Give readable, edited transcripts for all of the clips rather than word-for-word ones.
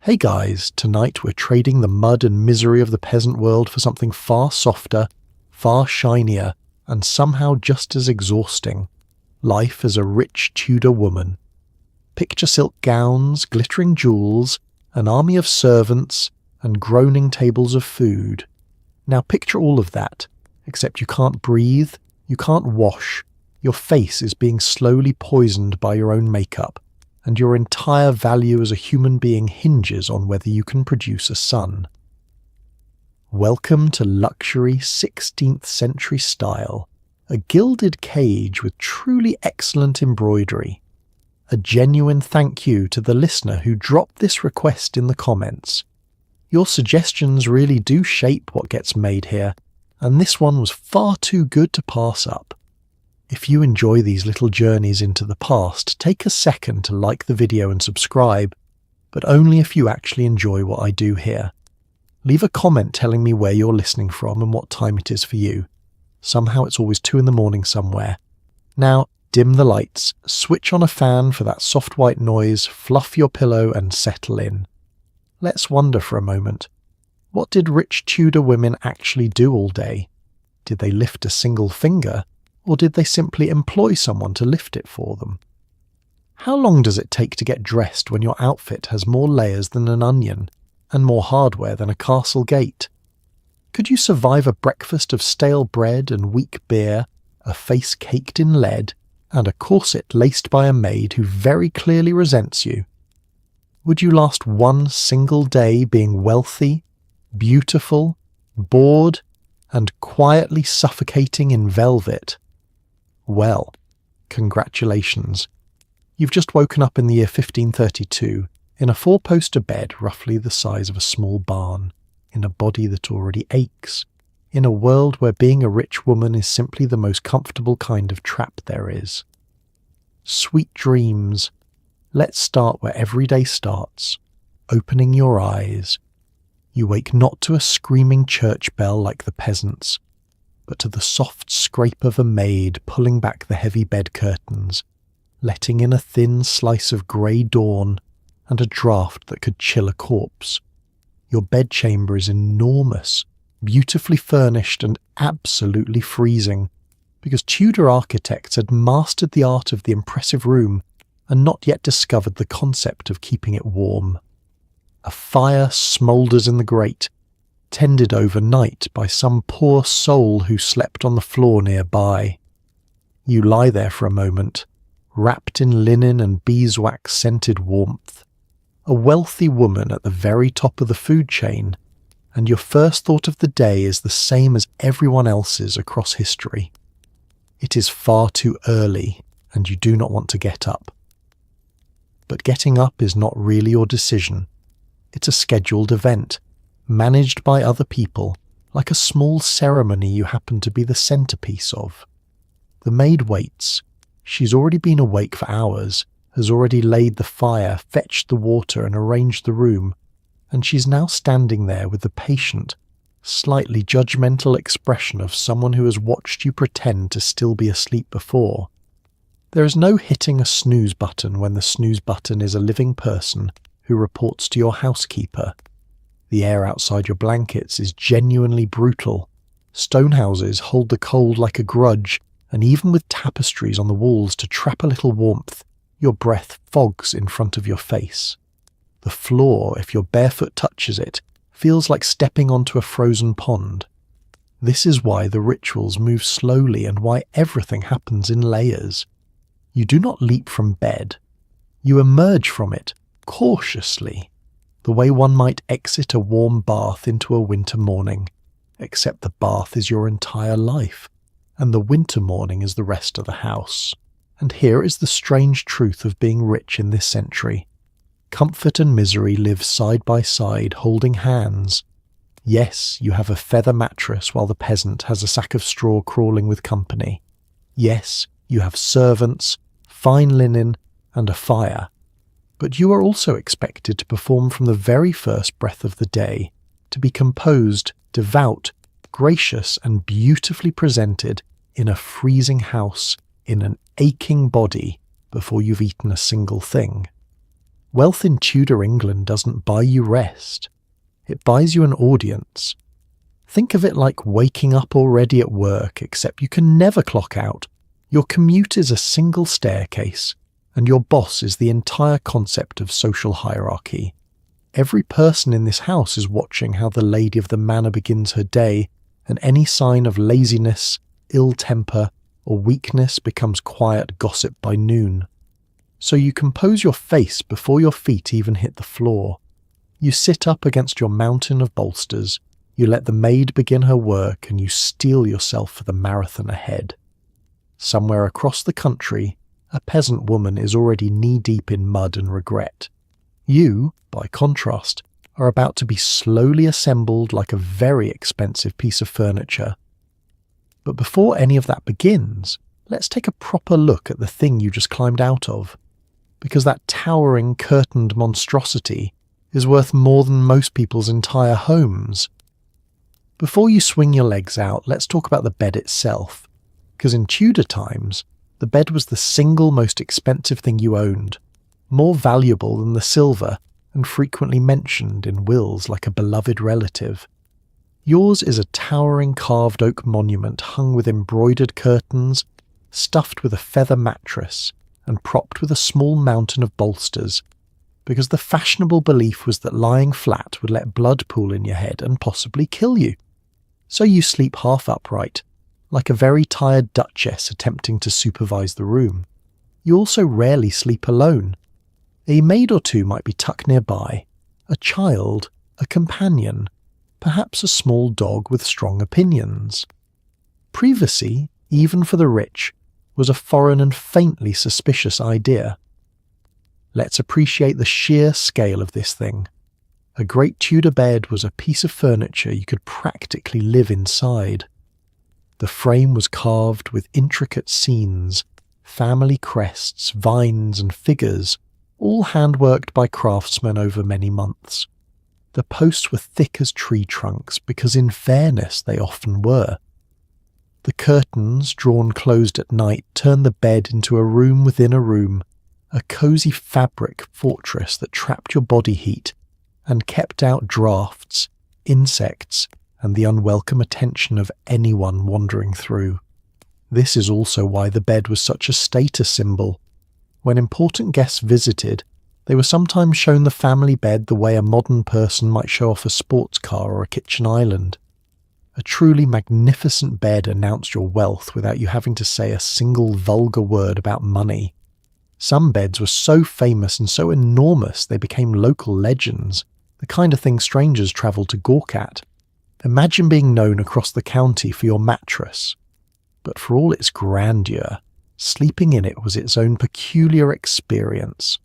Hey guys, tonight we're trading the mud and misery of the peasant world for something far softer, far shinier, and somehow just as exhausting. Life as a rich Tudor woman. Picture silk gowns, glittering jewels, an army of servants, and groaning tables of food. Now picture all of that, except you can't breathe, you can't wash, your face is being slowly poisoned by your own makeup, and your entire value as a human being hinges on whether you can produce a son. Welcome to luxury 16th century style, a gilded cage with truly excellent embroidery. A genuine thank you to the listener who dropped this request in the comments. Your suggestions really do shape what gets made here, and this one was far too good to pass up. If you enjoy these little journeys into the past, take a second to like the video and subscribe, but only if you actually enjoy what I do here. Leave a comment telling me where you're listening from and what time it is for you. Somehow it's always 2 a.m. somewhere. Now, dim the lights, switch on a fan for that soft white noise, fluff your pillow and settle in. Let's wonder for a moment. What did rich Tudor women actually do all day? Did they lift a single finger? Or did they simply employ someone to lift it for them? How long does it take to get dressed when your outfit has more layers than an onion, and more hardware than a castle gate? Could you survive a breakfast of stale bread and weak beer, a face caked in lead, and a corset laced by a maid who very clearly resents you? Would you last one single day being wealthy, beautiful, bored, and quietly suffocating in velvet? Well, congratulations. You've just woken up in the year 1532, in a 4-poster bed roughly the size of a small barn, in a body that already aches, in a world where being a rich woman is simply the most comfortable kind of trap there is. Sweet dreams. Let's start where every day starts, opening your eyes. You wake not to a screaming church bell like the peasants, but to the soft scrape of a maid pulling back the heavy bed curtains, letting in a thin slice of grey dawn and a draught that could chill a corpse. Your bedchamber is enormous, beautifully furnished and absolutely freezing, because Tudor architects had mastered the art of the impressive room and not yet discovered the concept of keeping it warm. A fire smoulders in the grate, tended overnight by some poor soul who slept on the floor nearby. You lie there for a moment, wrapped in linen and beeswax-scented warmth, a wealthy woman at the very top of the food chain, and your first thought of the day is the same as everyone else's across history. It is far too early, and you do not want to get up. But getting up is not really your decision. It's a scheduled event, managed by other people, like a small ceremony you happen to be the centerpiece of. The maid waits. She's already been awake for hours, has already laid the fire, fetched the water and arranged the room, and she's now standing there with the patient, slightly judgmental expression of someone who has watched you pretend to still be asleep before. There is no hitting a snooze button when the snooze button is a living person who reports to your housekeeper. The air outside your blankets is genuinely brutal. Stone houses hold the cold like a grudge, and even with tapestries on the walls to trap a little warmth, your breath fogs in front of your face. The floor, if your barefoot touches it, feels like stepping onto a frozen pond. This is why the rituals move slowly and why everything happens in layers. You do not leap from bed. You emerge from it, cautiously, the way one might exit a warm bath into a winter morning, except the bath is your entire life, and the winter morning is the rest of the house. And here is the strange truth of being rich in this century. Comfort and misery live side by side, holding hands. Yes, you have a feather mattress while the peasant has a sack of straw crawling with company. Yes, you have servants, fine linen, and a fire. But you are also expected to perform from the very first breath of the day, to be composed, devout, gracious, and beautifully presented in a freezing house, in an aching body, before you've eaten a single thing. Wealth in Tudor England doesn't buy you rest. It buys you an audience. Think of it like waking up already at work, except you can never clock out. Your commute is a single staircase, and your boss is the entire concept of social hierarchy. Every person in this house is watching how the lady of the manor begins her day, and any sign of laziness, ill temper, or weakness becomes quiet gossip by noon. So you compose your face before your feet even hit the floor. You sit up against your mountain of bolsters, you let the maid begin her work, and you steel yourself for the marathon ahead. Somewhere across the country, a peasant woman is already knee-deep in mud and regret. You, by contrast, are about to be slowly assembled like a very expensive piece of furniture. But before any of that begins, let's take a proper look at the thing you just climbed out of, because that towering curtained monstrosity is worth more than most people's entire homes. Before you swing your legs out, let's talk about the bed itself, because in Tudor times, the bed was the single most expensive thing you owned, more valuable than the silver and frequently mentioned in wills like a beloved relative. Yours is a towering carved oak monument hung with embroidered curtains, stuffed with a feather mattress, and propped with a small mountain of bolsters, because the fashionable belief was that lying flat would let blood pool in your head and possibly kill you. So you sleep half upright, like a very tired duchess attempting to supervise the room. You also rarely sleep alone. A maid or two might be tucked nearby, a child, a companion, perhaps a small dog with strong opinions. Privacy, even for the rich, was a foreign and faintly suspicious idea. Let's appreciate the sheer scale of this thing. A great Tudor bed was a piece of furniture you could practically live inside. The frame was carved with intricate scenes, family crests, vines and figures, all handworked by craftsmen over many months. The posts were thick as tree trunks because in fairness they often were. The curtains, drawn closed at night, turned the bed into a room within a room, a cosy fabric fortress that trapped your body heat and kept out drafts, insects, and the unwelcome attention of anyone wandering through. This is also why the bed was such a status symbol. When important guests visited, they were sometimes shown the family bed the way a modern person might show off a sports car or a kitchen island. A truly magnificent bed announced your wealth without you having to say a single vulgar word about money. Some beds were so famous and so enormous they became local legends, the kind of thing strangers travelled to gawk at. Imagine being known across the county for your mattress. But for all its grandeur, sleeping in it was its own peculiar experience.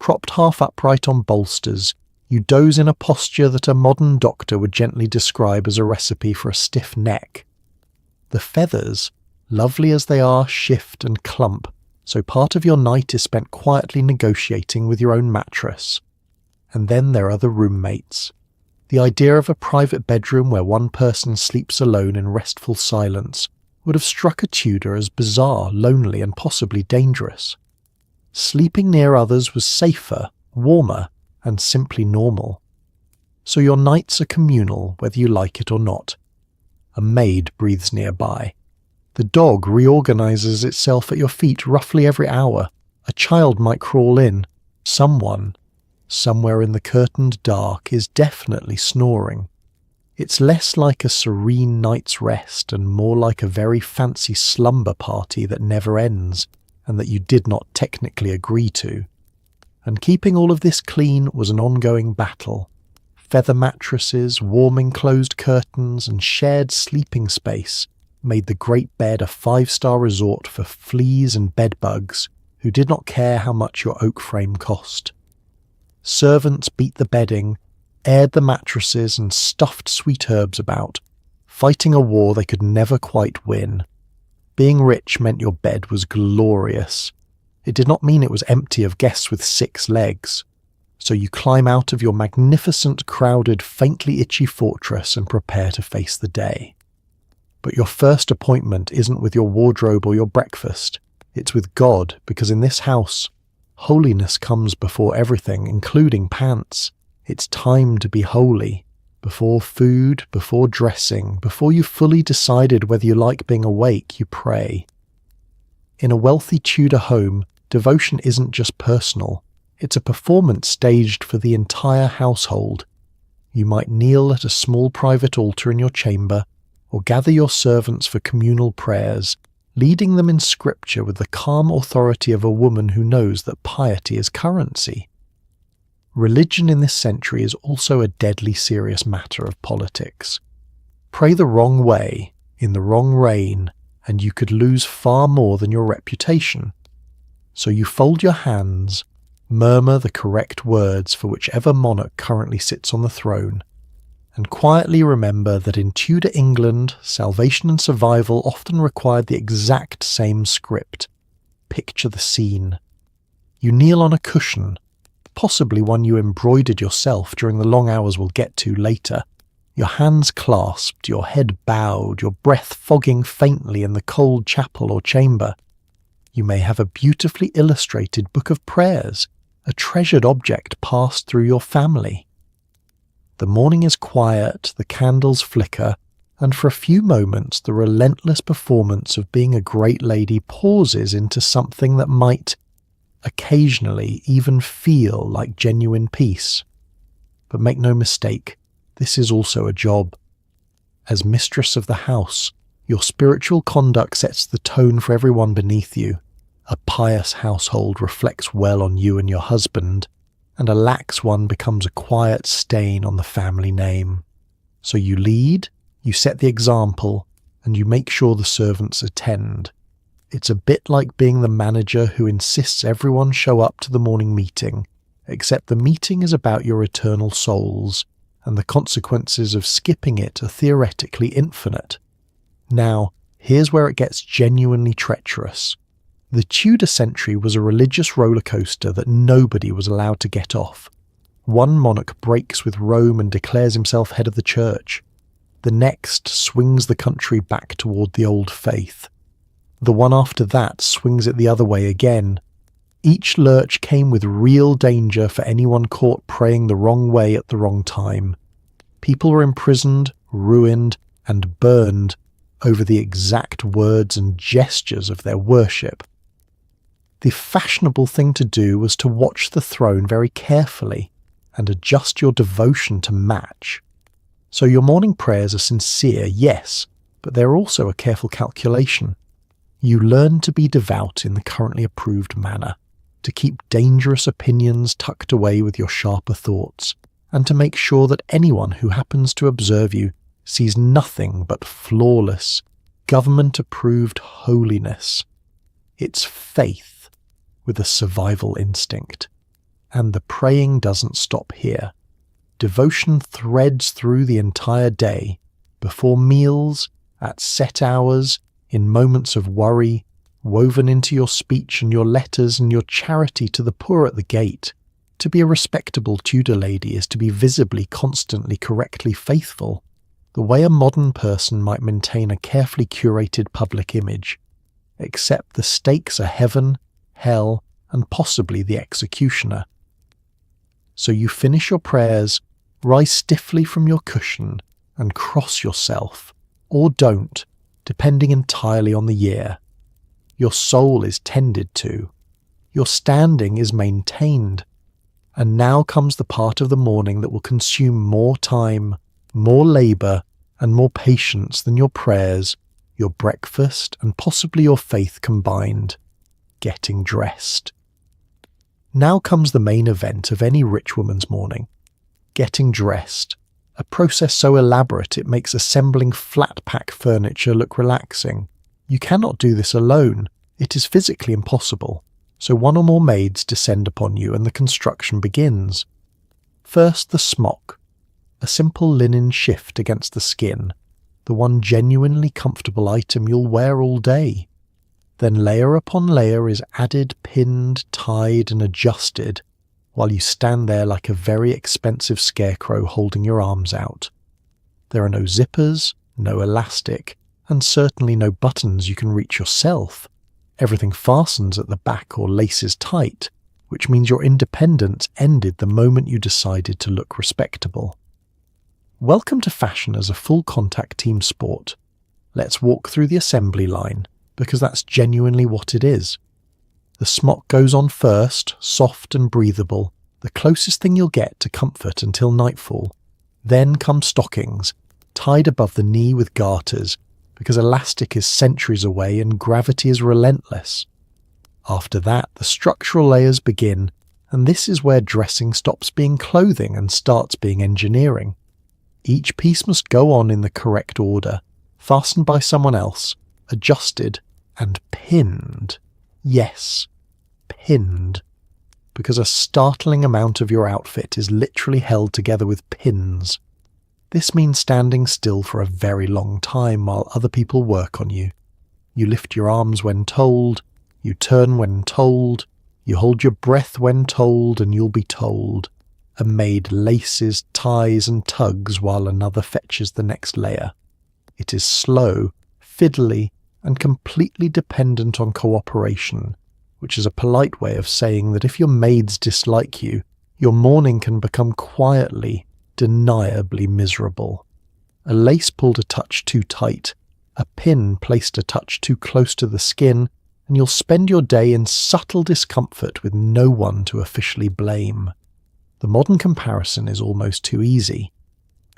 Propped half upright on bolsters, you doze in a posture that a modern doctor would gently describe as a recipe for a stiff neck. The feathers, lovely as they are, shift and clump, so part of your night is spent quietly negotiating with your own mattress. And then there are the roommates. The idea of a private bedroom where one person sleeps alone in restful silence would have struck a Tudor as bizarre, lonely, and possibly dangerous. Sleeping near others was safer, warmer, and simply normal. So your nights are communal, whether you like it or not. A maid breathes nearby. The dog reorganizes itself at your feet roughly every hour. A child might crawl in. Someone, somewhere in the curtained dark, is definitely snoring. It's less like a serene night's rest and more like a very fancy slumber party that never ends and that you did not technically agree to. And keeping all of this clean was an ongoing battle. Feather mattresses, warm enclosed curtains, and shared sleeping space made the great bed a 5-star resort for fleas and bedbugs who did not care how much your oak frame cost. Servants beat the bedding, aired the mattresses, and stuffed sweet herbs about, fighting a war they could never quite win. Being rich meant your bed was glorious. It did not mean it was empty of guests with 6 legs. So you climb out of your magnificent, crowded, faintly itchy fortress and prepare to face the day. But your first appointment isn't with your wardrobe or your breakfast. It's with God, because in this house, Holiness comes before everything, including pants. It's time to be holy. Before food, before dressing, before you've fully decided whether you like being awake, you pray. In a wealthy Tudor home, devotion isn't just personal. It's a performance staged for the entire household. You might kneel at a small private altar in your chamber, or gather your servants for communal prayers, leading them in scripture with the calm authority of a woman who knows that piety is currency. Religion in this century is also a deadly serious matter of politics. Pray the wrong way, in the wrong reign, and you could lose far more than your reputation. So you fold your hands, murmur the correct words for whichever monarch currently sits on the throne, and quietly remember that in Tudor England, salvation and survival often required the exact same script. Picture the scene. You kneel on a cushion, possibly one you embroidered yourself during the long hours we'll get to later, your hands clasped, your head bowed, your breath fogging faintly in the cold chapel or chamber. You may have a beautifully illustrated book of prayers, a treasured object passed through your family. The morning is quiet, the candles flicker, and for a few moments the relentless performance of being a great lady pauses into something that might, occasionally, even feel like genuine peace. But make no mistake, this is also a job. As mistress of the house, your spiritual conduct sets the tone for everyone beneath you. A pious household reflects well on you and your husband, and a lax one becomes a quiet stain on the family name. So you lead, you set the example, and you make sure the servants attend. It's a bit like being the manager who insists everyone show up to the morning meeting, except the meeting is about your eternal souls, and the consequences of skipping it are theoretically infinite. Now, here's where it gets genuinely treacherous. The Tudor century was a religious roller coaster that nobody was allowed to get off. One monarch breaks with Rome and declares himself head of the church. The next swings the country back toward the old faith. The one after that swings it the other way again. Each lurch came with real danger for anyone caught praying the wrong way at the wrong time. People were imprisoned, ruined, and burned over the exact words and gestures of their worship. The fashionable thing to do was to watch the throne very carefully and adjust your devotion to match. So your morning prayers are sincere, yes, but they're also a careful calculation. You learn to be devout in the currently approved manner, to keep dangerous opinions tucked away with your sharper thoughts, and to make sure that anyone who happens to observe you sees nothing but flawless, government-approved holiness. It's faith with a survival instinct. And the praying doesn't stop here. Devotion threads through the entire day, before meals, at set hours, in moments of worry, woven into your speech and your letters and your charity to the poor at the gate. To be a respectable Tudor lady is to be visibly, constantly, correctly faithful, the way a modern person might maintain a carefully curated public image. Except the stakes are heaven, hell, and possibly the executioner. So you finish your prayers, rise stiffly from your cushion, and cross yourself, or don't, depending entirely on the year. Your soul is tended to. Your standing is maintained. And now comes the part of the morning that will consume more time, more labour, and more patience than your prayers, your breakfast, and possibly your faith combined. Getting dressed. Now comes the main event of any rich woman's morning. Getting dressed. A process so elaborate it makes assembling flat-pack furniture look relaxing. You cannot do this alone. It is physically impossible. So one or more maids descend upon you and the construction begins. First the smock. A simple linen shift against the skin. The one genuinely comfortable item you'll wear all day. Then layer upon layer is added, pinned, tied, and adjusted, while you stand there like a very expensive scarecrow holding your arms out. There are no zippers, no elastic, and certainly no buttons you can reach yourself. Everything fastens at the back or laces tight, which means your independence ended the moment you decided to look respectable. Welcome to fashion as a full-contact team sport. Let's walk through the assembly line, because that's genuinely what it is. The smock goes on first, soft and breathable, the closest thing you'll get to comfort until nightfall. Then come stockings, tied above the knee with garters, because elastic is centuries away and gravity is relentless. After that, the structural layers begin, and this is where dressing stops being clothing and starts being engineering. Each piece must go on in the correct order, fastened by someone else, adjusted, and pinned. Yes, pinned. Because a startling amount of your outfit is literally held together with pins. This means standing still for a very long time while other people work on you. You lift your arms when told, you turn when told, you hold your breath when told, and you'll be told. A maid laces, ties and tugs while another fetches the next layer. It is slow, fiddly, and completely dependent on cooperation, which is a polite way of saying that if your maids dislike you, your morning can become quietly, deniably miserable. A lace pulled a touch too tight, a pin placed a touch too close to the skin, and you'll spend your day in subtle discomfort with no one to officially blame. The modern comparison is almost too easy.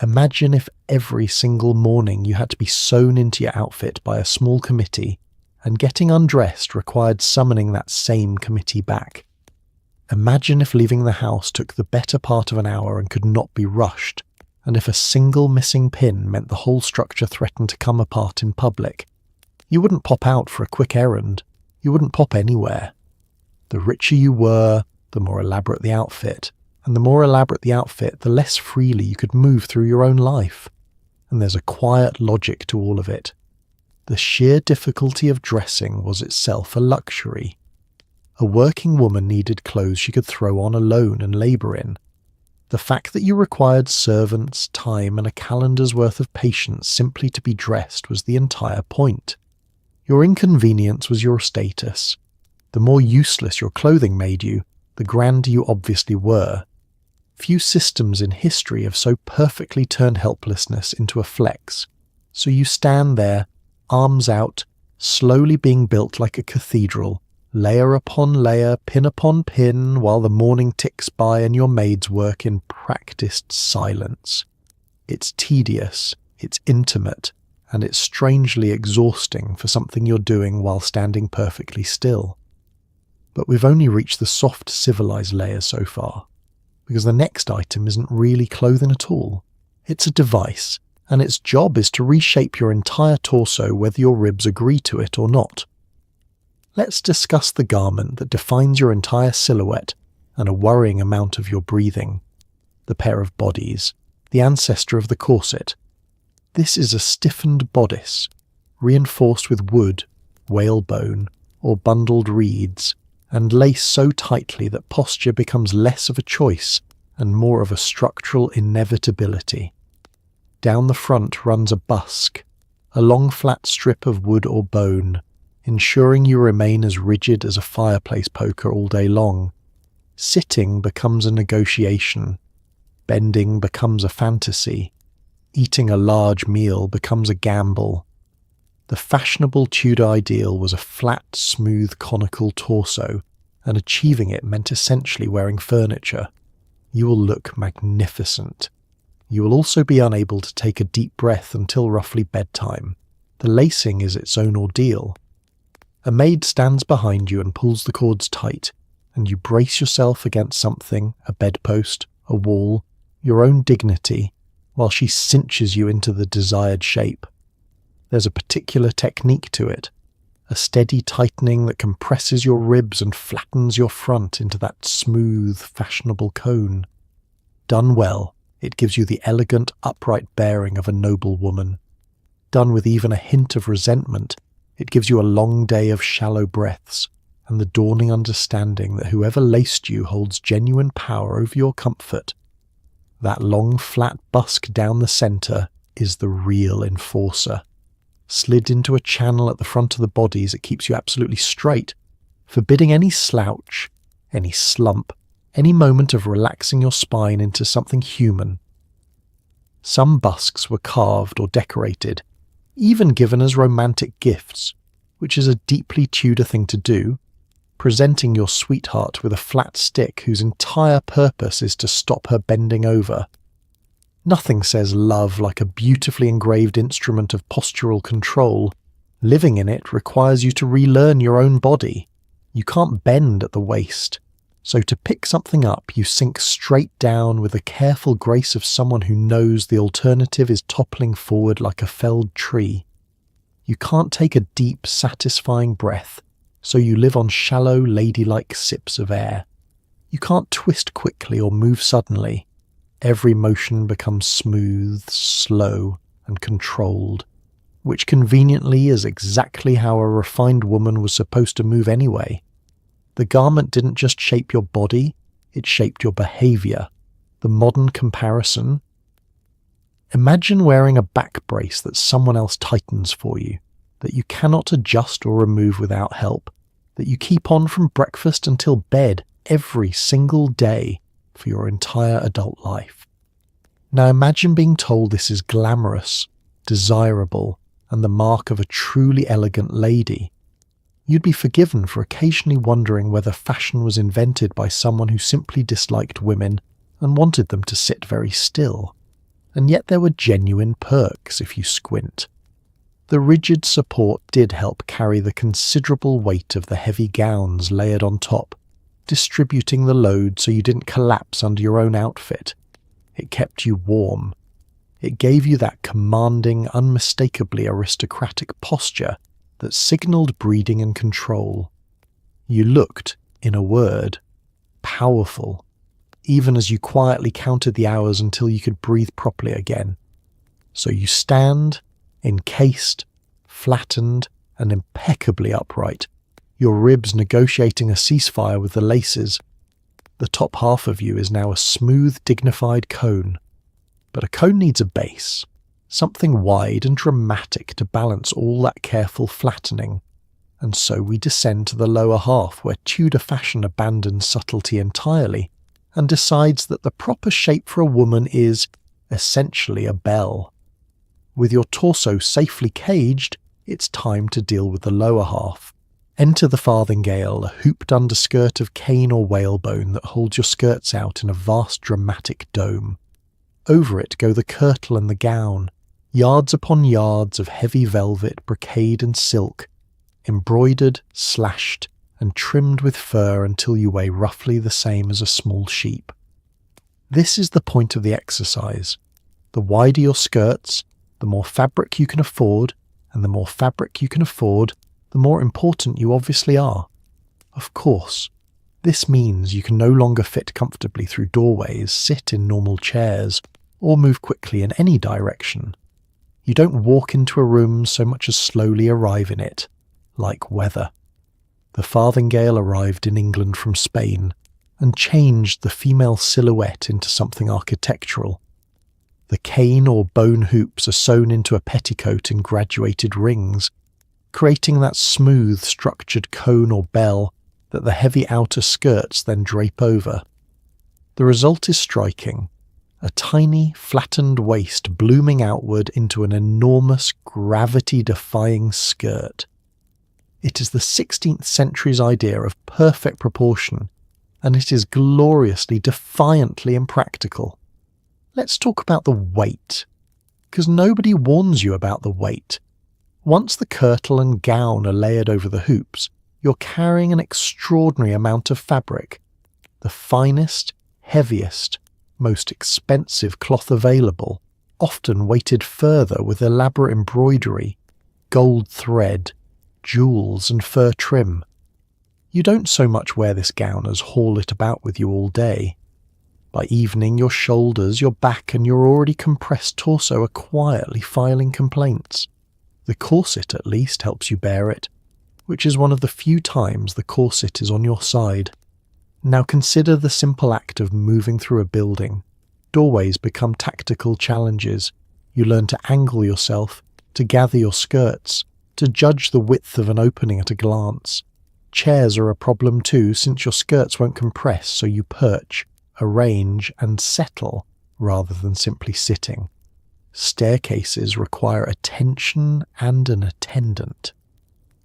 Imagine if every single morning you had to be sewn into your outfit by a small committee, and getting undressed required summoning that same committee back. Imagine if leaving the house took the better part of an hour and could not be rushed, and if a single missing pin meant the whole structure threatened to come apart in public. You wouldn't pop out for a quick errand. You wouldn't pop anywhere. The richer you were, the more elaborate the outfit, and the more elaborate the outfit, the less freely you could move through your own life. And there's a quiet logic to all of it. The sheer difficulty of dressing was itself a luxury. A working woman needed clothes she could throw on alone and labour in. The fact that you required servants, time, and a calendar's worth of patience simply to be dressed was the entire point. Your inconvenience was your status. The more useless your clothing made you, the grander you obviously were. Few systems in history have so perfectly turned helplessness into a flex. So you stand there, arms out, slowly being built like a cathedral, layer upon layer, pin upon pin, while the morning ticks by and your maids work in practiced silence. It's tedious, it's intimate, and it's strangely exhausting for something you're doing while standing perfectly still. But we've only reached the soft, civilized layers so far, because the next item isn't really clothing at all. It's a device, and its job is to reshape your entire torso whether your ribs agree to it or not. Let's discuss the garment that defines your entire silhouette and a worrying amount of your breathing. The pair of bodies, the ancestor of the corset. This is a stiffened bodice, reinforced with wood, whalebone, or bundled reeds, and laced so tightly that posture becomes less of a choice and more of a structural inevitability. Down the front runs a busk, a long flat strip of wood or bone, ensuring you remain as rigid as a fireplace poker all day long. Sitting becomes a negotiation. Bending becomes a fantasy. Eating a large meal becomes a gamble. The fashionable Tudor ideal was a flat, smooth, conical torso, and achieving it meant essentially wearing furniture. You will look magnificent. You will also be unable to take a deep breath until roughly bedtime. The lacing is its own ordeal. A maid stands behind you and pulls the cords tight, and you brace yourself against something, a bedpost, a wall, your own dignity, while she cinches you into the desired shape. There's a particular technique to it, a steady tightening that compresses your ribs and flattens your front into that smooth, fashionable cone. Done well, it gives you the elegant, upright bearing of a noble woman. Done with even a hint of resentment, it gives you a long day of shallow breaths, and the dawning understanding that whoever laced you holds genuine power over your comfort. That long flat busk down the centre is the real enforcer. Slid into a channel at the front of the bodies, it keeps you absolutely straight, forbidding any slouch, any slump, any moment of relaxing your spine into something human. Some busks were carved or decorated, even given as romantic gifts, which is a deeply Tudor thing to do, presenting your sweetheart with a flat stick whose entire purpose is to stop her bending over. Nothing says love like a beautifully engraved instrument of postural control. Living in it requires you to relearn your own body. You can't bend at the waist. So to pick something up, you sink straight down with the careful grace of someone who knows the alternative is toppling forward like a felled tree. You can't take a deep, satisfying breath, so you live on shallow, ladylike sips of air. You can't twist quickly or move suddenly. Every motion becomes smooth, slow, and controlled, which conveniently is exactly how a refined woman was supposed to move anyway. The garment didn't just shape your body, it shaped your behaviour. The modern comparison: imagine wearing a back brace that someone else tightens for you, that you cannot adjust or remove without help, that you keep on from breakfast until bed every single day for your entire adult life. Now imagine being told this is glamorous, desirable, and the mark of a truly elegant lady. You'd be forgiven for occasionally wondering whether fashion was invented by someone who simply disliked women and wanted them to sit very still. And yet there were genuine perks if you squint. The rigid support did help carry the considerable weight of the heavy gowns layered on top, distributing the load so you didn't collapse under your own outfit. It kept you warm. It gave you that commanding, unmistakably aristocratic posture that signalled breeding and control. You looked, in a word, powerful, even as you quietly counted the hours until you could breathe properly again. So you stand, encased, flattened, and impeccably upright, your ribs negotiating a ceasefire with the laces. The top half of you is now a smooth, dignified cone. But a cone needs a base, something wide and dramatic to balance all that careful flattening. And so we descend to the lower half, where Tudor fashion abandons subtlety entirely and decides that the proper shape for a woman is, essentially, a bell. With your torso safely caged, it's time to deal with the lower half. Enter the farthingale, a hooped underskirt of cane or whalebone that holds your skirts out in a vast dramatic dome. Over it go the kirtle and the gown, yards upon yards of heavy velvet, brocade and silk, embroidered, slashed, and trimmed with fur until you weigh roughly the same as a small sheep. This is the point of the exercise. The wider your skirts, the more fabric you can afford, and the more fabric you can afford, the more important you obviously are. Of course, this means you can no longer fit comfortably through doorways, sit in normal chairs, or move quickly in any direction. You don't walk into a room so much as slowly arrive in it, like weather. The farthingale arrived in England from Spain and changed the female silhouette into something architectural. The cane or bone hoops are sewn into a petticoat in graduated rings, creating that smooth, structured cone or bell that the heavy outer skirts then drape over. The result is striking. A tiny, flattened waist blooming outward into an enormous, gravity-defying skirt. It is the 16th century's idea of perfect proportion, and it is gloriously, defiantly impractical. Let's talk about the weight, because nobody warns you about the weight. Once the kirtle and gown are layered over the hoops, you're carrying an extraordinary amount of fabric, the finest, heaviest, most expensive cloth available, often weighted further with elaborate embroidery, gold thread, jewels and fur trim. You don't so much wear this gown as haul it about with you all day. By evening, your shoulders, your back and your already compressed torso are quietly filing complaints. The corset at least helps you bear it, which is one of the few times the corset is on your side. Now consider the simple act of moving through a building. Doorways become tactical challenges. You learn to angle yourself, to gather your skirts, to judge the width of an opening at a glance. Chairs are a problem too, since your skirts won't compress, so you perch, arrange, and settle rather than simply sitting. Staircases require attention and an attendant.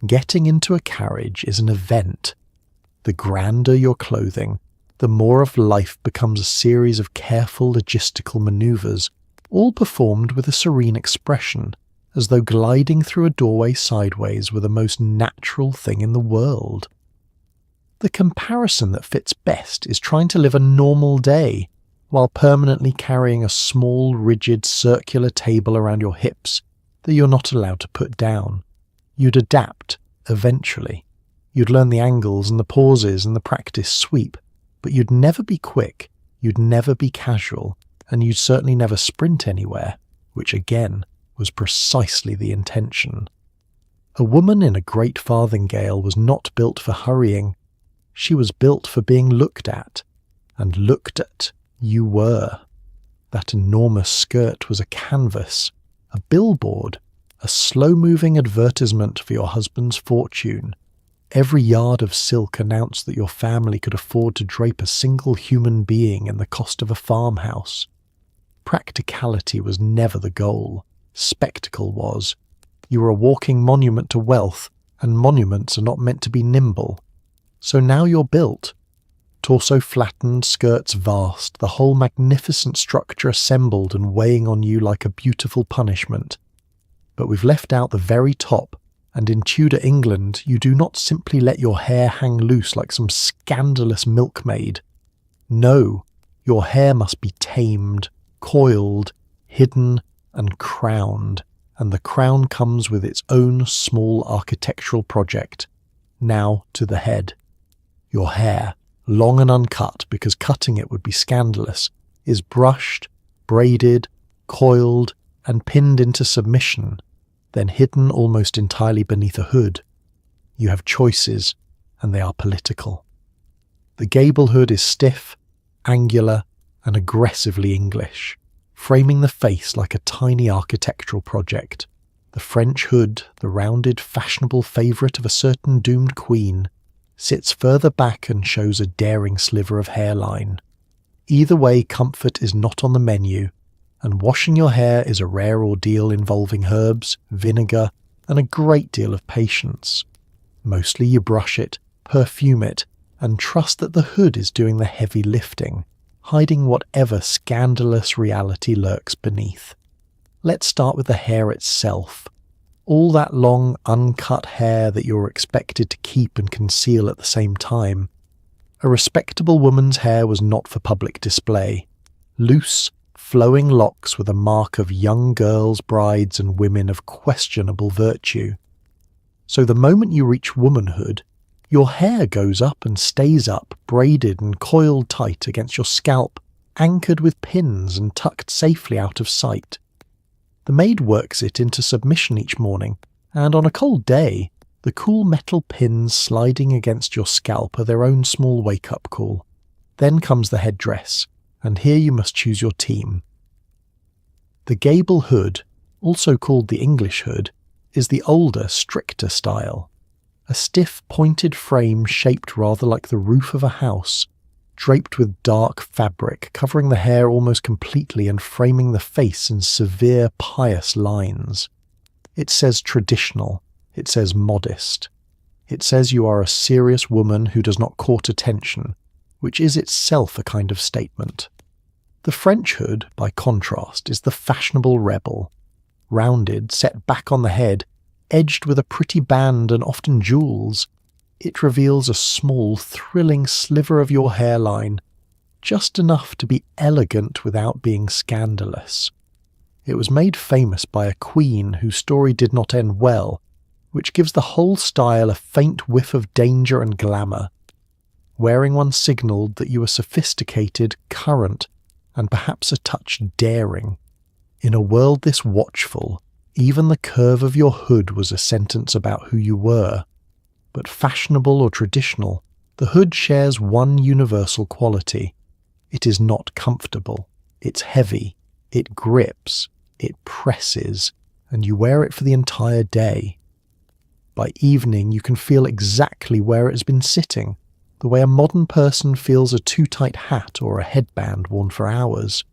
Getting into a carriage is an event. The grander your clothing, the more of life becomes a series of careful logistical manoeuvres, all performed with a serene expression, as though gliding through a doorway sideways were the most natural thing in the world. The comparison that fits best is trying to live a normal day, while permanently carrying a small, rigid, circular table around your hips that you're not allowed to put down. You'd adapt, eventually. You'd learn the angles and the pauses and the practice sweep, but you'd never be quick, you'd never be casual, and you'd certainly never sprint anywhere, which again was precisely the intention. A woman in a great farthingale was not built for hurrying. She was built for being looked at, and looked at you were. That enormous skirt was a canvas, a billboard, a slow-moving advertisement for your husband's fortune. Every yard of silk announced that your family could afford to drape a single human being in the cost of a farmhouse. Practicality was never the goal. Spectacle was. You were a walking monument to wealth, and monuments are not meant to be nimble. So now you're built. Torso flattened, skirts vast, the whole magnificent structure assembled and weighing on you like a beautiful punishment. But we've left out the very top, and in Tudor England you do not simply let your hair hang loose like some scandalous milkmaid. No, your hair must be tamed, coiled, hidden, and crowned, and the crown comes with its own small architectural project. Now to the head. Your hair, long and uncut because cutting it would be scandalous, is brushed, braided, coiled, and pinned into submission, then hidden almost entirely beneath a hood. You have choices, and they are political. The gable hood is stiff, angular, and aggressively English, framing the face like a tiny architectural project. The French hood, the rounded, fashionable favourite of a certain doomed queen, sits further back and shows a daring sliver of hairline. Either way, comfort is not on the menu, and washing your hair is a rare ordeal involving herbs, vinegar, and a great deal of patience. Mostly you brush it, perfume it, and trust that the hood is doing the heavy lifting, hiding whatever scandalous reality lurks beneath. Let's start with the hair itself. All that long, uncut hair that you're expected to keep and conceal at the same time. A respectable woman's hair was not for public display. Loose, flowing locks were the mark of young girls, brides, and women of questionable virtue. So the moment you reach womanhood, your hair goes up and stays up, braided and coiled tight against your scalp, anchored with pins and tucked safely out of sight. The maid works it into submission each morning, and on a cold day, the cool metal pins sliding against your scalp are their own small wake-up call. Then comes the headdress, and here you must choose your team. The gable hood, also called the English hood, is the older, stricter style. A stiff, pointed frame shaped rather like the roof of a house, draped with dark fabric, covering the hair almost completely and framing the face in severe, pious lines. It says traditional. It says modest. It says you are a serious woman who does not court attention, which is itself a kind of statement. The French hood, by contrast, is the fashionable rebel. Rounded, set back on the head, edged with a pretty band and often jewels, it reveals a small, thrilling sliver of your hairline, just enough to be elegant without being scandalous. It was made famous by a queen whose story did not end well, which gives the whole style a faint whiff of danger and glamour. Wearing one signalled that you were sophisticated, current, and perhaps a touch daring. In a world this watchful, even the curve of your hood was a sentence about who you were. But fashionable or traditional, the hood shares one universal quality. It is not comfortable. It's heavy. It grips. It presses. And you wear it for the entire day. By evening, you can feel exactly where it has been sitting, the way a modern person feels a too-tight hat or a headband worn for hours.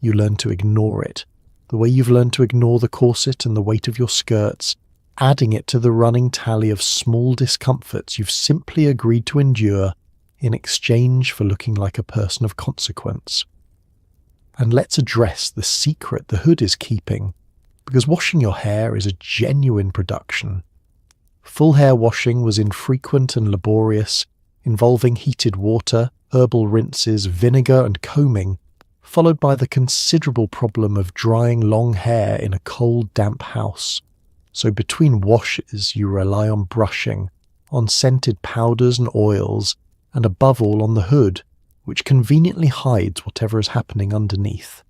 You learn to ignore it, the way you've learned to ignore the corset and the weight of your skirts, adding it to the running tally of small discomforts you've simply agreed to endure in exchange for looking like a person of consequence. And let's address the secret the hood is keeping, because washing your hair is a genuine production. Full hair washing was infrequent and laborious, involving heated water, herbal rinses, vinegar and combing, followed by the considerable problem of drying long hair in a cold, damp house. So between washes you rely on brushing, on scented powders and oils, and above all on the hood, which conveniently hides whatever is happening underneath.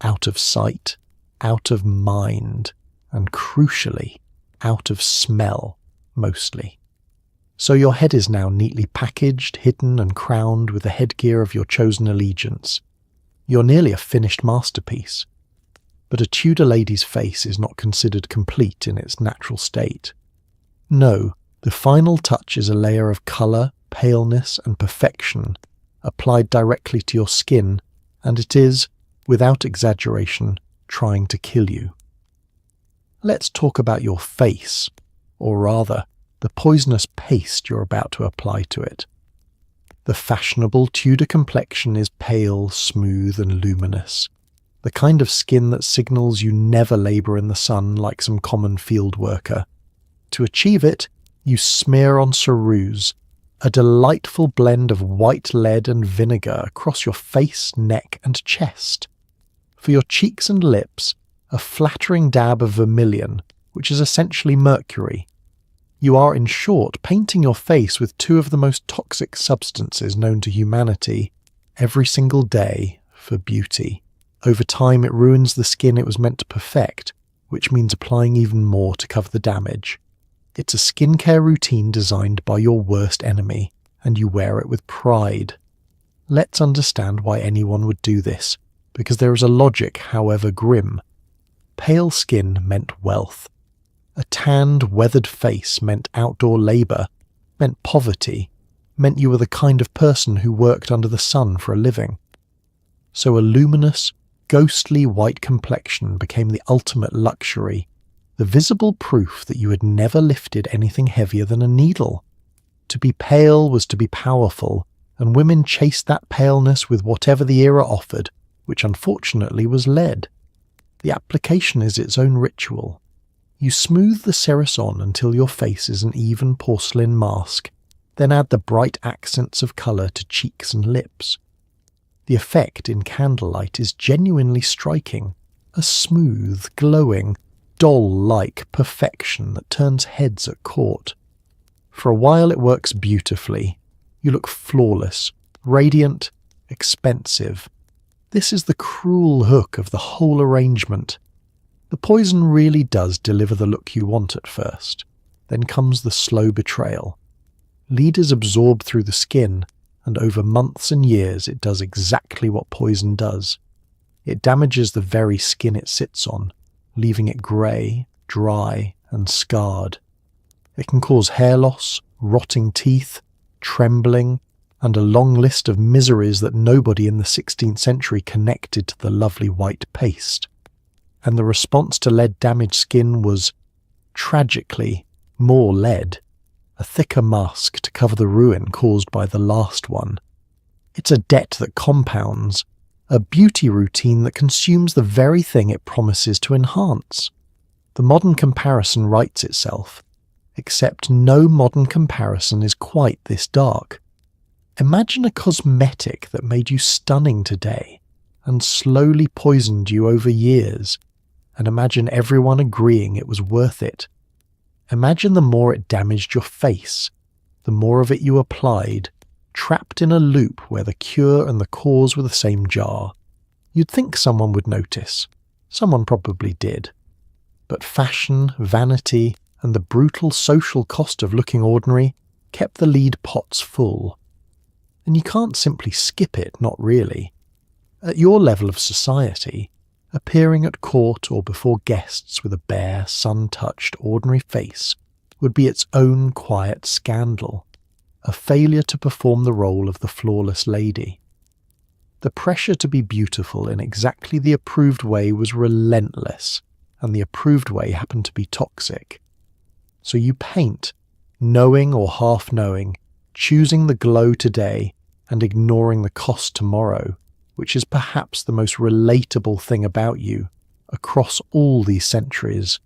Out of sight, out of mind, and crucially, out of smell, mostly. So your head is now neatly packaged, hidden and crowned with the headgear of your chosen allegiance. You're nearly a finished masterpiece. But a Tudor lady's face is not considered complete in its natural state. No, the final touch is a layer of colour, paleness and perfection applied directly to your skin, and it is, without exaggeration, trying to kill you. Let's talk about your face, or rather, the poisonous paste you're about to apply to it. The fashionable Tudor complexion is pale, smooth and luminous, the kind of skin that signals you never labour in the sun like some common field worker. To achieve it, you smear on ceruse, a delightful blend of white lead and vinegar across your face, neck and chest. For your cheeks and lips, a flattering dab of vermilion, which is essentially mercury. You are, in short, painting your face with two of the most toxic substances known to humanity every single day for beauty. Over time it ruins the skin it was meant to perfect, which means applying even more to cover the damage. It's a skincare routine designed by your worst enemy, and you wear it with pride. Let's understand why anyone would do this, because there is a logic, however grim. Pale skin meant wealth. A tanned, weathered face meant outdoor labour, meant poverty, meant you were the kind of person who worked under the sun for a living. So a luminous, ghostly white complexion became the ultimate luxury, the visible proof that you had never lifted anything heavier than a needle. To be pale was to be powerful, and women chased that paleness with whatever the era offered, which unfortunately was lead. The application is its own ritual. You smooth the cerus on until your face is an even porcelain mask, then add the bright accents of colour to cheeks and lips. The effect in candlelight is genuinely striking, a smooth, glowing, doll-like perfection that turns heads at court. For a while it works beautifully. You look flawless, radiant, expensive. This is the cruel hook of the whole arrangement. The poison really does deliver the look you want at first. Then comes the slow betrayal. Lead is absorbed through the skin, and over months and years it does exactly what poison does. It damages the very skin it sits on, leaving it grey, dry and scarred. It can cause hair loss, rotting teeth, trembling, and a long list of miseries that nobody in the 16th century connected to the lovely white paste. And the response to lead-damaged skin was, tragically, more lead, a thicker mask to cover the ruin caused by the last one. It's a debt that compounds, a beauty routine that consumes the very thing it promises to enhance. The modern comparison writes itself, except no modern comparison is quite this dark. Imagine a cosmetic that made you stunning today and slowly poisoned you over years, and imagine everyone agreeing it was worth it. Imagine the more it damaged your face, the more of it you applied, trapped in a loop where the cure and the cause were the same jar. You'd think someone would notice. Someone probably did. But fashion, vanity, and the brutal social cost of looking ordinary kept the lead pots full. And you can't simply skip it, not really. At your level of society, appearing at court or before guests with a bare, sun-touched, ordinary face would be its own quiet scandal, a failure to perform the role of the flawless lady. The pressure to be beautiful in exactly the approved way was relentless, and the approved way happened to be toxic. So you paint, knowing or half knowing, choosing the glow today and ignoring the cost tomorrow, which is perhaps the most relatable thing about you across all these centuries.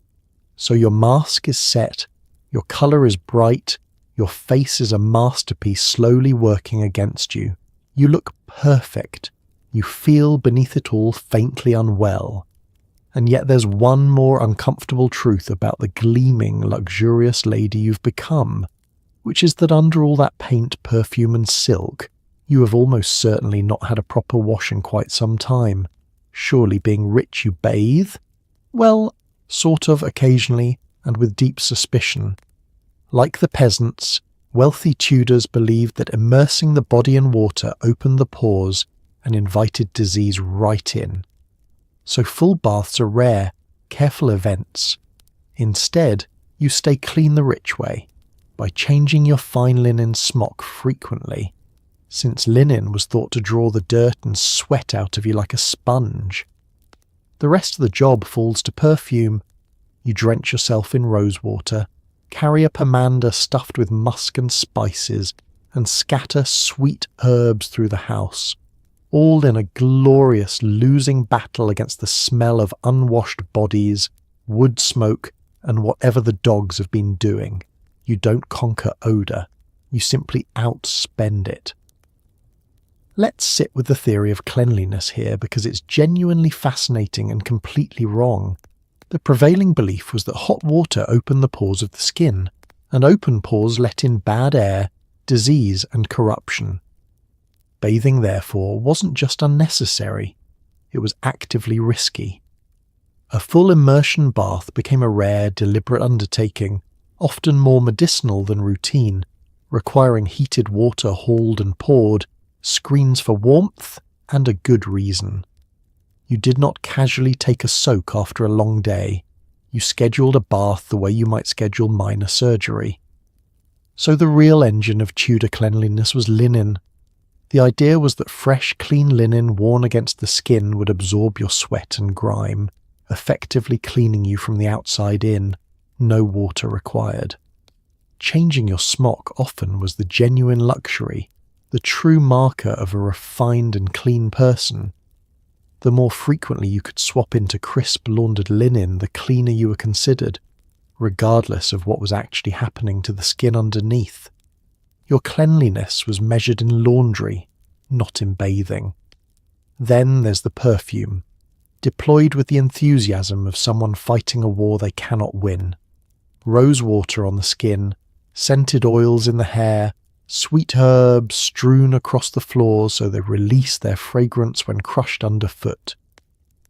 So your mask is set, your colour is bright, your face is a masterpiece slowly working against you. You look perfect. You feel beneath it all faintly unwell. And yet there's one more uncomfortable truth about the gleaming, luxurious lady you've become, which is that under all that paint, perfume and silk, you have almost certainly not had a proper wash in quite some time. Surely being rich you bathe? Well, sort of occasionally and with deep suspicion. Like the peasants, wealthy Tudors believed that immersing the body in water opened the pores and invited disease right in. So full baths are rare, careful events. Instead, you stay clean the rich way, by changing your fine linen smock frequently, since linen was thought to draw the dirt and sweat out of you like a sponge. The rest of the job falls to perfume. You drench yourself in rose water, carry a pomander stuffed with musk and spices, and scatter sweet herbs through the house, all in a glorious losing battle against the smell of unwashed bodies, wood smoke, and whatever the dogs have been doing. You don't conquer odour, you simply outspend it. Let's sit with the theory of cleanliness here because it's genuinely fascinating and completely wrong. The prevailing belief was that hot water opened the pores of the skin, and open pores let in bad air, disease and corruption. Bathing, therefore, wasn't just unnecessary, it was actively risky. A full immersion bath became a rare, deliberate undertaking, often more medicinal than routine, requiring heated water hauled and poured, screens for warmth, and a good reason. You did not casually take a soak after a long day. You scheduled a bath the way you might schedule minor surgery. So the real engine of Tudor cleanliness was linen. The idea was that fresh, clean linen worn against the skin would absorb your sweat and grime, effectively cleaning you from the outside in, no water required. Changing your smock often was the genuine luxury, the true marker of a refined and clean person. The more frequently you could swap into crisp laundered linen, the cleaner you were considered, regardless of what was actually happening to the skin underneath. Your cleanliness was measured in laundry, not in bathing. Then there's the perfume, deployed with the enthusiasm of someone fighting a war they cannot win. Rose water on the skin, scented oils in the hair, sweet herbs strewn across the floor so they release their fragrance when crushed underfoot.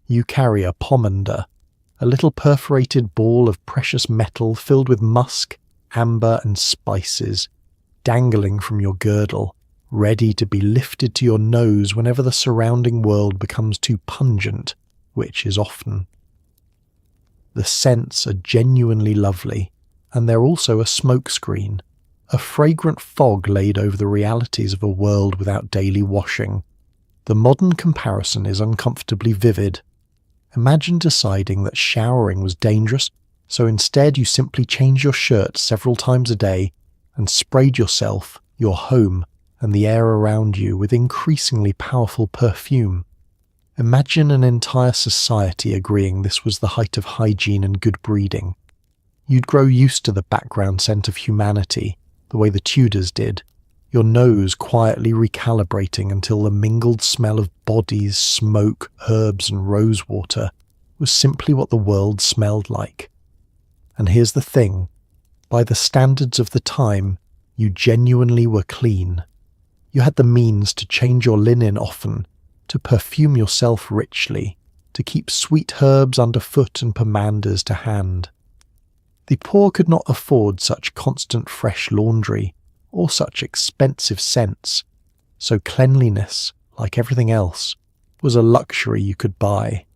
You carry a pomander, a little perforated ball of precious metal filled with musk, amber and spices, dangling from your girdle, ready to be lifted to your nose whenever the surrounding world becomes too pungent, which is often. The scents are genuinely lovely, and they're also a smokescreen, a fragrant fog laid over the realities of a world without daily washing. The modern comparison is uncomfortably vivid. Imagine deciding that showering was dangerous, so instead you simply changed your shirt several times a day and sprayed yourself, your home, and the air around you with increasingly powerful perfume. Imagine an entire society agreeing this was the height of hygiene and good breeding. You'd grow used to the background scent of humanity, the way the Tudors did, your nose quietly recalibrating until the mingled smell of bodies, smoke, herbs and rosewater was simply what the world smelled like. And here's the thing, by the standards of the time, you genuinely were clean. You had the means to change your linen often, to perfume yourself richly, to keep sweet herbs underfoot and pomanders to hand. The poor could not afford such constant fresh laundry, or such expensive scents, so cleanliness, like everything else, was a luxury you could buy.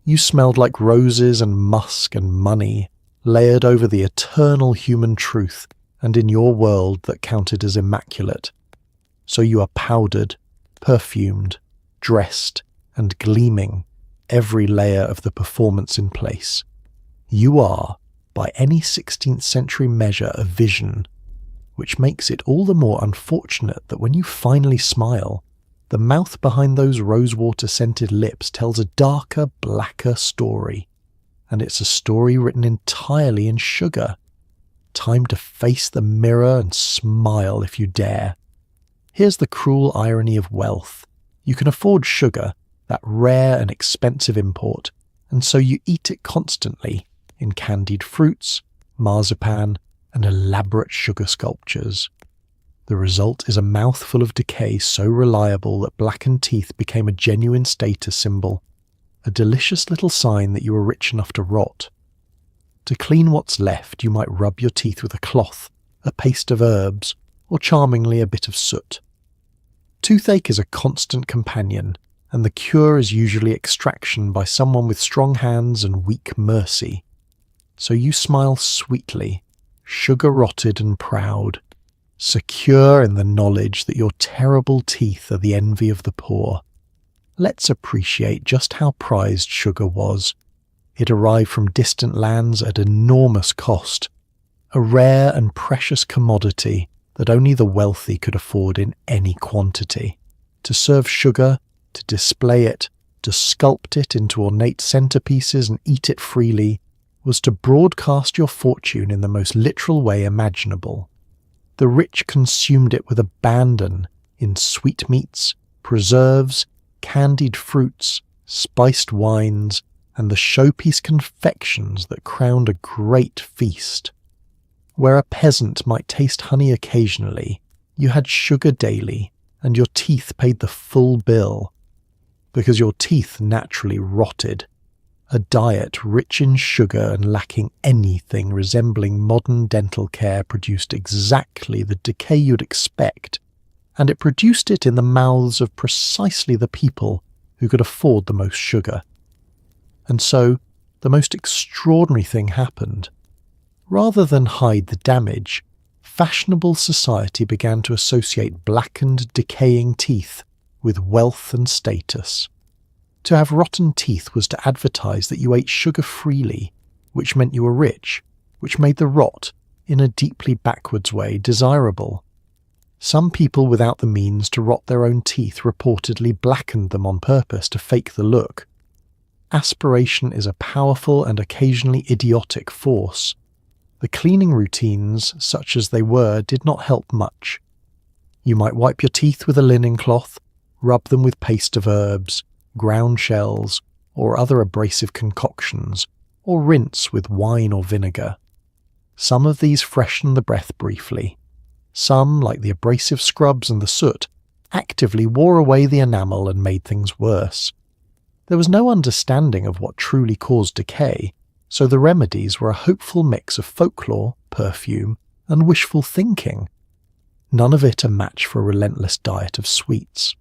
You smelled like roses and musk and money, layered over the eternal human truth and in your world that counted as immaculate. So you are powdered, perfumed, dressed, and gleaming, every layer of the performance in place. You are, by any 16th century measure, a vision, which makes it all the more unfortunate that when you finally smile, the mouth behind those rosewater-scented lips tells a darker, blacker story. And it's a story written entirely in sugar. Time to face the mirror and smile if you dare. Here's the cruel irony of wealth. You can afford sugar, that rare and expensive import, and so you eat it constantly in candied fruits, marzipan, and elaborate sugar sculptures. The result is a mouthful of decay so reliable that blackened teeth became a genuine status symbol, a delicious little sign that you were rich enough to rot. To clean what's left, you might rub your teeth with a cloth, a paste of herbs, or charmingly a bit of soot. Toothache is a constant companion, and the cure is usually extraction by someone with strong hands and weak mercy. So you smile sweetly, sugar-rotted and proud, secure in the knowledge that your terrible teeth are the envy of the poor. Let's appreciate just how prized sugar was. It arrived from distant lands at enormous cost, a rare and precious commodity that only the wealthy could afford in any quantity. To serve sugar, to display it, to sculpt it into ornate centerpieces and eat it freely, was to broadcast your fortune in the most literal way imaginable. The rich consumed it with abandon in sweetmeats, preserves, candied fruits, spiced wines, and the showpiece confections that crowned a great feast. Where a peasant might taste honey occasionally, you had sugar daily, and your teeth paid the full bill, because your teeth naturally rotted. A diet rich in sugar and lacking anything resembling modern dental care produced exactly the decay you'd expect, and it produced it in the mouths of precisely the people who could afford the most sugar. And so, the most extraordinary thing happened. Rather than hide the damage, fashionable society began to associate blackened, decaying teeth with wealth and status. To have rotten teeth was to advertise that you ate sugar freely, which meant you were rich, which made the rot, in a deeply backwards way, desirable. Some people without the means to rot their own teeth reportedly blackened them on purpose to fake the look. Aspiration is a powerful and occasionally idiotic force. The cleaning routines, such as they were, did not help much. You might wipe your teeth with a linen cloth, rub them with paste of herbs, ground shells, or other abrasive concoctions, or rinse with wine or vinegar. Some of these freshened the breath briefly. Some, like the abrasive scrubs and the soot, actively wore away the enamel and made things worse. There was no understanding of what truly caused decay, so the remedies were a hopeful mix of folklore, perfume, and wishful thinking. None of it a match for a relentless diet of sweets.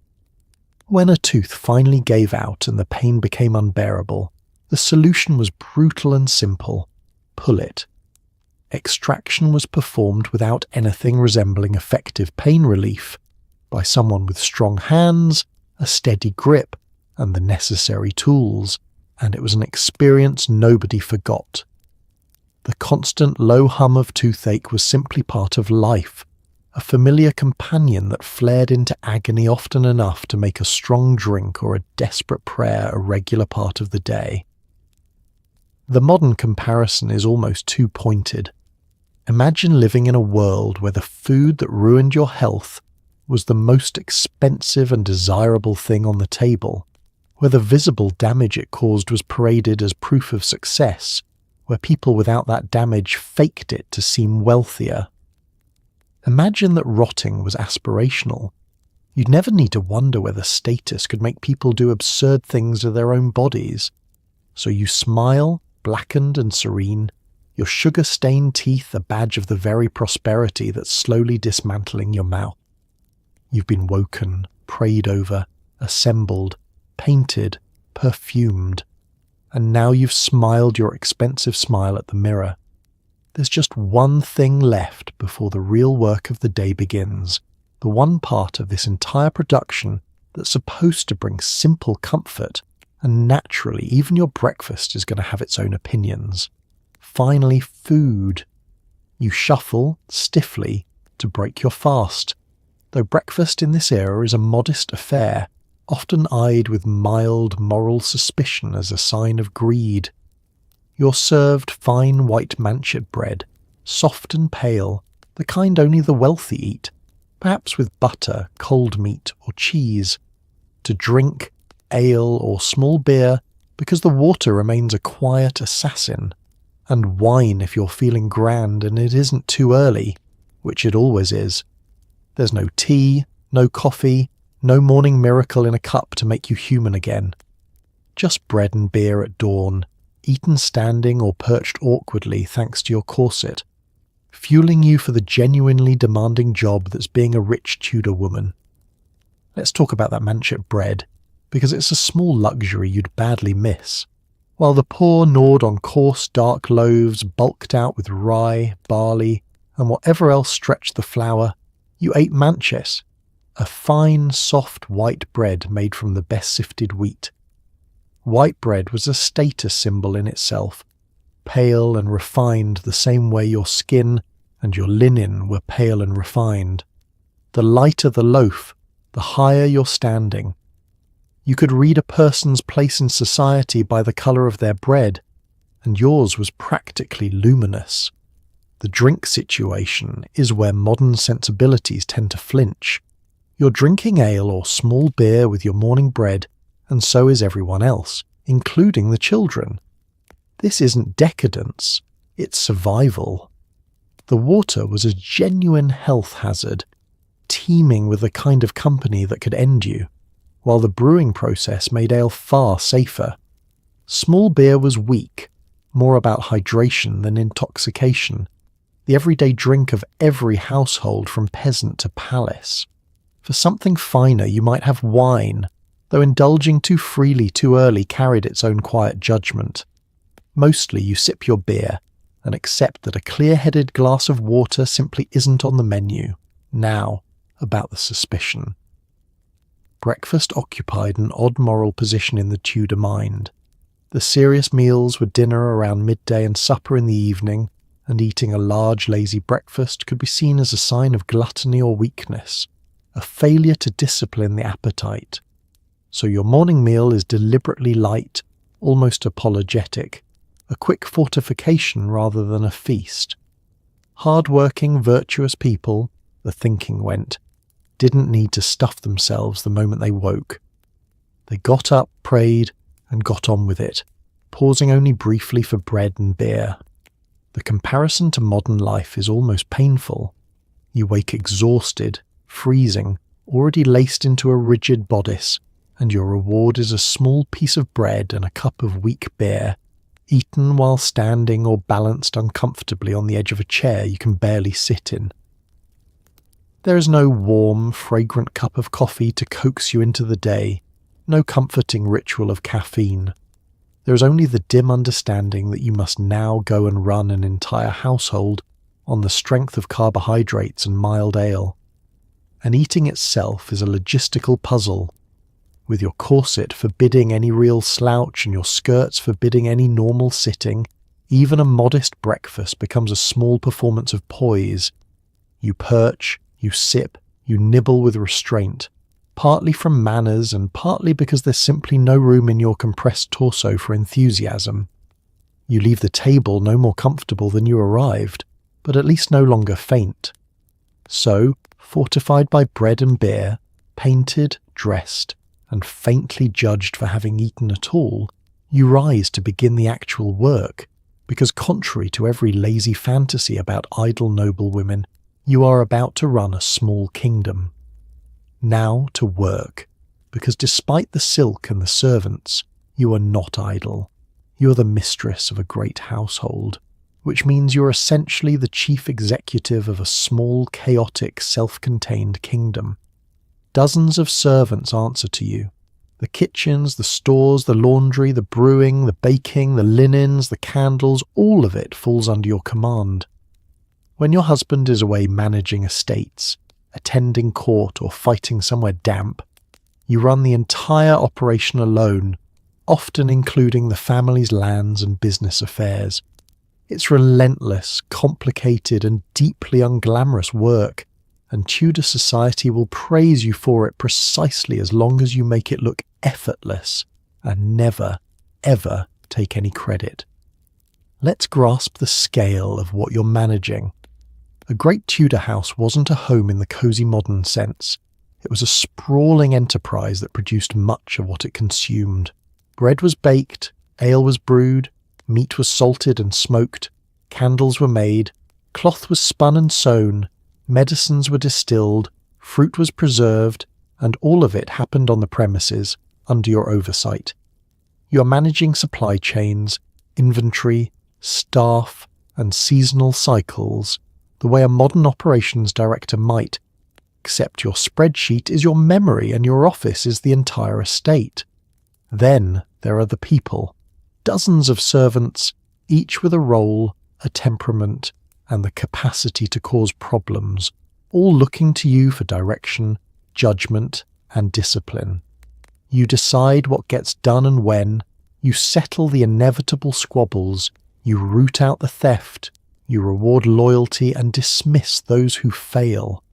When a tooth finally gave out and the pain became unbearable, the solution was brutal and simple: pull it. Extraction was performed without anything resembling effective pain relief, by someone with strong hands, a steady grip, and the necessary tools, and it was an experience nobody forgot. The constant low hum of toothache was simply part of life, a familiar companion that flared into agony often enough to make a strong drink or a desperate prayer a regular part of the day. The modern comparison is almost too pointed. Imagine living in a world where the food that ruined your health was the most expensive and desirable thing on the table, where the visible damage it caused was paraded as proof of success, where people without that damage faked it to seem wealthier. Imagine that rotting was aspirational. You'd never need to wonder whether status could make people do absurd things to their own bodies. So you smile, blackened and serene, your sugar-stained teeth a badge of the very prosperity that's slowly dismantling your mouth. You've been woken, prayed over, assembled, painted, perfumed, and now you've smiled your expensive smile at the mirror, there's just one thing left before the real work of the day begins, the one part of this entire production that's supposed to bring simple comfort, and naturally even your breakfast is going to have its own opinions. Finally, food. You shuffle, stiffly, to break your fast, though breakfast in this era is a modest affair, often eyed with mild moral suspicion as a sign of greed. You're served fine white manchet bread, soft and pale, the kind only the wealthy eat, perhaps with butter, cold meat or cheese. To drink, ale or small beer, because the water remains a quiet assassin, and wine if you're feeling grand and it isn't too early, which it always is. There's no tea, no coffee, no morning miracle in a cup to make you human again. Just bread and beer at dawn, eaten standing or perched awkwardly thanks to your corset, fueling you for the genuinely demanding job that's being a rich Tudor woman. Let's talk about that manchet bread, because it's a small luxury you'd badly miss. While the poor gnawed on coarse dark loaves bulked out with rye, barley, and whatever else stretched the flour, you ate manchet, a fine, soft white bread made from the best sifted wheat. White bread was a status symbol in itself, pale and refined the same way your skin and your linen were pale and refined. The lighter the loaf, the higher your standing. You could read a person's place in society by the colour of their bread, and yours was practically luminous. The drink situation is where modern sensibilities tend to flinch. You're drinking ale or small beer with your morning bread, and so is everyone else, including the children. This isn't decadence, it's survival. The water was a genuine health hazard, teeming with the kind of company that could end you, while the brewing process made ale far safer. Small beer was weak, more about hydration than intoxication, the everyday drink of every household from peasant to palace. For something finer you might have wine, though indulging too freely too early carried its own quiet judgment. Mostly you sip your beer and accept that a clear-headed glass of water simply isn't on the menu, now, about the suspicion. Breakfast occupied an odd moral position in the Tudor mind. The serious meals were dinner around midday and supper in the evening, and eating a large lazy breakfast could be seen as a sign of gluttony or weakness, a failure to discipline the appetite. So your morning meal is deliberately light, almost apologetic, a quick fortification rather than a feast. Hard-working, virtuous people, the thinking went, didn't need to stuff themselves the moment they woke. They got up, prayed, and got on with it, pausing only briefly for bread and beer. The comparison to modern life is almost painful. You wake exhausted, freezing, already laced into a rigid bodice, and your reward is a small piece of bread and a cup of weak beer, eaten while standing or balanced uncomfortably on the edge of a chair you can barely sit in. There is no warm, fragrant cup of coffee to coax you into the day, no comforting ritual of caffeine. There is only the dim understanding that you must now go and run an entire household on the strength of carbohydrates and mild ale. And eating itself is a logistical puzzle, with your corset forbidding any real slouch and your skirts forbidding any normal sitting. Even a modest breakfast becomes a small performance of poise. You perch, you sip, you nibble with restraint, partly from manners and partly because there's simply no room in your compressed torso for enthusiasm. You leave the table no more comfortable than you arrived, but at least no longer faint. So, fortified by bread and beer, painted, dressed, and faintly judged for having eaten at all, you rise to begin the actual work, because contrary to every lazy fantasy about idle noble women, you are about to run a small kingdom. Now to work, because despite the silk and the servants, you are not idle. You are the mistress of a great household, which means you're essentially the chief executive of a small, chaotic, self-contained kingdom. Dozens of servants answer to you, The kitchens, the stores, the laundry, the brewing, the baking, the linens, the candles, all of it falls under your command. When your husband is away managing estates, attending court or fighting somewhere damp, you run the entire operation alone, often including the family's lands and business affairs. It's relentless, complicated and deeply unglamorous work, and Tudor society will praise you for it precisely as long as you make it look effortless and never, ever take any credit. Let's grasp the scale of what you're managing. A great Tudor house wasn't a home in the cosy modern sense. It was a sprawling enterprise that produced much of what it consumed. Bread was baked, ale was brewed, meat was salted and smoked, candles were made, cloth was spun and sewn, medicines were distilled, fruit was preserved, and all of it happened on the premises, under your oversight. You are managing supply chains, inventory, staff, and seasonal cycles the way a modern operations director might, except your spreadsheet is your memory and your office is the entire estate. Then there are the people, dozens of servants, each with a role, a temperament, and the capacity to cause problems, all looking to you for direction, judgment, and discipline. You decide what gets done and when, you settle the inevitable squabbles, you root out the theft, you reward loyalty and dismiss those who fail.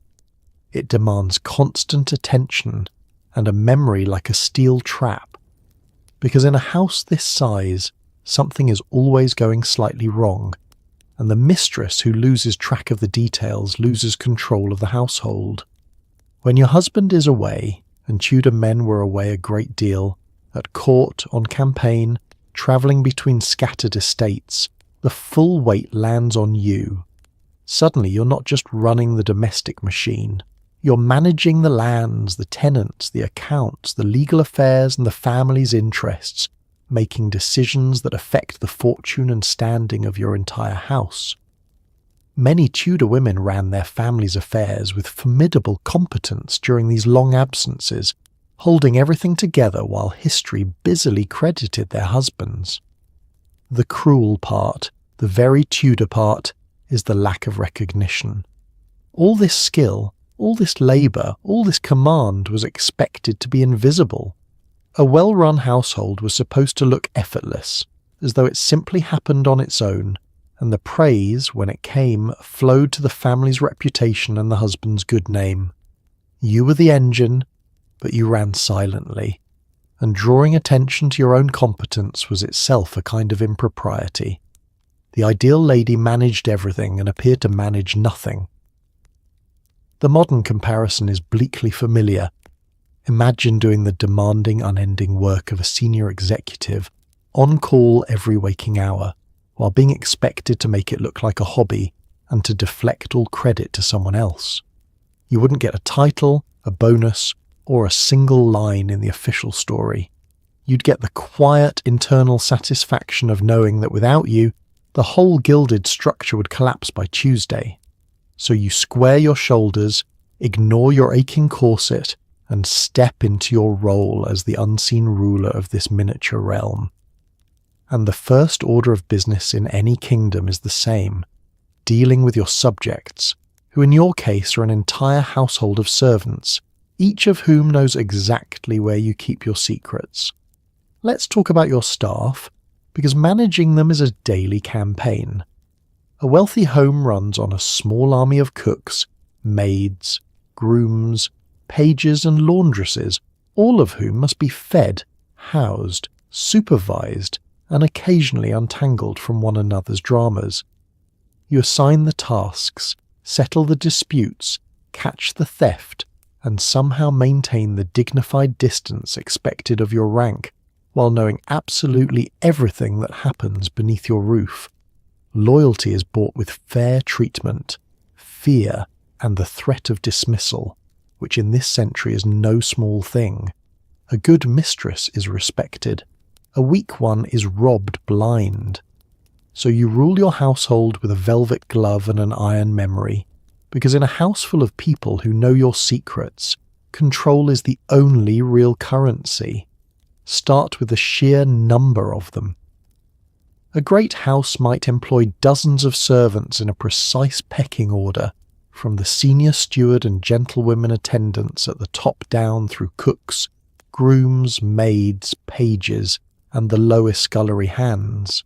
It demands constant attention and a memory like a steel trap, because in a house this size, something is always going slightly wrong, and the mistress who loses track of the details loses control of the household. When your husband is away, and Tudor men were away a great deal, at court, on campaign, travelling between scattered estates, the full weight lands on you. Suddenly you're not just running the domestic machine. You're managing the lands, the tenants, the accounts, the legal affairs and the family's interests, making decisions that affect the fortune and standing of your entire house. Many Tudor women ran their family's affairs with formidable competence during these long absences, holding everything together while history busily credited their husbands. The cruel part, the very Tudor part, is the lack of recognition. All this skill, all this labour, all this command was expected to be invisible. A well-run household was supposed to look effortless, as though it simply happened on its own, and the praise, when it came, flowed to the family's reputation and the husband's good name. You were the engine, but you ran silently, and drawing attention to your own competence was itself a kind of impropriety. The ideal lady managed everything and appeared to manage nothing. The modern comparison is bleakly familiar. Imagine doing the demanding, unending work of a senior executive, on call every waking hour, while being expected to make it look like a hobby and to deflect all credit to someone else. You wouldn't get a title, a bonus, or a single line in the official story. You'd get the quiet internal satisfaction of knowing that without you, the whole gilded structure would collapse by Tuesday. So you square your shoulders, ignore your aching corset, and step into your role as the unseen ruler of this miniature realm. And the first order of business in any kingdom is the same, dealing with your subjects, who in your case are an entire household of servants, each of whom knows exactly where you keep your secrets. Let's talk about your staff, because managing them is a daily campaign. A wealthy home runs on a small army of cooks, maids, grooms, pages and laundresses, all of whom must be fed, housed, supervised, and occasionally untangled from one another's dramas. You assign the tasks, settle the disputes, catch the theft, and somehow maintain the dignified distance expected of your rank, while knowing absolutely everything that happens beneath your roof. Loyalty is bought with fair treatment, fear, and the threat of dismissal, which in this century is no small thing. A good mistress is respected. A weak one is robbed blind. So you rule your household with a velvet glove and an iron memory, because in a house full of people who know your secrets, control is the only real currency. Start with the sheer number of them. A great house might employ dozens of servants in a precise pecking order, from the senior steward and gentlewomen attendants at the top down through cooks, grooms, maids, pages, and the lowest scullery hands.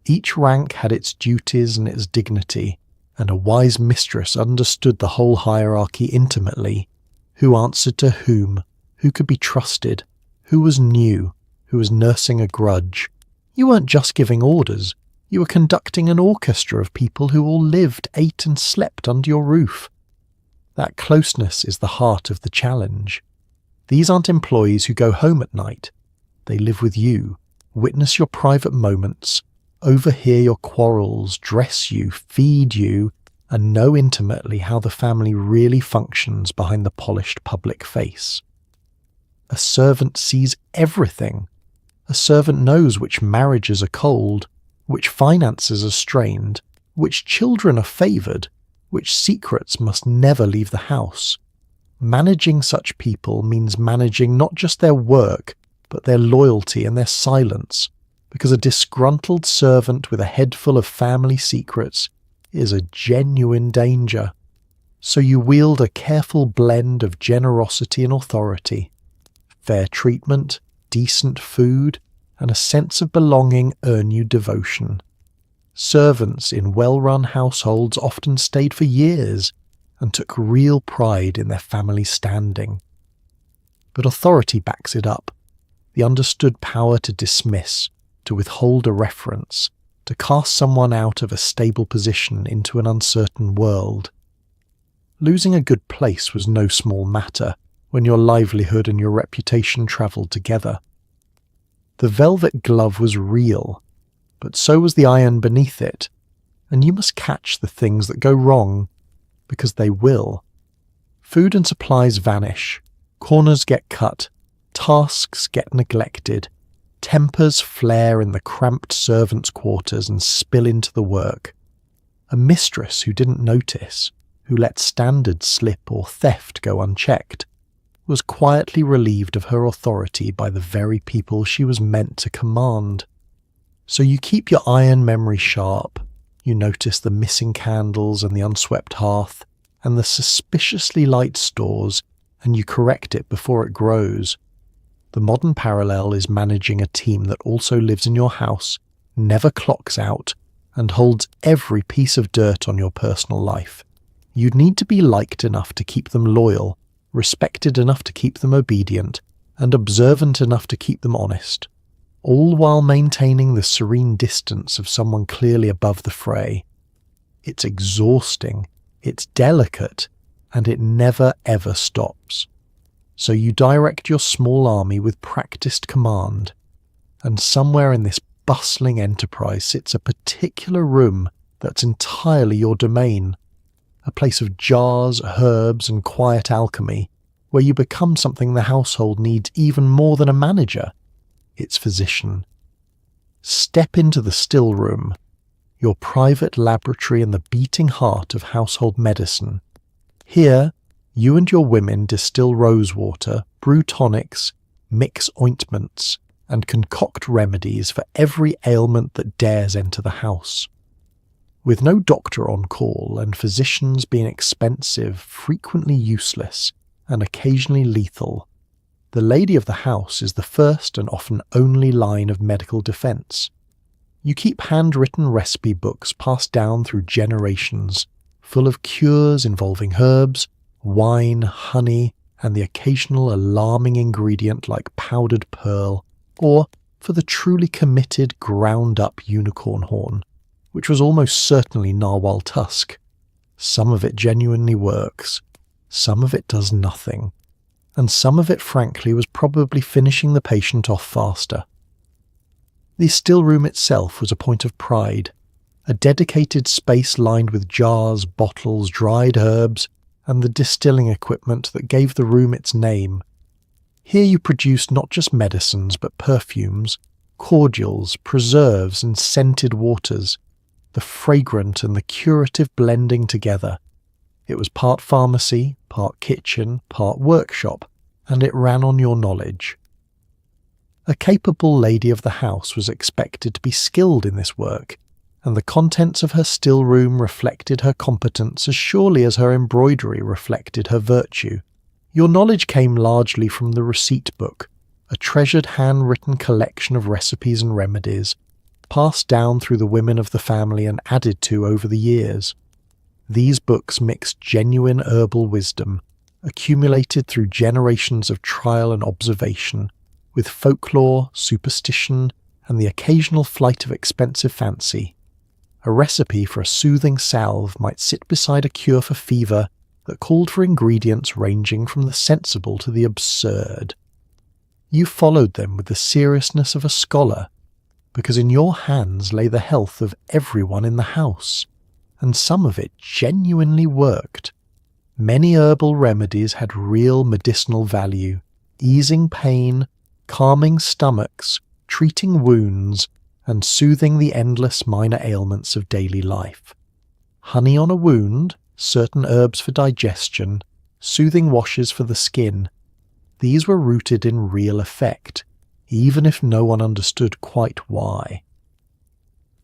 Each rank had its duties and its dignity, and a wise mistress understood the whole hierarchy intimately, who answered to whom, who could be trusted, who was new, who was nursing a grudge. You weren't just giving orders, you were conducting an orchestra of people who all lived, ate and slept under your roof. That closeness is the heart of the challenge. These aren't employees who go home at night. They live with you, witness your private moments, overhear your quarrels, dress you, feed you, and know intimately how the family really functions behind the polished public face. A servant sees everything. A servant knows which marriages are cold, which finances are strained, which children are favoured, which secrets must never leave the house. Managing such people means managing not just their work, but their loyalty and their silence, because a disgruntled servant with a head full of family secrets is a genuine danger. So you wield a careful blend of generosity and authority. Fair treatment, decent food, and a sense of belonging earn you devotion. Servants in well-run households often stayed for years and took real pride in their family standing. But authority backs it up. The understood power to dismiss, to withhold a reference, to cast someone out of a stable position into an uncertain world. Losing a good place was no small matter when your livelihood and your reputation travelled together. The velvet glove was real, but so was the iron beneath it, and you must catch the things that go wrong, because they will. Food and supplies vanish, corners get cut, tasks get neglected, tempers flare in the cramped servants' quarters and spill into the work. A mistress who didn't notice, who let standards slip or theft go unchecked, was quietly relieved of her authority by the very people she was meant to command. So you keep your iron memory sharp, you notice the missing candles and the unswept hearth, and the suspiciously light stores, and you correct it before it grows. The modern parallel is managing a team that also lives in your house, never clocks out, and holds every piece of dirt on your personal life. You'd need to be liked enough to keep them loyal, respected enough to keep them obedient, and observant enough to keep them honest, all while maintaining the serene distance of someone clearly above the fray. It's exhausting, it's delicate, and it never ever stops. So you direct your small army with practiced command, and somewhere in this bustling enterprise sits a particular room that's entirely your domain, a place of jars, herbs, and quiet alchemy, where you become something the household needs even more than a manager, its physician. Step into the still room, your private laboratory in the beating heart of household medicine. Here, you and your women distill rosewater, brew tonics, mix ointments, and concoct remedies for every ailment that dares enter the house. With no doctor on call and physicians being expensive, frequently useless, and occasionally lethal, the lady of the house is the first and often only line of medical defence. You keep handwritten recipe books passed down through generations, full of cures involving herbs, wine, honey, and the occasional alarming ingredient like powdered pearl, or, for the truly committed, ground-up unicorn horn, which was almost certainly narwhal tusk. Some of it genuinely works, some of it does nothing, and some of it frankly was probably finishing the patient off faster. The still room itself was a point of pride, a dedicated space lined with jars, bottles, dried herbs, and the distilling equipment that gave the room its name. Here you produced not just medicines but perfumes, cordials, preserves, and scented waters, the fragrant and the curative blending together. It was part pharmacy, part kitchen, part workshop, and it ran on your knowledge. A capable lady of the house was expected to be skilled in this work, and the contents of her still room reflected her competence as surely as her embroidery reflected her virtue. Your knowledge came largely from the receipt book, a treasured handwritten collection of recipes and remedies, passed down through the women of the family and added to over the years. These books mixed genuine herbal wisdom, accumulated through generations of trial and observation, with folklore, superstition, and the occasional flight of expensive fancy. A recipe for a soothing salve might sit beside a cure for fever that called for ingredients ranging from the sensible to the absurd. You followed them with the seriousness of a scholar, because in your hands lay the health of everyone in the house, and some of it genuinely worked. Many herbal remedies had real medicinal value, easing pain, calming stomachs, treating wounds, and soothing the endless minor ailments of daily life. Honey on a wound, certain herbs for digestion, soothing washes for the skin. These were rooted in real effect, even if no one understood quite why.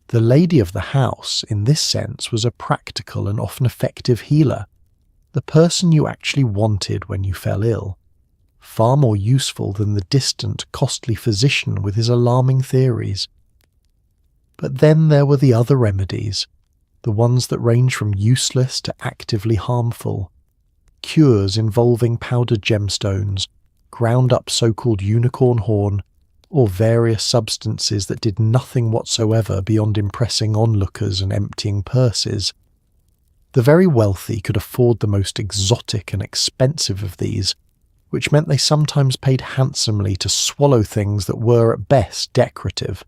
The lady of the house, in this sense, was a practical and often effective healer, the person you actually wanted when you fell ill, far more useful than the distant, costly physician with his alarming theories. But then there were the other remedies, the ones that range from useless to actively harmful, cures involving powdered gemstones, ground up so-called unicorn horn, or various substances that did nothing whatsoever beyond impressing onlookers and emptying purses. The very wealthy could afford the most exotic and expensive of these, which meant they sometimes paid handsomely to swallow things that were at best decorative.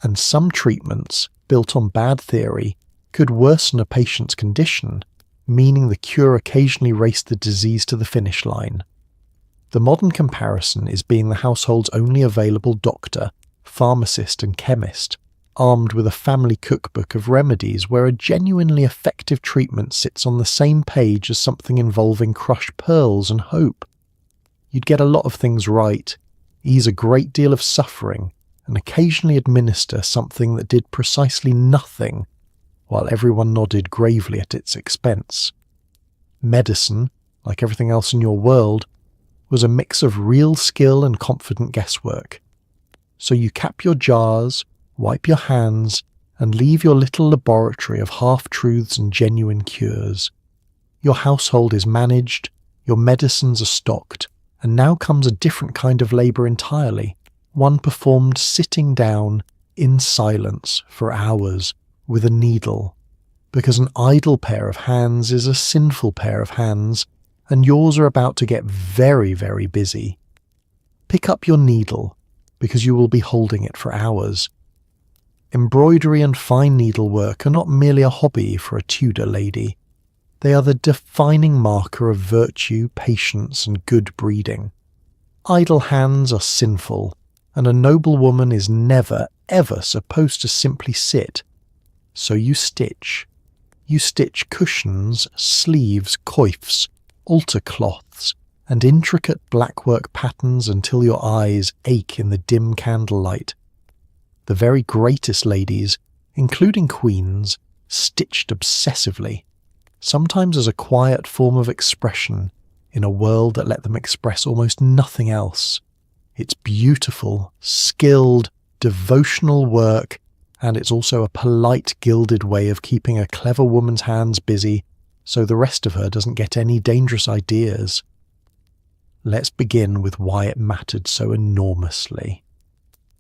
And some treatments, built on bad theory, could worsen a patient's condition, meaning the cure occasionally raced the disease to the finish line. The modern comparison is being the household's only available doctor, pharmacist and chemist, armed with a family cookbook of remedies where a genuinely effective treatment sits on the same page as something involving crushed pearls and hope. You'd get a lot of things right, ease a great deal of suffering, and occasionally administer something that did precisely nothing, while everyone nodded gravely at its expense. Medicine, like everything else in your world, was a mix of real skill and confident guesswork. So you cap your jars, wipe your hands, and leave your little laboratory of half-truths and genuine cures. Your household is managed, your medicines are stocked, and now comes a different kind of labour entirely, one performed sitting down, in silence, for hours, with a needle, because an idle pair of hands is a sinful pair of hands, and yours are about to get very, very busy. Pick up your needle, because you will be holding it for hours. Embroidery and fine needlework are not merely a hobby for a Tudor lady. They are the defining marker of virtue, patience, and good breeding. Idle hands are sinful, and a noble woman is never, ever supposed to simply sit. So you stitch. You stitch cushions, sleeves, coifs, altar cloths, and intricate blackwork patterns until your eyes ache in the dim candlelight. The very greatest ladies, including queens, stitched obsessively, sometimes as a quiet form of expression in a world that let them express almost nothing else. It's beautiful, skilled, devotional work, and it's also a polite, gilded way of keeping a clever woman's hands busy so the rest of her doesn't get any dangerous ideas. Let's begin with why it mattered so enormously.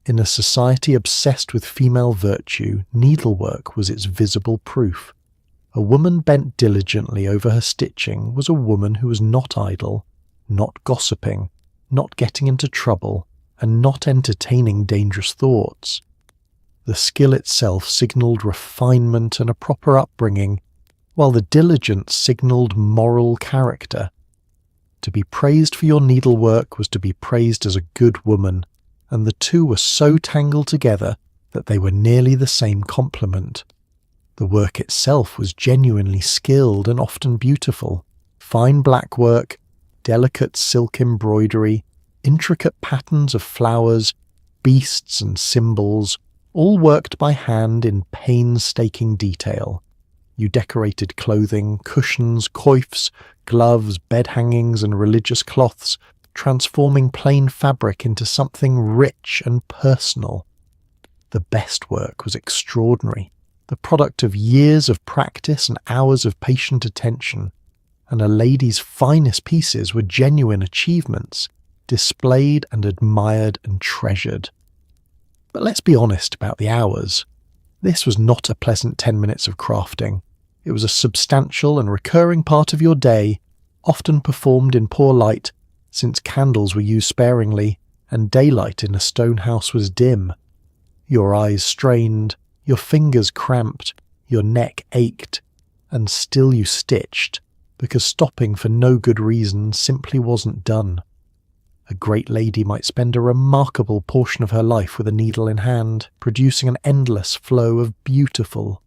In a society obsessed with female virtue, needlework was its visible proof. A woman bent diligently over her stitching was a woman who was not idle, not gossiping, not getting into trouble, and not entertaining dangerous thoughts. The skill itself signalled refinement and a proper upbringing, while the diligence signalled moral character. To be praised for your needlework was to be praised as a good woman, and the two were so tangled together that they were nearly the same compliment. The work itself was genuinely skilled and often beautiful. Fine black work, delicate silk embroidery, intricate patterns of flowers, beasts and symbols, all worked by hand in painstaking detail. You decorated clothing, cushions, coifs, gloves, bed hangings, and religious cloths, transforming plain fabric into something rich and personal. The best work was extraordinary, the product of years of practice and hours of patient attention, and a lady's finest pieces were genuine achievements, displayed and admired and treasured. But let's be honest about the hours. This was not a pleasant 10 minutes of crafting. It was a substantial and recurring part of your day, often performed in poor light, since candles were used sparingly and daylight in a stone house was dim. Your eyes strained, your fingers cramped, your neck ached, and still you stitched, because stopping for no good reason simply wasn't done. A great lady might spend a remarkable portion of her life with a needle in hand, producing an endless flow of beautiful,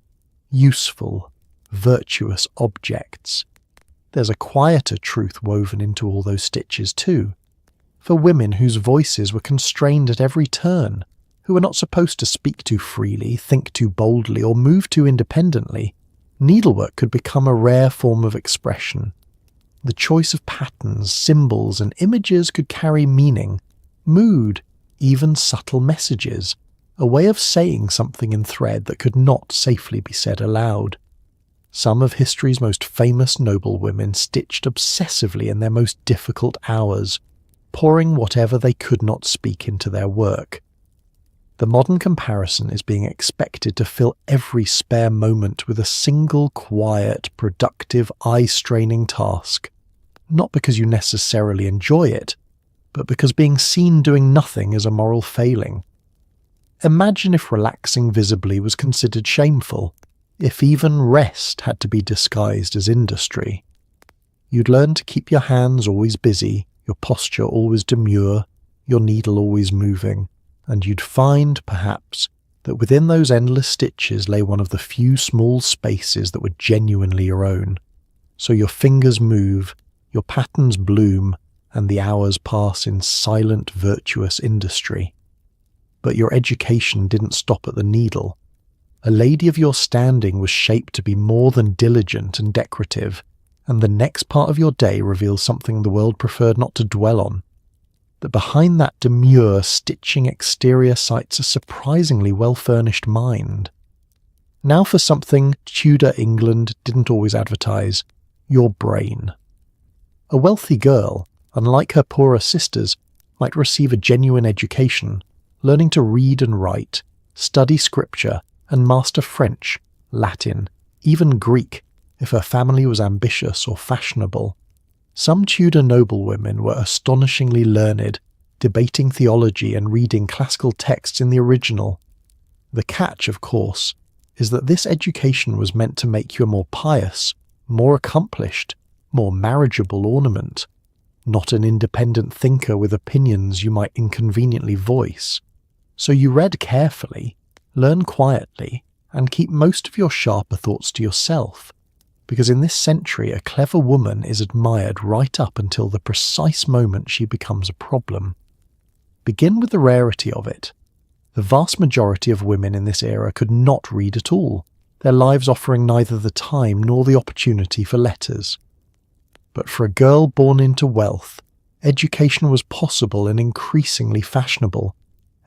useful, virtuous objects. There's a quieter truth woven into all those stitches too. For women whose voices were constrained at every turn, who were not supposed to speak too freely, think too boldly, or move too independently, needlework could become a rare form of expression. The choice of patterns, symbols, and images could carry meaning, mood, even subtle messages, a way of saying something in thread that could not safely be said aloud. Some of history's most famous noblewomen stitched obsessively in their most difficult hours, pouring whatever they could not speak into their work. The modern comparison is being expected to fill every spare moment with a single quiet, productive, eye-straining task, not because you necessarily enjoy it, but because being seen doing nothing is a moral failing. Imagine if relaxing visibly was considered shameful, if even rest had to be disguised as industry. You'd learn to keep your hands always busy, your posture always demure, your needle always moving, and you'd find, perhaps, that within those endless stitches lay one of the few small spaces that were genuinely your own. So your fingers move, your patterns bloom, and the hours pass in silent, virtuous industry. But your education didn't stop at the needle. A lady of your standing was shaped to be more than diligent and decorative, and the next part of your day reveals something the world preferred not to dwell on. That behind that demure, stitching exterior sights a surprisingly well-furnished mind. Now for something Tudor England didn't always advertise: your brain. A wealthy girl, unlike her poorer sisters, might receive a genuine education, learning to read and write, study scripture, and master French, Latin, even Greek, if her family was ambitious or fashionable. Some Tudor noblewomen were astonishingly learned, debating theology and reading classical texts in the original. The catch, of course, is that this education was meant to make you a more pious, more accomplished, more marriageable ornament, not an independent thinker with opinions you might inconveniently voice. So you read carefully, learn quietly, and keep most of your sharper thoughts to yourself, because in this century a clever woman is admired right up until the precise moment she becomes a problem. Begin with the rarity of it. The vast majority of women in this era could not read at all, their lives offering neither the time nor the opportunity for letters. But for a girl born into wealth, education was possible and increasingly fashionable,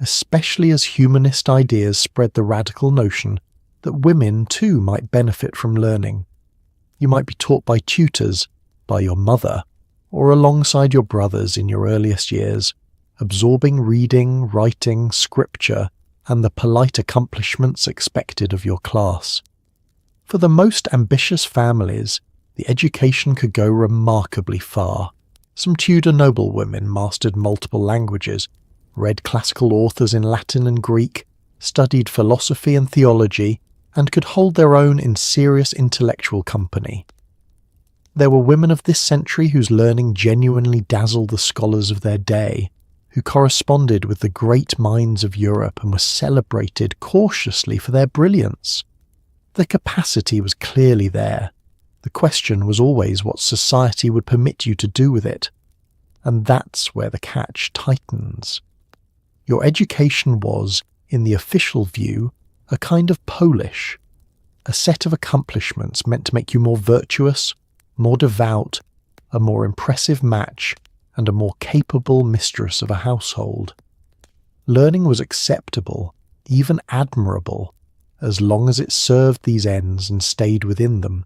especially as humanist ideas spread the radical notion that women too might benefit from learning. You might be taught by tutors, by your mother, or alongside your brothers in your earliest years, absorbing reading, writing, scripture, and the polite accomplishments expected of your class. For the most ambitious families, the education could go remarkably far. Some Tudor noblewomen mastered multiple languages, read classical authors in Latin and Greek, studied philosophy and theology, and could hold their own in serious intellectual company. There were women of this century whose learning genuinely dazzled the scholars of their day, who corresponded with the great minds of Europe and were celebrated cautiously for their brilliance. The capacity was clearly there. The question was always what society would permit you to do with it. And that's where the catch tightens. Your education was, in the official view, a kind of Polish, a set of accomplishments meant to make you more virtuous, more devout, a more impressive match, and a more capable mistress of a household. Learning was acceptable, even admirable, as long as it served these ends and stayed within them.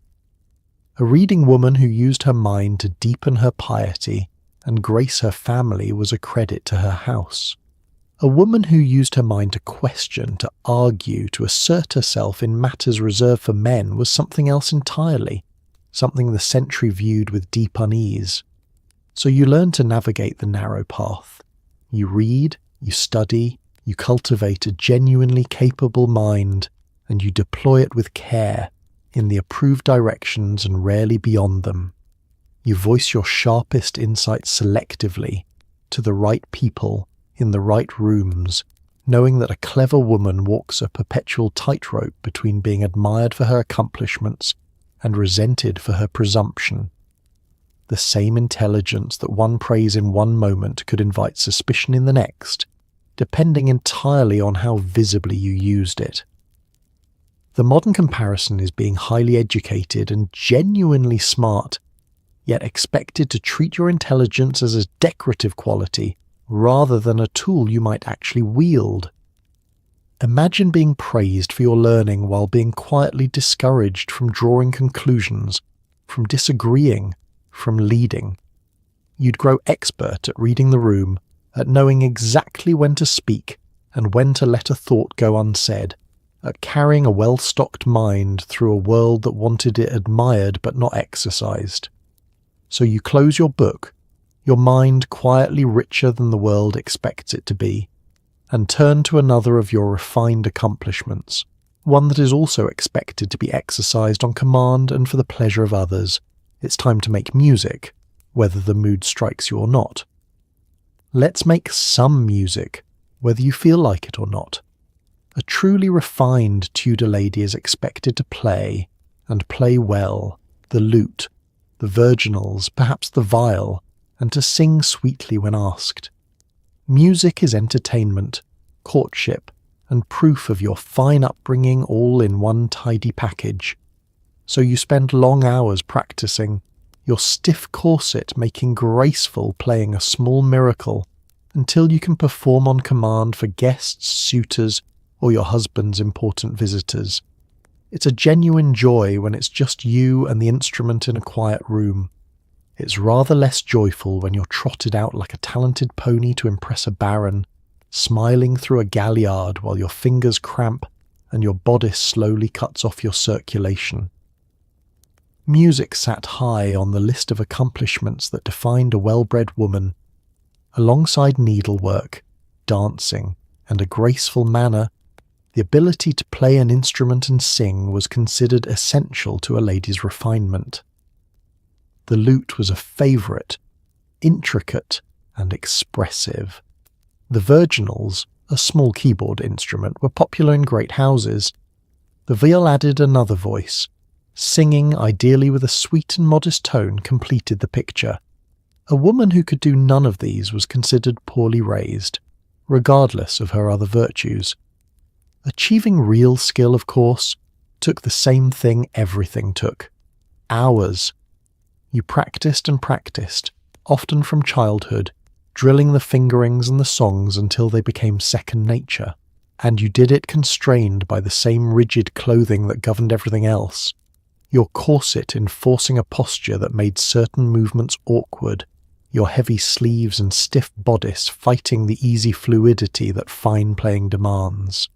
A reading woman who used her mind to deepen her piety and grace her family was a credit to her house. A woman who used her mind to question, to argue, to assert herself in matters reserved for men was something else entirely, something the century viewed with deep unease. So you learn to navigate the narrow path. You read, you study, you cultivate a genuinely capable mind, and you deploy it with care, in the approved directions and rarely beyond them. You voice your sharpest insights selectively, to the right people, in the right rooms, knowing that a clever woman walks a perpetual tightrope between being admired for her accomplishments and resented for her presumption. The same intelligence that one praise in one moment could invite suspicion in the next, depending entirely on how visibly you used it. The modern comparison is being highly educated and genuinely smart, yet expected to treat your intelligence as a decorative quality rather than a tool you might actually wield. Imagine being praised for your learning while being quietly discouraged from drawing conclusions, from disagreeing, from leading. You'd grow expert at reading the room, at knowing exactly when to speak and when to let a thought go unsaid, at carrying a well-stocked mind through a world that wanted it admired but not exercised. So you close your book, your mind quietly richer than the world expects it to be, and turn to another of your refined accomplishments, one that is also expected to be exercised on command and for the pleasure of others. It's time to make music, whether the mood strikes you or not. Let's make some music, whether you feel like it or not. A truly refined Tudor lady is expected to play, and play well, the lute, the virginals, perhaps the viol, and to sing sweetly when asked. Music is entertainment, courtship, and proof of your fine upbringing all in one tidy package. So you spend long hours practicing, your stiff corset making graceful playing a small miracle, until you can perform on command for guests, suitors, or your husband's important visitors. It's a genuine joy when it's just you and the instrument in a quiet room. It's rather less joyful when you're trotted out like a talented pony to impress a baron, smiling through a galliard while your fingers cramp and your bodice slowly cuts off your circulation. Music sat high on the list of accomplishments that defined a well-bred woman. Alongside needlework, dancing, and a graceful manner, the ability to play an instrument and sing was considered essential to a lady's refinement. The lute was a favourite, intricate and expressive. The virginals, a small keyboard instrument, were popular in great houses. The viol added another voice. Singing, ideally with a sweet and modest tone, completed the picture. A woman who could do none of these was considered poorly raised, regardless of her other virtues. Achieving real skill, of course, took the same thing everything took. Hours. You practiced and practiced, often from childhood, drilling the fingerings and the songs until they became second nature, and you did it constrained by the same rigid clothing that governed everything else, your corset enforcing a posture that made certain movements awkward, your heavy sleeves and stiff bodice fighting the easy fluidity that fine playing demands.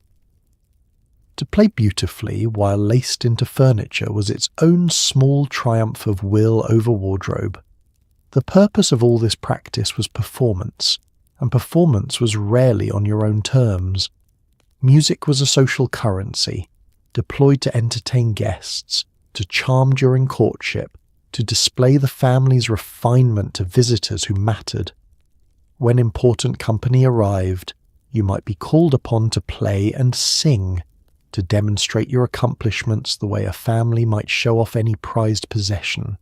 To play beautifully while laced into furniture was its own small triumph of will over wardrobe. The purpose of all this practice was performance, and performance was rarely on your own terms. Music was a social currency, deployed to entertain guests, to charm during courtship, to display the family's refinement to visitors who mattered. When important company arrived, you might be called upon to play and sing, to demonstrate your accomplishments the way a family might show off any prized possession.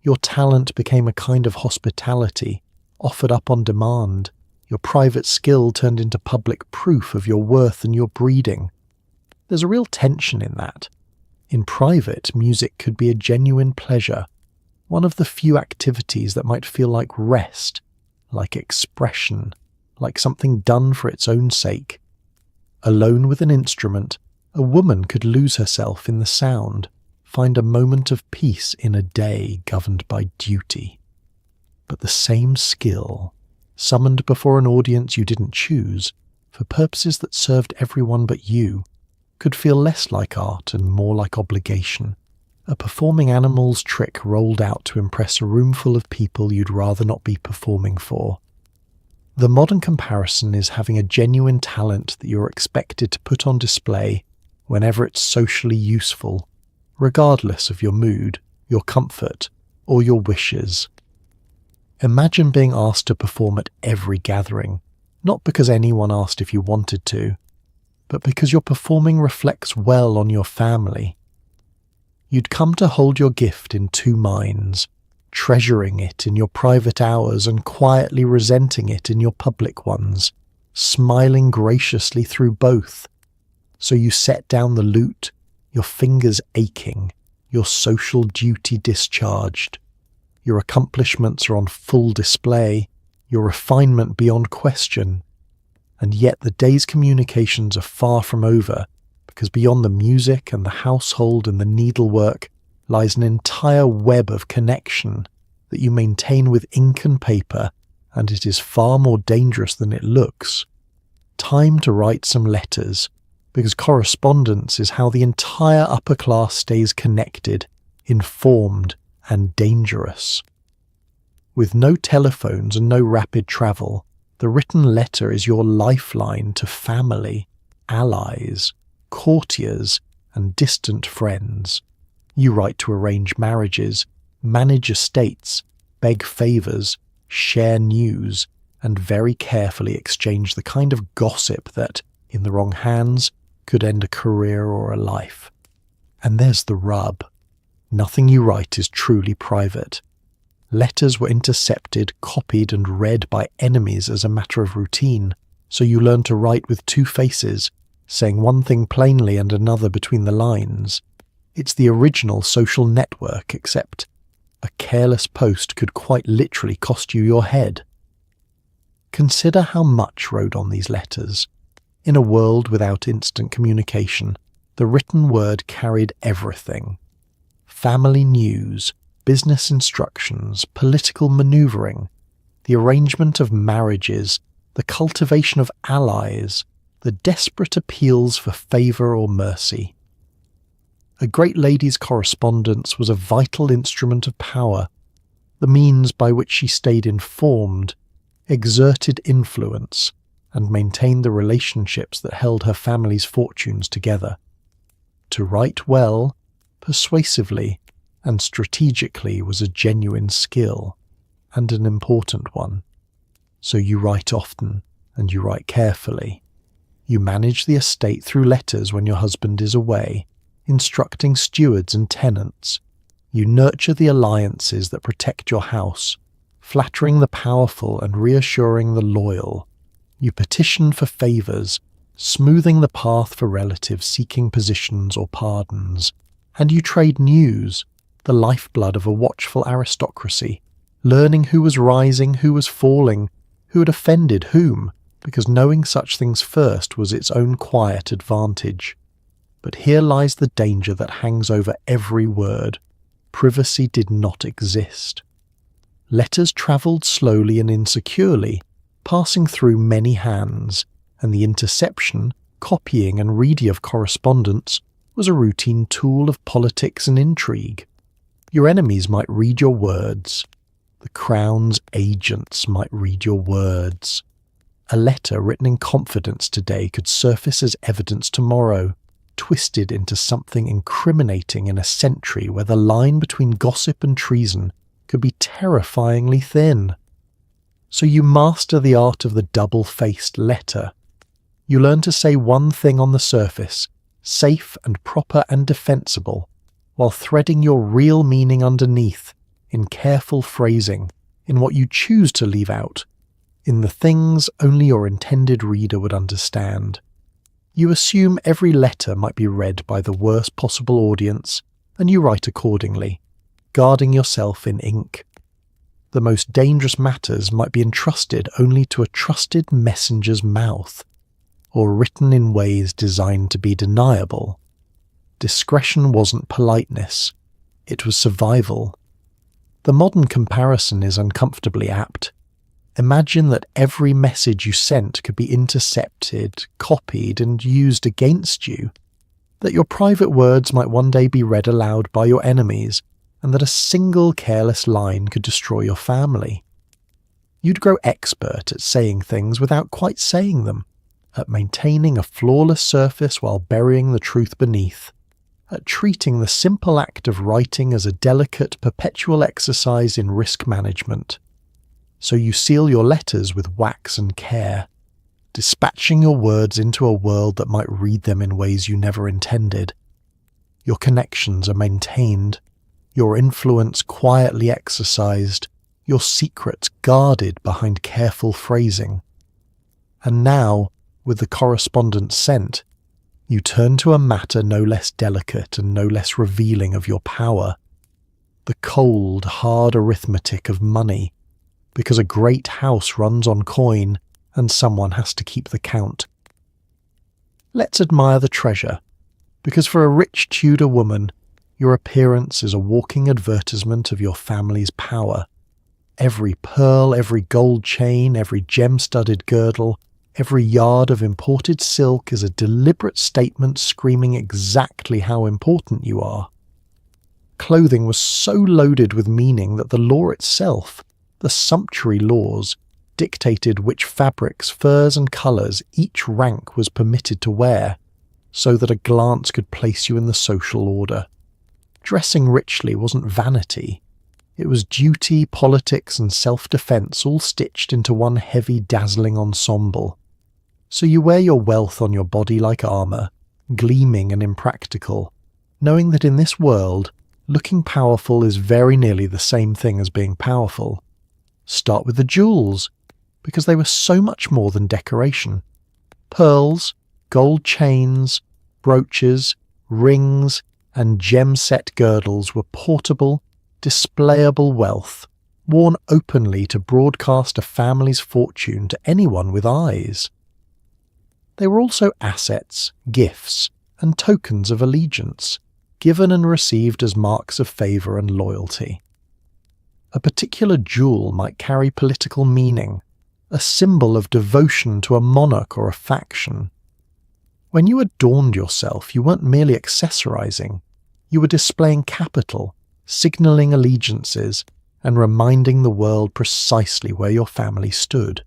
Your talent became a kind of hospitality, offered up on demand, your private skill turned into public proof of your worth and your breeding. There's a real tension in that. In private, music could be a genuine pleasure, one of the few activities that might feel like rest, like expression, like something done for its own sake. Alone with an instrument, a woman could lose herself in the sound, find a moment of peace in a day governed by duty. But the same skill, summoned before an audience you didn't choose, for purposes that served everyone but you, could feel less like art and more like obligation, a performing animal's trick rolled out to impress a room full of people you'd rather not be performing for. The modern comparison is having a genuine talent that you're expected to put on display whenever it's socially useful, regardless of your mood, your comfort, or your wishes. Imagine being asked to perform at every gathering, not because anyone asked if you wanted to, but because your performing reflects well on your family. You'd come to hold your gift in two minds, treasuring it in your private hours and quietly resenting it in your public ones, smiling graciously through both. So you set down the lute, your fingers aching, your social duty discharged. Your accomplishments are on full display, your refinement beyond question. And yet the day's communications are far from over, because beyond the music and the household and the needlework lies an entire web of connection that you maintain with ink and paper, and it is far more dangerous than it looks. Time to write some letters, because correspondence is how the entire upper class stays connected, informed, and dangerous. With no telephones and no rapid travel, the written letter is your lifeline to family, allies, courtiers, and distant friends. You write to arrange marriages, manage estates, beg favours, share news, and very carefully exchange the kind of gossip that, in the wrong hands, could end a career or a life. And there's the rub. Nothing you write is truly private. Letters were intercepted, copied, and read by enemies as a matter of routine, so you learn to write with two faces, saying one thing plainly and another between the lines. It's the original social network, except a careless post could quite literally cost you your head. Consider how much rode on these letters. In a world without instant communication, the written word carried everything. Family news, business instructions, political manoeuvring, the arrangement of marriages, the cultivation of allies, the desperate appeals for favour or mercy. A great lady's correspondence was a vital instrument of power, the means by which she stayed informed, exerted influence, and maintained the relationships that held her family's fortunes together. To write well, persuasively, and strategically was a genuine skill, and an important one. So you write often, and you write carefully. You manage the estate through letters when your husband is away, instructing stewards and tenants. You nurture the alliances that protect your house, flattering the powerful and reassuring the loyal. You petition for favours, smoothing the path for relatives seeking positions or pardons. And you trade news, the lifeblood of a watchful aristocracy, learning who was rising, who was falling, who had offended whom, because knowing such things first was its own quiet advantage. But here lies the danger that hangs over every word. Privacy did not exist. Letters travelled slowly and insecurely, passing through many hands, and the interception, copying and reading of correspondence was a routine tool of politics and intrigue. Your enemies might read your words. The Crown's agents might read your words. A letter written in confidence today could surface as evidence tomorrow, twisted into something incriminating in a century where the line between gossip and treason could be terrifyingly thin. So you master the art of the double-faced letter. You learn to say one thing on the surface, safe and proper and defensible, while threading your real meaning underneath, in careful phrasing, in what you choose to leave out, in the things only your intended reader would understand. You assume every letter might be read by the worst possible audience, and you write accordingly, guarding yourself in ink. The most dangerous matters might be entrusted only to a trusted messenger's mouth, or written in ways designed to be deniable. Discretion wasn't politeness, it was survival. The modern comparison is uncomfortably apt. Imagine that every message you sent could be intercepted, copied, and used against you, that your private words might one day be read aloud by your enemies, and that a single careless line could destroy your family. You'd grow expert at saying things without quite saying them, at maintaining a flawless surface while burying the truth beneath, at treating the simple act of writing as a delicate, perpetual exercise in risk management. So you seal your letters with wax and care, dispatching your words into a world that might read them in ways you never intended. Your connections are maintained, your influence quietly exercised, your secrets guarded behind careful phrasing. And now, with the correspondence sent, you turn to a matter no less delicate and no less revealing of your power, the cold, hard arithmetic of money, because a great house runs on coin and someone has to keep the count. Let's admire the treasure, because for a rich Tudor woman, your appearance is a walking advertisement of your family's power. Every pearl, every gold chain, every gem-studded girdle, every yard of imported silk is a deliberate statement screaming exactly how important you are. Clothing was so loaded with meaning that the law itself, the sumptuary laws, dictated which fabrics, furs and colours each rank was permitted to wear, so that a glance could place you in the social order. Dressing richly wasn't vanity. It was duty, politics and self-defence all stitched into one heavy, dazzling ensemble. So you wear your wealth on your body like armour, gleaming and impractical, knowing that in this world, looking powerful is very nearly the same thing as being powerful. Start with the jewels, because they were so much more than decoration. Pearls, gold chains, brooches, rings, and gem-set girdles were portable, displayable wealth, worn openly to broadcast a family's fortune to anyone with eyes. They were also assets, gifts, and tokens of allegiance, given and received as marks of favour and loyalty. A particular jewel might carry political meaning, a symbol of devotion to a monarch or a faction. When you adorned yourself, you weren't merely accessorizing, you were displaying capital, signalling allegiances, and reminding the world precisely where your family stood.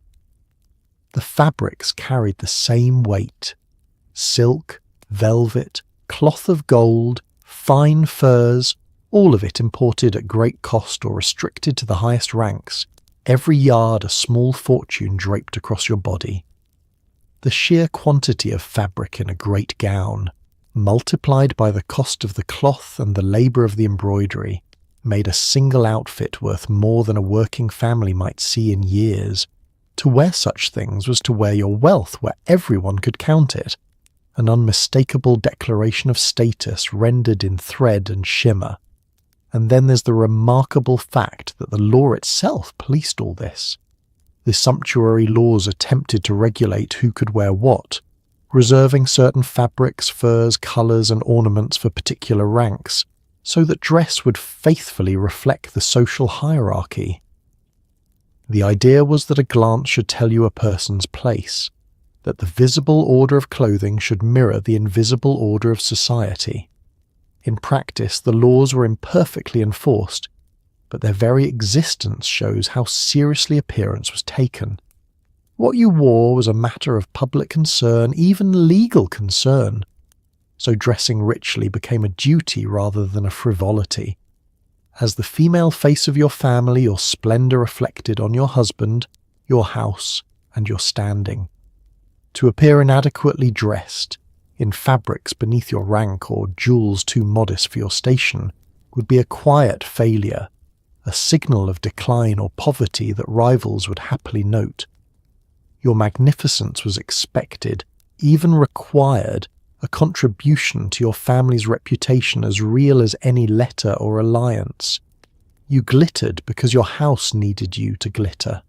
The fabrics carried the same weight. Silk, velvet, cloth of gold, fine furs, all of it imported at great cost or restricted to the highest ranks, every yard a small fortune draped across your body. The sheer quantity of fabric in a great gown, multiplied by the cost of the cloth and the labour of the embroidery, made a single outfit worth more than a working family might see in years. To wear such things was to wear your wealth where everyone could count it, an unmistakable declaration of status rendered in thread and shimmer. And then there's the remarkable fact that the law itself policed all this. The sumptuary laws attempted to regulate who could wear what, reserving certain fabrics, furs, colours and ornaments for particular ranks, so that dress would faithfully reflect the social hierarchy. The idea was that a glance should tell you a person's place, that the visible order of clothing should mirror the invisible order of society. In practice, the laws were imperfectly enforced, but their very existence shows how seriously appearance was taken. What you wore was a matter of public concern, even legal concern. So dressing richly became a duty rather than a frivolity. As the female face of your family, your splendour reflected on your husband, your house, and your standing. To appear inadequately dressed, in fabrics beneath your rank or jewels too modest for your station, would be a quiet failure, a signal of decline or poverty that rivals would happily note, Your magnificence was expected, even required, a contribution to your family's reputation as real as any letter or alliance. You glittered because your house needed you to glitter.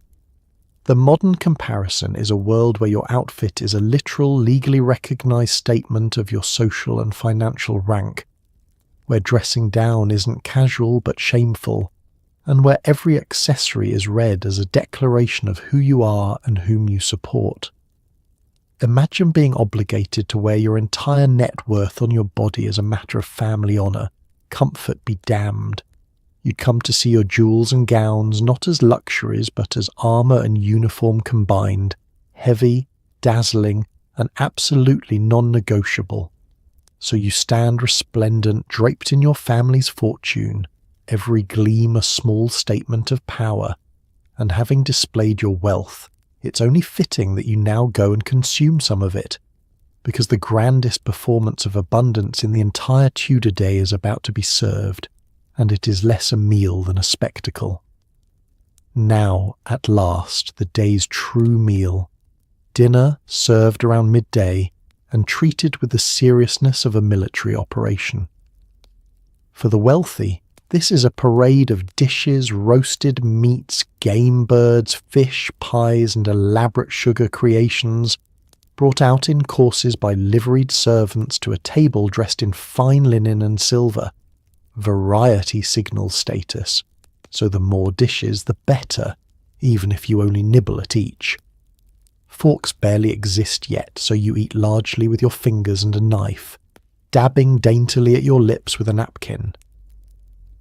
The modern comparison is a world where your outfit is a literal, legally recognized statement of your social and financial rank, where dressing down isn't casual but shameful, and where every accessory is read as a declaration of who you are and whom you support. Imagine being obligated to wear your entire net worth on your body as a matter of family honour. Comfort be damned. You'd come to see your jewels and gowns not as luxuries but as armour and uniform combined, heavy, dazzling, and absolutely non-negotiable. So you stand resplendent, draped in your family's fortune, every gleam a small statement of power, and having displayed your wealth, it's only fitting that you now go and consume some of it, because the grandest performance of abundance in the entire Tudor day is about to be served, and it is less a meal than a spectacle. Now, at last, the day's true meal. Dinner served around midday and treated with the seriousness of a military operation. For the wealthy, this is a parade of dishes, roasted meats, game birds, fish, pies, and elaborate sugar creations, brought out in courses by liveried servants to a table dressed in fine linen and silver. Variety signals status, so the more dishes the better, even if you only nibble at each. Forks barely exist yet, so you eat largely with your fingers and a knife, dabbing daintily at your lips with a napkin.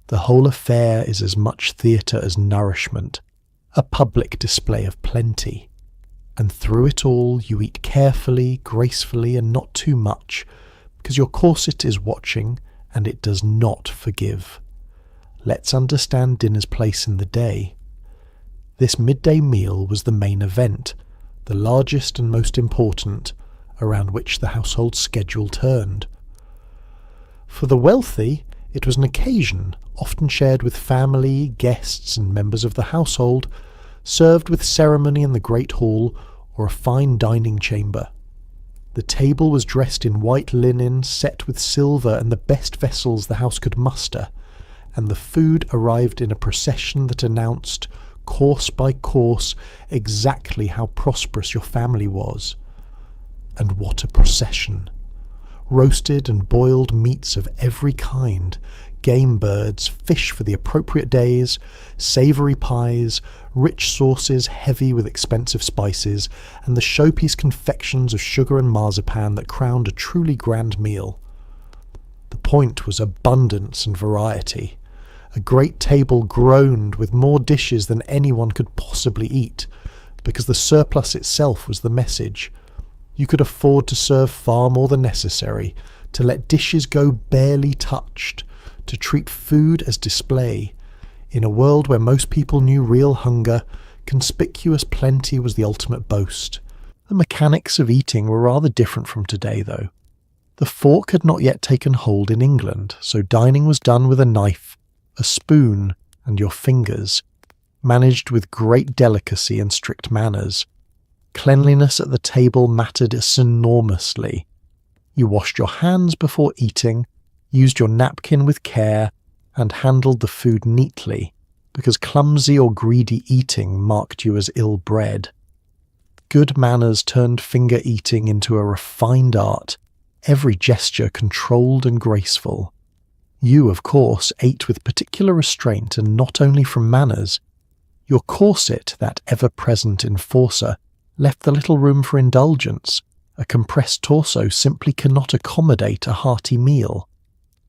The whole affair is as much theatre as nourishment, a public display of plenty. And through it all you eat carefully, gracefully, and not too much, because your corset is watching, and it does not forgive. Let's understand dinner's place in the day. This midday meal was the main event, the largest and most important, around which the household schedule turned. For the wealthy, it was an occasion, often shared with family, guests, and members of the household, served with ceremony in the great hall or a fine dining chamber. The table was dressed in white linen, set with silver and the best vessels the house could muster, and the food arrived in a procession that announced, course by course, exactly how prosperous your family was. And what a procession! Roasted and boiled meats of every kind, game birds, fish for the appropriate days, savoury pies, rich sauces heavy with expensive spices, and the showpiece confections of sugar and marzipan that crowned a truly grand meal. The point was abundance and variety. A great table groaned with more dishes than anyone could possibly eat, because the surplus itself was the message. You could afford to serve far more than necessary, to let dishes go barely touched, to treat food as display. In a world where most people knew real hunger, conspicuous plenty was the ultimate boast. The mechanics of eating were rather different from today, though. The fork had not yet taken hold in England, so dining was done with a knife, a spoon, and your fingers, managed with great delicacy and strict manners. Cleanliness at the table mattered enormously. You washed your hands before eating, used your napkin with care, and handled the food neatly, because clumsy or greedy eating marked you as ill-bred. Good manners turned finger eating into a refined art, every gesture controlled and graceful. You, of course, ate with particular restraint, and not only from manners. Your corset, that ever-present enforcer, left the little room for indulgence. A compressed torso simply cannot accommodate a hearty meal.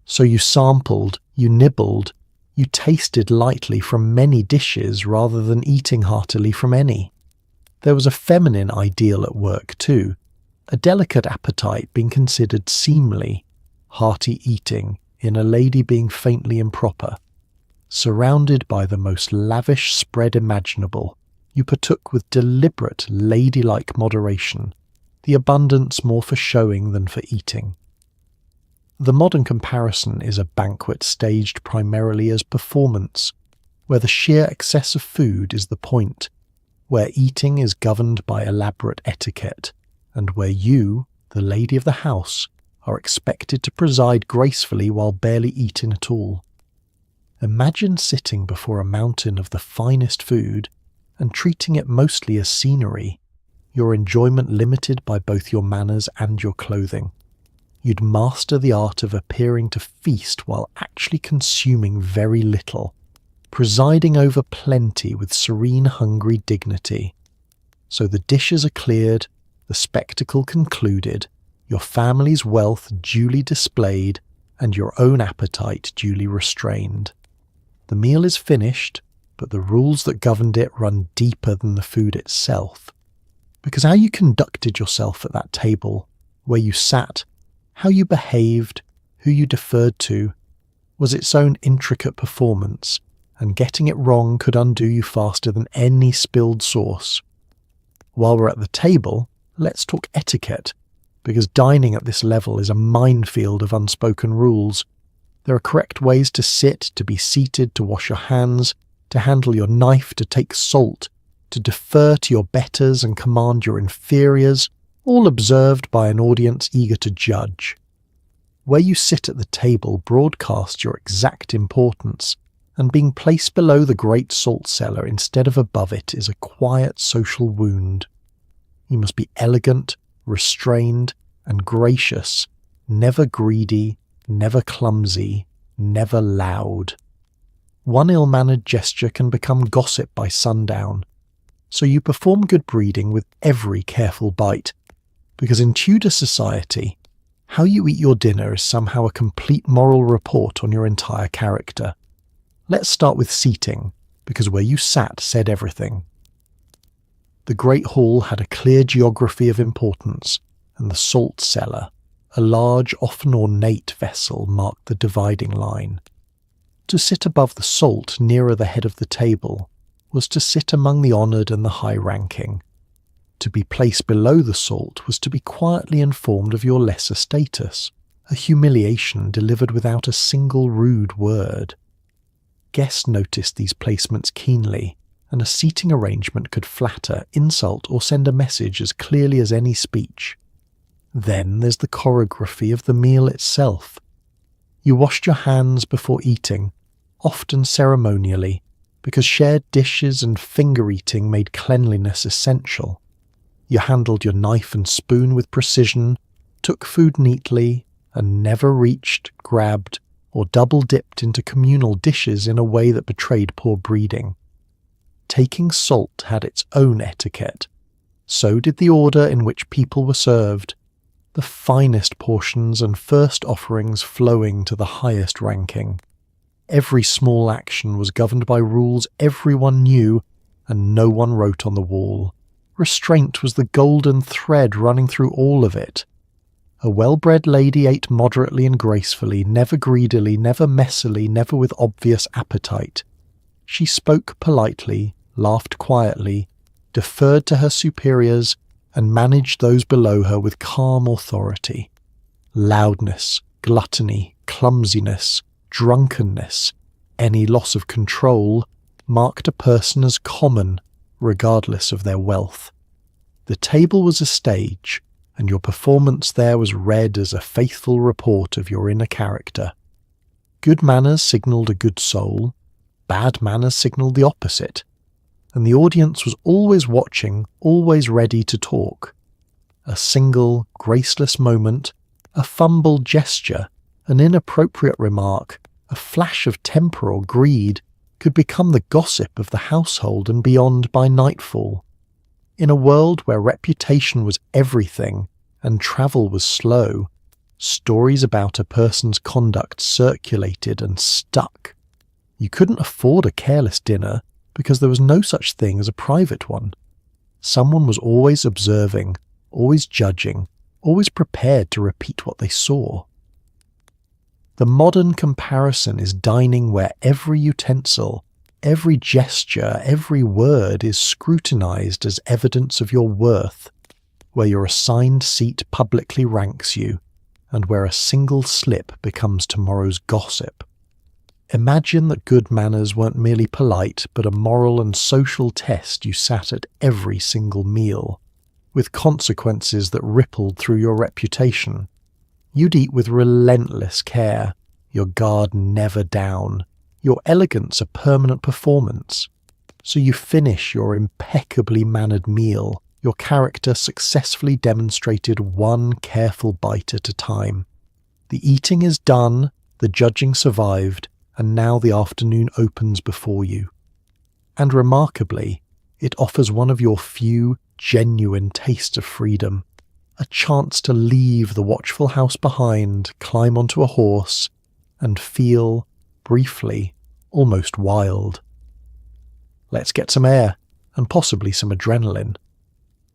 So you sampled, you nibbled, you tasted lightly from many dishes rather than eating heartily from any. There was a feminine ideal at work too, a delicate appetite being considered seemly, hearty eating in a lady being faintly improper. Surrounded by the most lavish spread imaginable, you partook with deliberate, ladylike moderation, the abundance more for showing than for eating. The modern comparison is a banquet staged primarily as performance, where the sheer excess of food is the point, where eating is governed by elaborate etiquette, and where you, the lady of the house, are expected to preside gracefully while barely eating at all. Imagine sitting before a mountain of the finest food and treating it mostly as scenery, your enjoyment limited by both your manners and your clothing. You'd master the art of appearing to feast while actually consuming very little, presiding over plenty with serene hungry dignity. So the dishes are cleared, the spectacle concluded, your family's wealth duly displayed, and your own appetite duly restrained. The meal is finished, but the rules that governed it run deeper than the food itself. Because how you conducted yourself at that table, where you sat, how you behaved, who you deferred to, was its own intricate performance, and getting it wrong could undo you faster than any spilled sauce. While we're at the table, let's talk etiquette, because dining at this level is a minefield of unspoken rules. There are correct ways to sit, to be seated, to wash your hands, to handle your knife, to take salt, to defer to your betters and command your inferiors, all observed by an audience eager to judge. Where you sit at the table broadcasts your exact importance, and being placed below the great salt cellar instead of above it is a quiet social wound. You must be elegant, restrained, and gracious, never greedy, never clumsy, never loud. One ill-mannered gesture can become gossip by sundown, so you perform good breeding with every careful bite, because in Tudor society, how you eat your dinner is somehow a complete moral report on your entire character. Let's start with seating, because where you sat said everything. The great hall had a clear geography of importance, and the salt cellar, a large, often ornate vessel, marked the dividing line. To sit above the salt, nearer the head of the table, was to sit among the honoured and the high-ranking. To be placed below the salt was to be quietly informed of your lesser status, a humiliation delivered without a single rude word. Guests noticed these placements keenly, and a seating arrangement could flatter, insult, or send a message as clearly as any speech. Then there's the choreography of the meal itself. You washed your hands before eating, often ceremonially, because shared dishes and finger-eating made cleanliness essential. You handled your knife and spoon with precision, took food neatly, and never reached, grabbed, or double-dipped into communal dishes in a way that betrayed poor breeding. Taking salt had its own etiquette. So did the order in which people were served, the finest portions and first offerings flowing to the highest ranking. Every small action was governed by rules everyone knew and no one wrote on the wall. Restraint was the golden thread running through all of it. A well-bred lady ate moderately and gracefully, never greedily, never messily, never with obvious appetite. She spoke politely, laughed quietly, deferred to her superiors, and managed those below her with calm authority. Loudness, gluttony, clumsiness, drunkenness, any loss of control, marked a person as common, regardless of their wealth. The table was a stage, and your performance there was read as a faithful report of your inner character. Good manners signalled a good soul, bad manners signalled the opposite, and the audience was always watching, always ready to talk. A single, graceless moment, a fumbled gesture, an inappropriate remark, a flash of temper or greed could become the gossip of the household and beyond by nightfall. In a world where reputation was everything and travel was slow, stories about a person's conduct circulated and stuck. You couldn't afford a careless dinner because there was no such thing as a private one. Someone was always observing, always judging, always prepared to repeat what they saw. The modern comparison is dining where every utensil, every gesture, every word is scrutinized as evidence of your worth, where your assigned seat publicly ranks you, and where a single slip becomes tomorrow's gossip. Imagine that good manners weren't merely polite, but a moral and social test you sat at every single meal, with consequences that rippled through your reputation. You'd eat with relentless care, your guard never down, your elegance a permanent performance. So you finish your impeccably mannered meal, your character successfully demonstrated one careful bite at a time. The eating is done, the judging survived, and now the afternoon opens before you. And remarkably, it offers one of your few genuine tastes of freedom, a chance to leave the watchful house behind, climb onto a horse, and feel, briefly, almost wild. Let's get some air, and possibly some adrenaline.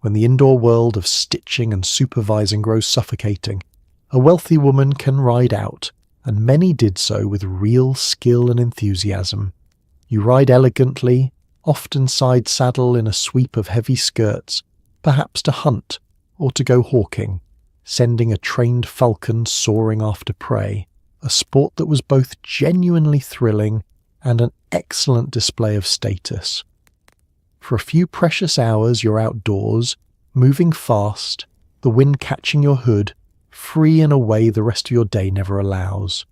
When the indoor world of stitching and supervising grows suffocating, a wealthy woman can ride out, and many did so with real skill and enthusiasm. You ride elegantly, often side saddle in a sweep of heavy skirts, perhaps to hunt or to go hawking, sending a trained falcon soaring after prey, a sport that was both genuinely thrilling and an excellent display of status. For a few precious hours you're outdoors, moving fast, the wind catching your hood, free in a way the rest of your day never allows.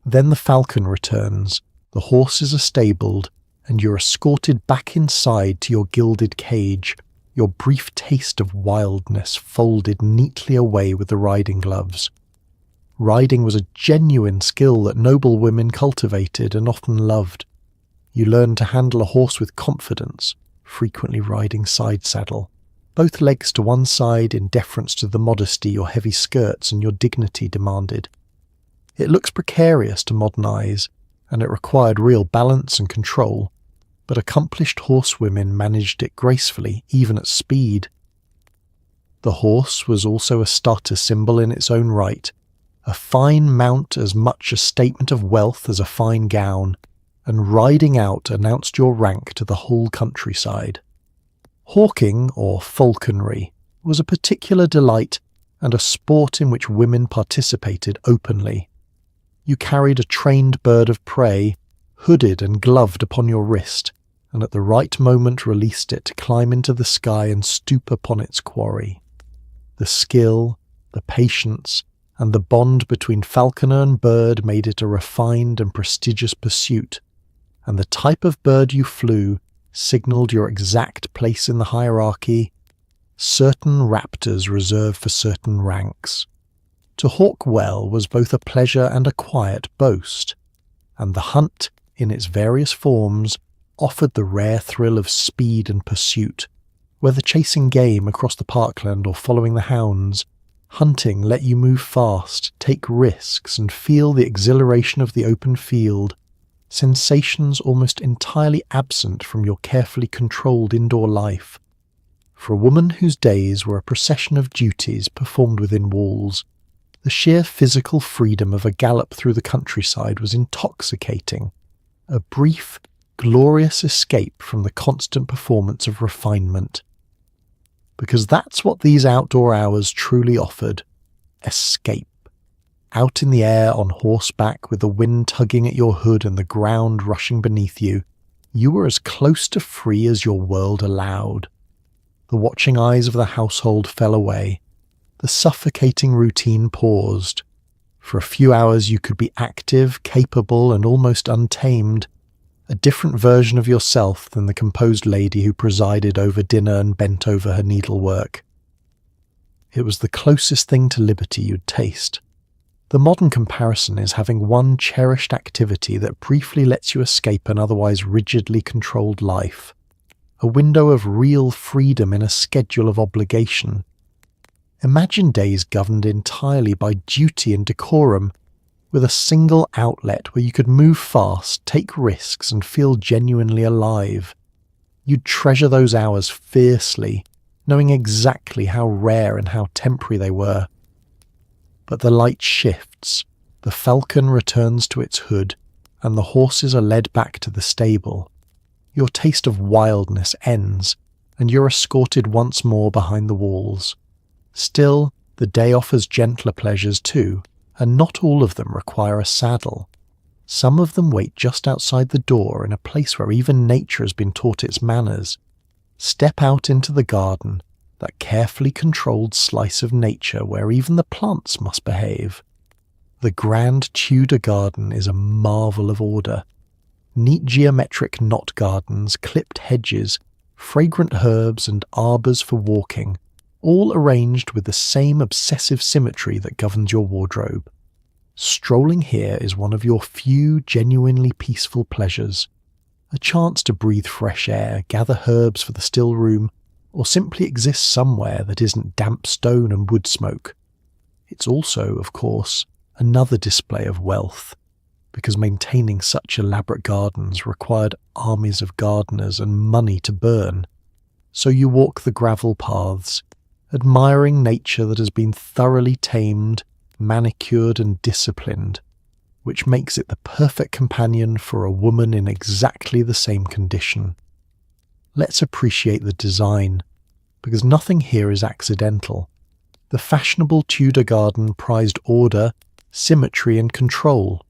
Then the falcon returns, the horses are stabled, and you're escorted back inside to your gilded cage, your brief taste of wildness folded neatly away with the riding gloves. Riding was a genuine skill that noble women cultivated and often loved. You learned to handle a horse with confidence, frequently riding side saddle, both legs to one side in deference to the modesty your heavy skirts and your dignity demanded. It looks precarious to modern eyes, and it required real balance and control, but accomplished horsewomen managed it gracefully, even at speed. The horse was also a status symbol in its own right, a fine mount as much a statement of wealth as a fine gown, and riding out announced your rank to the whole countryside. Hawking, or falconry, was a particular delight and a sport in which women participated openly. You carried a trained bird of prey, hooded and gloved upon your wrist, and at the right moment released it to climb into the sky and stoop upon its quarry. The skill, the patience, and the bond between falconer and bird made it a refined and prestigious pursuit, and the type of bird you flew signalled your exact place in the hierarchy, certain raptors reserved for certain ranks. To hawk well was both a pleasure and a quiet boast, and the hunt, in its various forms, offered the rare thrill of speed and pursuit. Whether chasing game across the parkland or following the hounds, hunting let you move fast, take risks, and feel the exhilaration of the open field, sensations almost entirely absent from your carefully controlled indoor life. For a woman whose days were a procession of duties performed within walls, the sheer physical freedom of a gallop through the countryside was intoxicating, a brief, glorious escape from the constant performance of refinement. Because that's what these outdoor hours truly offered: escape. Out in the air on horseback, with the wind tugging at your hood and the ground rushing beneath you, you were as close to free as your world allowed. The watching eyes of the household fell away. The suffocating routine paused. For a few hours you could be active, capable, and almost untamed, a different version of yourself than the composed lady who presided over dinner and bent over her needlework. It was the closest thing to liberty you'd taste. The modern comparison is having one cherished activity that briefly lets you escape an otherwise rigidly controlled life, a window of real freedom in a schedule of obligation. Imagine days governed entirely by duty and decorum, with a single outlet where you could move fast, take risks, and feel genuinely alive. You'd treasure those hours fiercely, knowing exactly how rare and how temporary they were. But the light shifts, the falcon returns to its hood, and the horses are led back to the stable. Your taste of wildness ends, and you're escorted once more behind the walls. Still, the day offers gentler pleasures too, and not all of them require a saddle. Some of them wait just outside the door in a place where even nature has been taught its manners. Step out into the garden, that carefully controlled slice of nature where even the plants must behave. The grand Tudor garden is a marvel of order. Neat geometric knot gardens, clipped hedges, fragrant herbs and arbours for walking, all arranged with the same obsessive symmetry that governs your wardrobe. Strolling here is one of your few genuinely peaceful pleasures. A chance to breathe fresh air, gather herbs for the still room, or simply exist somewhere that isn't damp stone and wood smoke. It's also, of course, another display of wealth, because maintaining such elaborate gardens required armies of gardeners and money to burn. So you walk the gravel paths, admiring nature that has been thoroughly tamed, manicured and disciplined, which makes it the perfect companion for a woman in exactly the same condition. Let's appreciate the design, because nothing here is accidental. The fashionable Tudor garden prized order, symmetry and control.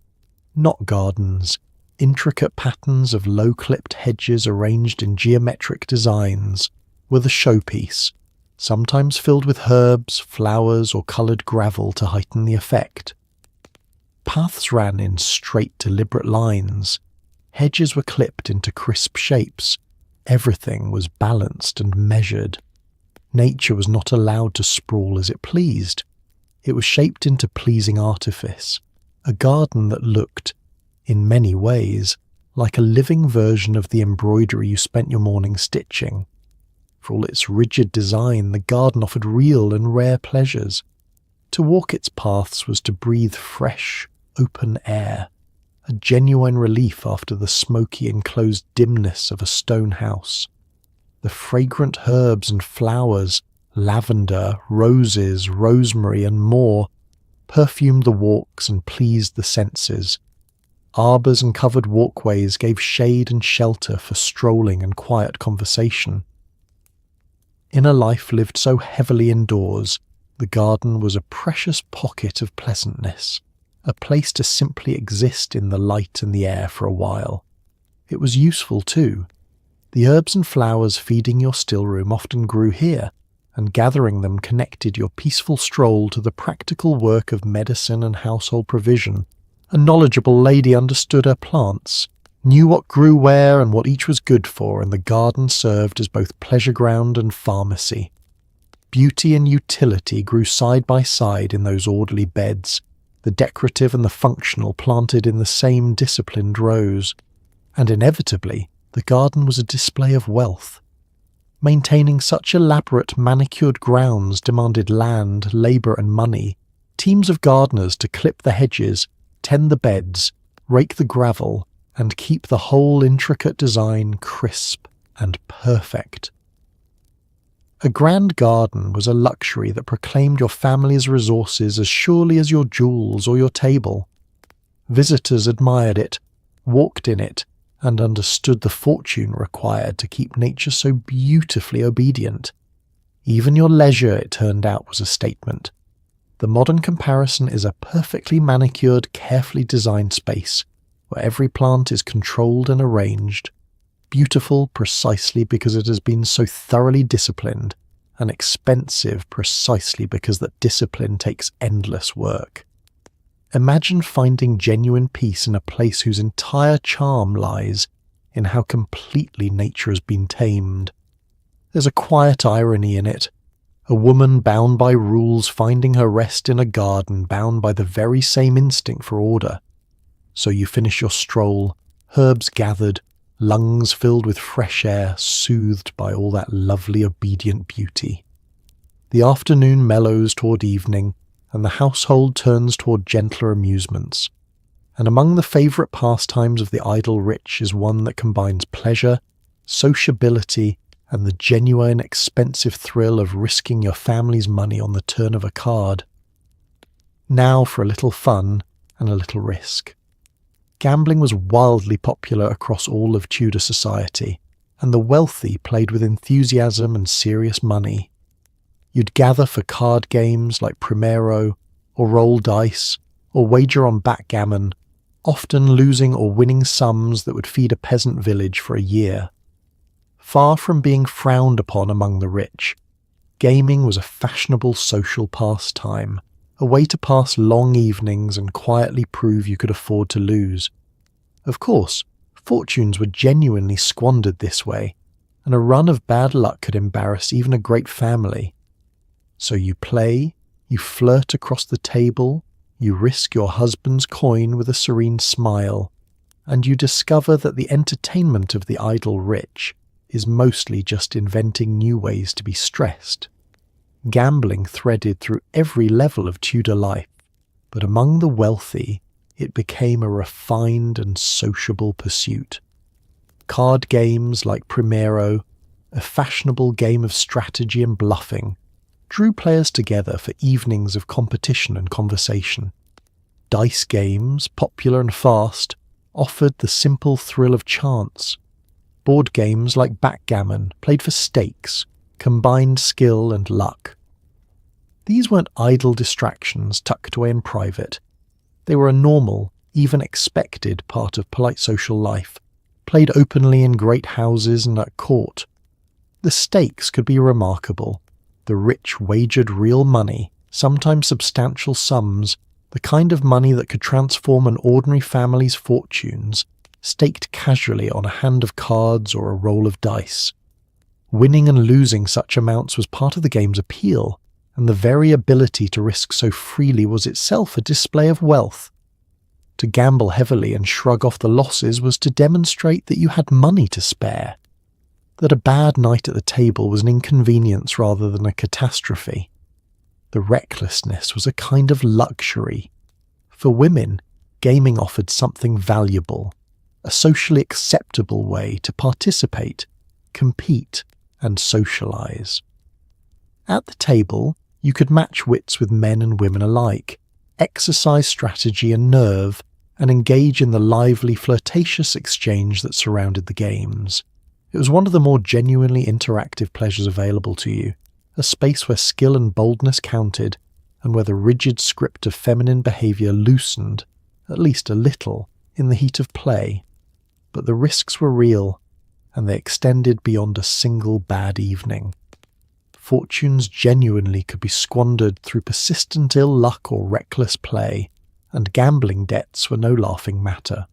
Knot gardens, intricate patterns of low-clipped hedges arranged in geometric designs, were the showpiece, sometimes filled with herbs, flowers or coloured gravel to heighten the effect. Paths ran in straight, deliberate lines. Hedges were clipped into crisp shapes. Everything was balanced and measured. Nature was not allowed to sprawl as it pleased. It was shaped into pleasing artifice, a garden that looked, in many ways, like a living version of the embroidery you spent your morning stitching. For all its rigid design, the garden offered real and rare pleasures. To walk its paths was to breathe fresh, open air, a genuine relief after the smoky enclosed dimness of a stone house. The fragrant herbs and flowers, lavender, roses, rosemary and more, perfumed the walks and pleased the senses. Arbours and covered walkways gave shade and shelter for strolling and quiet conversation. In a life lived so heavily indoors, the garden was a precious pocket of pleasantness, a place to simply exist in the light and the air for a while. It was useful too. The herbs and flowers feeding your still room often grew here, and gathering them connected your peaceful stroll to the practical work of medicine and household provision. A knowledgeable lady understood her plants, knew what grew where and what each was good for, and the garden served as both pleasure ground and pharmacy. Beauty and utility grew side by side in those orderly beds, the decorative and the functional planted in the same disciplined rows, and inevitably the garden was a display of wealth. Maintaining such elaborate manicured grounds demanded land, labour and money, teams of gardeners to clip the hedges, tend the beds, rake the gravel, and keep the whole intricate design crisp and perfect. A grand garden was a luxury that proclaimed your family's resources as surely as your jewels or your table. Visitors admired it, walked in it, and understood the fortune required to keep nature so beautifully obedient. Even your leisure, it turned out, was a statement. The modern comparison is a perfectly manicured, carefully designed space, where every plant is controlled and arranged, beautiful precisely because it has been so thoroughly disciplined, and expensive precisely because that discipline takes endless work. Imagine finding genuine peace in a place whose entire charm lies in how completely nature has been tamed. There's a quiet irony in it. A woman bound by rules finding her rest in a garden bound by the very same instinct for order. So you finish your stroll, herbs gathered, lungs filled with fresh air, soothed by all that lovely obedient beauty. The afternoon mellows toward evening, and the household turns toward gentler amusements. And among the favourite pastimes of the idle rich is one that combines pleasure, sociability, and the genuine expensive thrill of risking your family's money on the turn of a card. Now for a little fun and a little risk. Gambling was wildly popular across all of Tudor society, and the wealthy played with enthusiasm and serious money. You'd gather for card games like Primero, or roll dice, or wager on backgammon, often losing or winning sums that would feed a peasant village for a year. Far from being frowned upon among the rich, gaming was a fashionable social pastime, a way to pass long evenings and quietly prove you could afford to lose. Of course, fortunes were genuinely squandered this way, and a run of bad luck could embarrass even a great family. So you play, you flirt across the table, you risk your husband's coin with a serene smile, and you discover that the entertainment of the idle rich is mostly just inventing new ways to be stressed. Gambling threaded through every level of Tudor life, but among the wealthy, it became a refined and sociable pursuit. Card games like Primero, a fashionable game of strategy and bluffing, drew players together for evenings of competition and conversation. Dice games, popular and fast, offered the simple thrill of chance. Board games like backgammon, played for stakes, combined skill and luck. These weren't idle distractions tucked away in private. They were a normal, even expected part of polite social life, played openly in great houses and at court. The stakes could be remarkable. The rich wagered real money, sometimes substantial sums, the kind of money that could transform an ordinary family's fortunes, staked casually on a hand of cards or a roll of dice. Winning and losing such amounts was part of the game's appeal, and the very ability to risk so freely was itself a display of wealth. To gamble heavily and shrug off the losses was to demonstrate that you had money to spare, that a bad night at the table was an inconvenience rather than a catastrophe. The recklessness was a kind of luxury. For women, gaming offered something valuable, a socially acceptable way to participate, compete, and socialize. At the table, you could match wits with men and women alike, exercise strategy and nerve, and engage in the lively, flirtatious exchange that surrounded the games. It was one of the more genuinely interactive pleasures available to you, a space where skill and boldness counted, and where the rigid script of feminine behavior loosened, at least a little, in the heat of play. But the risks were real, and they extended beyond a single bad evening. Fortunes genuinely could be squandered through persistent ill luck or reckless play, and gambling debts were no laughing matter.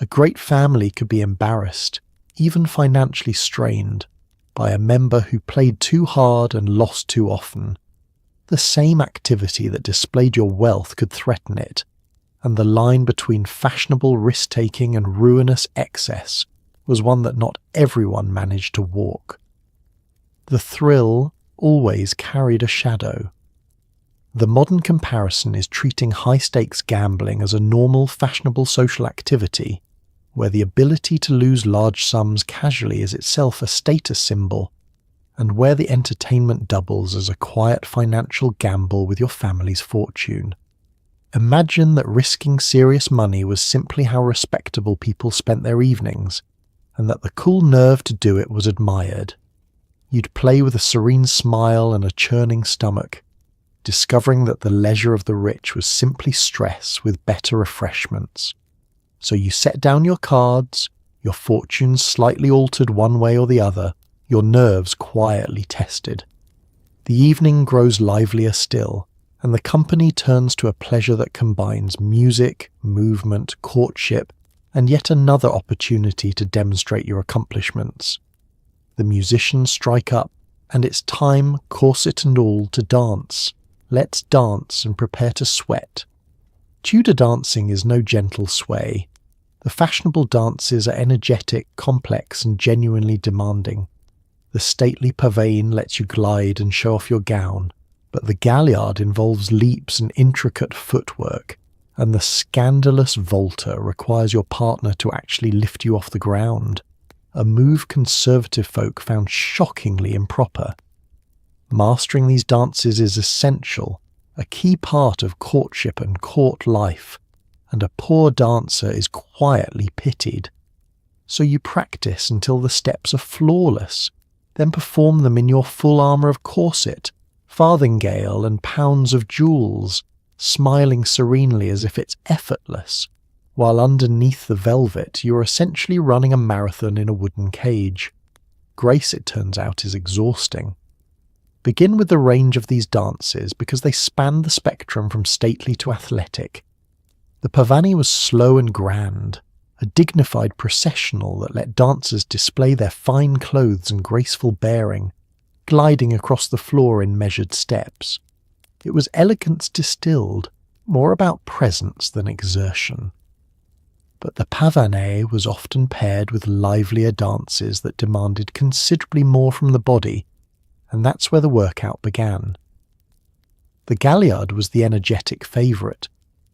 A great family could be embarrassed, even financially strained, by a member who played too hard and lost too often. The same activity that displayed your wealth could threaten it, and the line between fashionable risk-taking and ruinous excess was one that not everyone managed to walk. The thrill always carried a shadow. The modern comparison is treating high-stakes gambling as a normal, fashionable social activity, where the ability to lose large sums casually is itself a status symbol, and where the entertainment doubles as a quiet financial gamble with your family's fortune. Imagine that risking serious money was simply how respectable people spent their evenings, and that the cool nerve to do it was admired. You'd play with a serene smile and a churning stomach, discovering that the leisure of the rich was simply stress with better refreshments. So you set down your cards, your fortunes slightly altered one way or the other, your nerves quietly tested. The evening grows livelier still, and the company turns to a pleasure that combines music, movement, courtship, and yet another opportunity to demonstrate your accomplishments. The musicians strike up, and it's time, corset and all, to dance. Let's dance and prepare to sweat. Tudor dancing is no gentle sway. The fashionable dances are energetic, complex, and genuinely demanding. The stately pavane lets you glide and show off your gown, but the galliard involves leaps and intricate footwork, and the scandalous volta requires your partner to actually lift you off the ground, a move conservative folk found shockingly improper. Mastering these dances is essential, a key part of courtship and court life, and a poor dancer is quietly pitied. So you practice until the steps are flawless, then perform them in your full armour of corset, farthingale and pounds of jewels, smiling serenely as if it's effortless, while underneath the velvet you're essentially running a marathon in a wooden cage. Grace, it turns out, is exhausting. Begin with the range of these dances because they span the spectrum from stately to athletic. The Pavani was slow and grand, a dignified processional that let dancers display their fine clothes and graceful bearing, gliding across the floor in measured steps. It was elegance distilled, more about presence than exertion. But the Pavane was often paired with livelier dances that demanded considerably more from the body, and that's where the workout began. The Galliard was the energetic favourite,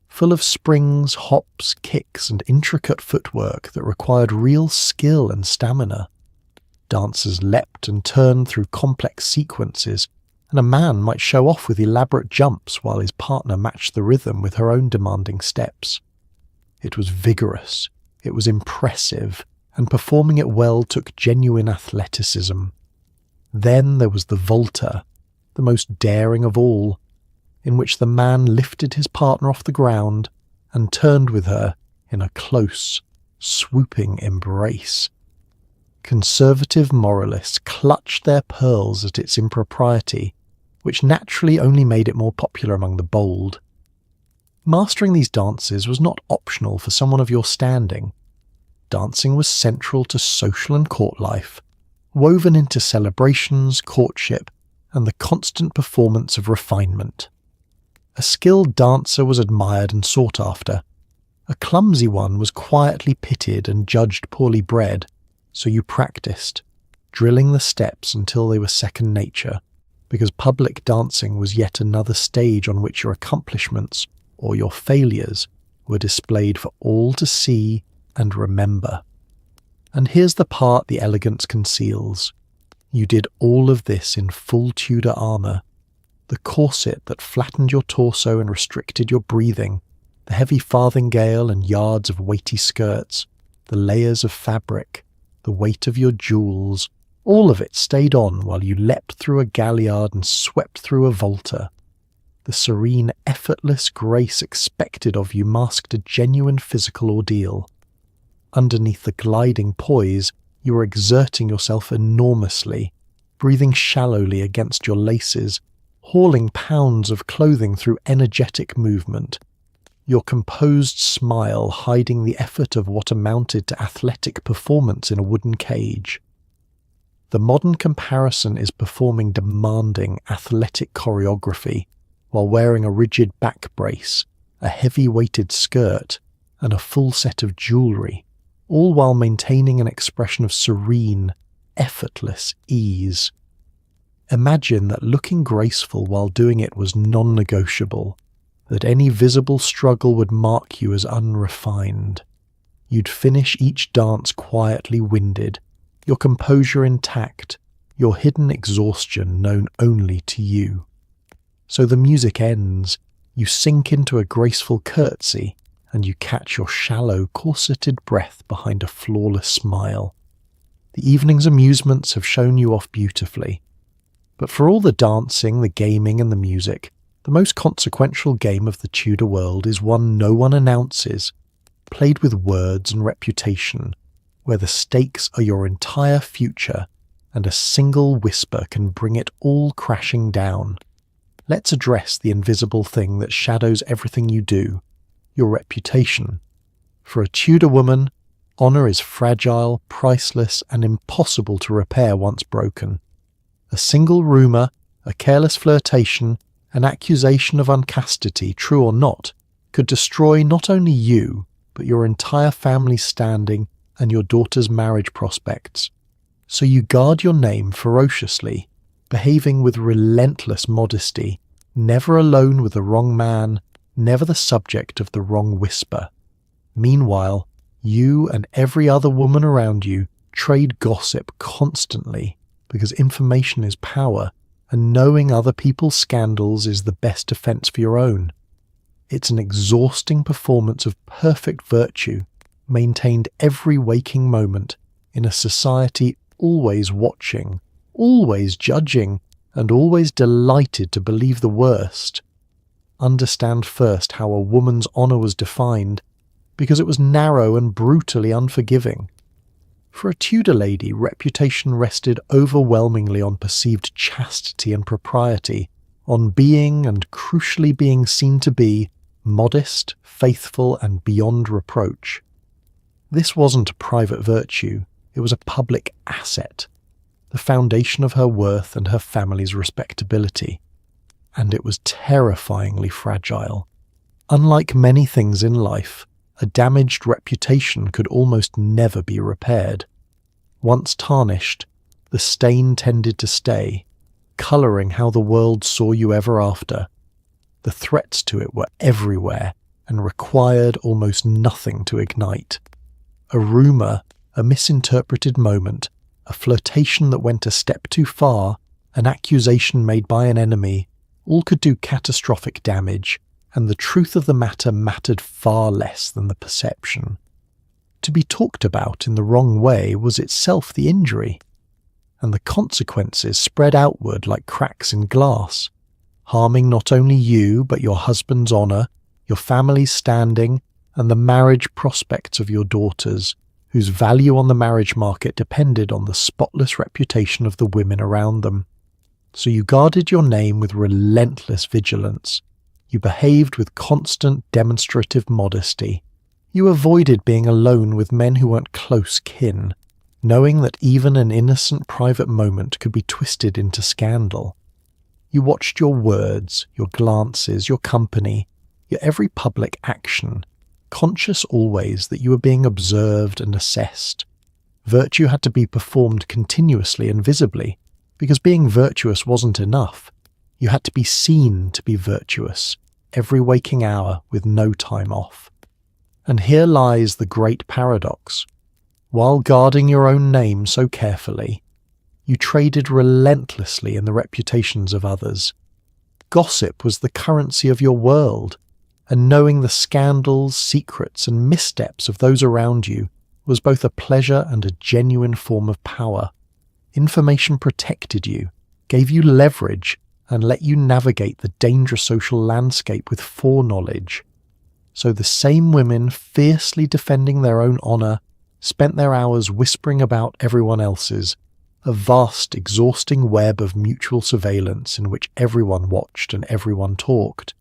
full of springs, hops, kicks and intricate footwork that required real skill and stamina. Dancers leapt and turned through complex sequences, and a man might show off with elaborate jumps while his partner matched the rhythm with her own demanding steps. It was vigorous, it was impressive, and performing it well took genuine athleticism. Then there was the Volta, the most daring of all, in which the man lifted his partner off the ground and turned with her in a close, swooping embrace. Conservative moralists clutched their pearls at its impropriety, which naturally only made it more popular among the bold. Mastering these dances was not optional for someone of your standing. Dancing was central to social and court life, woven into celebrations, courtship, and the constant performance of refinement. A skilled dancer was admired and sought after. A clumsy one was quietly pitied and judged poorly bred, so you practiced, drilling the steps until they were second nature, because public dancing was yet another stage on which your accomplishments, or your failures, were displayed for all to see and remember. And here's the part the elegance conceals. You did all of this in full Tudor armour. The corset that flattened your torso and restricted your breathing, the heavy farthingale and yards of weighty skirts, the layers of fabric, the weight of your jewels, all of it stayed on while you leapt through a galliard and swept through a volta. The serene, effortless grace expected of you masked a genuine physical ordeal. Underneath the gliding poise, you were exerting yourself enormously, breathing shallowly against your laces, hauling pounds of clothing through energetic movement, your composed smile hiding the effort of what amounted to athletic performance in a wooden cage. The modern comparison is performing demanding athletic choreography while wearing a rigid back brace, a heavy-weighted skirt, and a full set of jewellery, all while maintaining an expression of serene, effortless ease. Imagine that looking graceful while doing it was non-negotiable, that any visible struggle would mark you as unrefined. You'd finish each dance quietly winded, your composure intact, your hidden exhaustion known only to you. So the music ends, you sink into a graceful curtsy, and you catch your shallow, corseted breath behind a flawless smile. The evening's amusements have shown you off beautifully. But for all the dancing, the gaming and the music, the most consequential game of the Tudor world is one no one announces, played with words and reputation, where the stakes are your entire future and a single whisper can bring it all crashing down. Let's address the invisible thing that shadows everything you do, your reputation. For a Tudor woman, honour is fragile, priceless, and impossible to repair once broken. A single rumour, a careless flirtation, an accusation of unchastity, true or not, could destroy not only you, but your entire family's standing and your daughter's marriage prospects. So you guard your name ferociously, behaving with relentless modesty, never alone with the wrong man, never the subject of the wrong whisper. Meanwhile, you and every other woman around you trade gossip constantly, because information is power, and knowing other people's scandals is the best defense for your own. It's an exhausting performance of perfect virtue, maintained every waking moment, in a society always watching, always judging, and always delighted to believe the worst. understand first how a woman's honour was defined, because it was narrow and brutally unforgiving. For a Tudor lady, reputation rested overwhelmingly on perceived chastity and propriety, on being, and crucially being seen to be, modest, faithful, and beyond reproach. This wasn't a private virtue, it was a public asset, the foundation of her worth and her family's respectability. And it was terrifyingly fragile. Unlike many things in life, a damaged reputation could almost never be repaired. Once tarnished, the stain tended to stay, colouring how the world saw you ever after. The threats to it were everywhere and required almost nothing to ignite. A rumour, a misinterpreted moment, a flirtation that went a step too far, an accusation made by an enemy, all could do catastrophic damage, and the truth of the matter mattered far less than the perception. To be talked about in the wrong way was itself the injury, and the consequences spread outward like cracks in glass, harming not only you but your husband's honour, your family's standing, and the marriage prospects of your daughters, whose value on the marriage market depended on the spotless reputation of the women around them. So you guarded your name with relentless vigilance. You behaved with constant demonstrative modesty. You avoided being alone with men who weren't close kin, knowing that even an innocent private moment could be twisted into scandal. You watched your words, your glances, your company, your every public action, conscious always that you were being observed and assessed. Virtue had to be performed continuously and visibly, because being virtuous wasn't enough. You had to be seen to be virtuous, every waking hour with no time off. And here lies the great paradox. While guarding your own name so carefully, you traded relentlessly in the reputations of others. Gossip was the currency of your world, and knowing the scandals, secrets, and missteps of those around you was both a pleasure and a genuine form of power. Information protected you, gave you leverage, and let you navigate the dangerous social landscape with foreknowledge. So the same women fiercely defending their own honour spent their hours whispering about everyone else's, a vast, exhausting web of mutual surveillance in which everyone watched and everyone talked.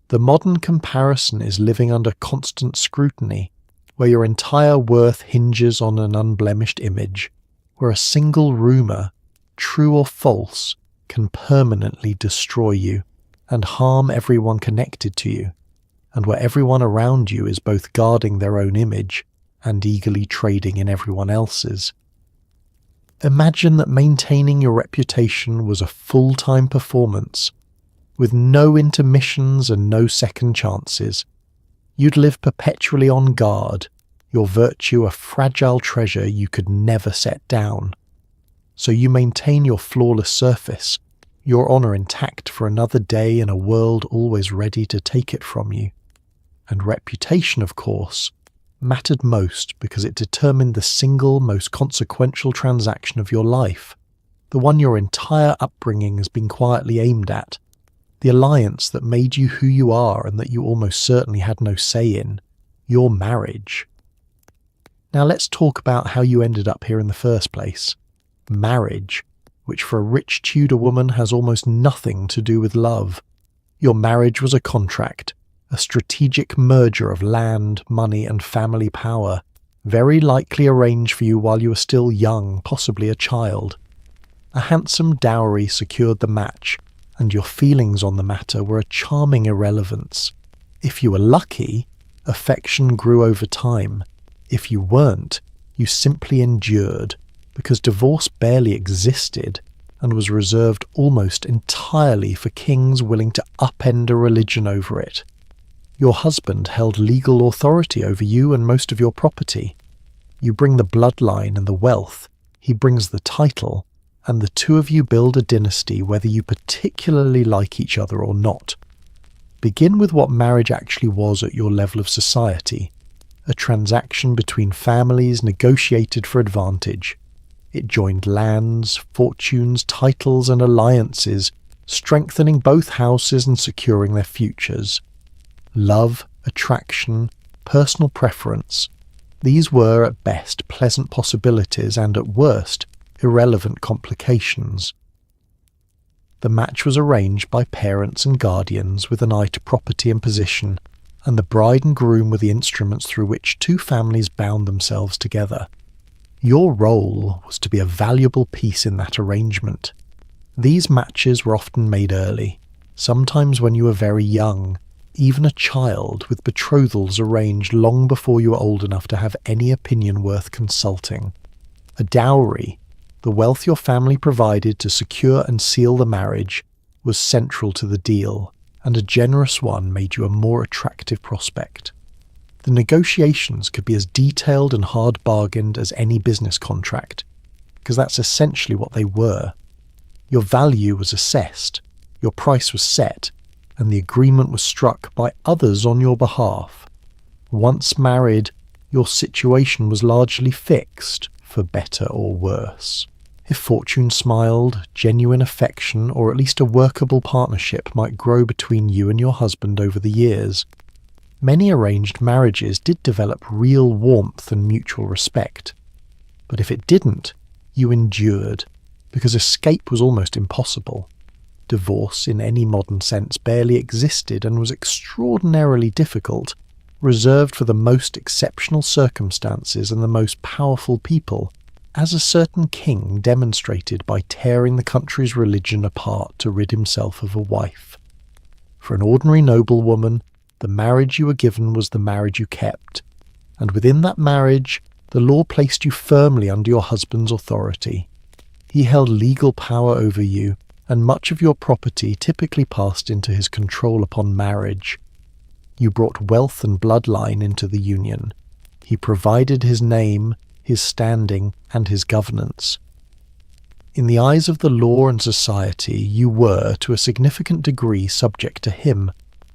The modern comparison is living under constant scrutiny, where your entire worth hinges on an unblemished image, where a single rumour, true or false, can permanently destroy you and harm everyone connected to you, and where everyone around you is both guarding their own image and eagerly trading in everyone else's. Imagine that maintaining your reputation was a full-time performance, with no intermissions and no second chances. You'd live perpetually on guard, your virtue a fragile treasure you could never set down. So you maintain your flawless surface, your honour intact for another day in a world always ready to take it from you. And reputation, of course, mattered most because it determined the single most consequential transaction of your life, the one your entire upbringing has been quietly aimed at, the alliance that made you who you are and that you almost certainly had no say in, your marriage. Now let's talk about how you ended up here in the first place. Marriage, which for a rich Tudor woman has almost nothing to do with love. Your marriage was a contract, a strategic merger of land, money and family power, very likely arranged for you while you were still young, possibly a child. A handsome dowry secured the match, and your feelings on the matter were a charming irrelevance. If you were lucky, affection grew over time. If you weren't, you simply endured, because divorce barely existed and was reserved almost entirely for kings willing to upend a religion over it. Your husband held legal authority over you and most of your property. You bring the bloodline and the wealth, he brings the title, and the two of you build a dynasty whether you particularly like each other or not. Begin with what marriage actually was at your level of society, a transaction between families negotiated for advantage. It joined lands, fortunes, titles and alliances strengthening both houses and securing their futures. Love, attraction, personal preference, these were at best pleasant possibilities and at worst irrelevant complications. The match was arranged by parents and guardians with an eye to property and position, and the bride and groom were the instruments through which two families bound themselves together. Your role was to be a valuable piece in that arrangement. These matches were often made early, sometimes when you were very young, even a child, with betrothals arranged long before you were old enough to have any opinion worth consulting. A dowry, the wealth your family provided to secure and seal the marriage, was central to the deal, and a generous one made you a more attractive prospect. The negotiations could be as detailed and hard-bargained as any business contract, because that's essentially what they were. Your value was assessed, your price was set, and the agreement was struck by others on your behalf. Once married, your situation was largely fixed, for better or worse. If fortune smiled, genuine affection, or at least a workable partnership might grow between you and your husband over the years. Many arranged marriages did develop real warmth and mutual respect. But if it didn't, you endured, because escape was almost impossible. Divorce, in any modern sense, barely existed and was extraordinarily difficult, reserved for the most exceptional circumstances and the most powerful people, as a certain king demonstrated by tearing the country's religion apart to rid himself of a wife. For an ordinary noblewoman, the marriage you were given was the marriage you kept, and within that marriage, the law placed you firmly under your husband's authority. He held legal power over you, and much of your property typically passed into his control upon marriage. You brought wealth and bloodline into the union. He provided his name, his standing, and his governance. In the eyes of the law and society, you were, to a significant degree, subject to him.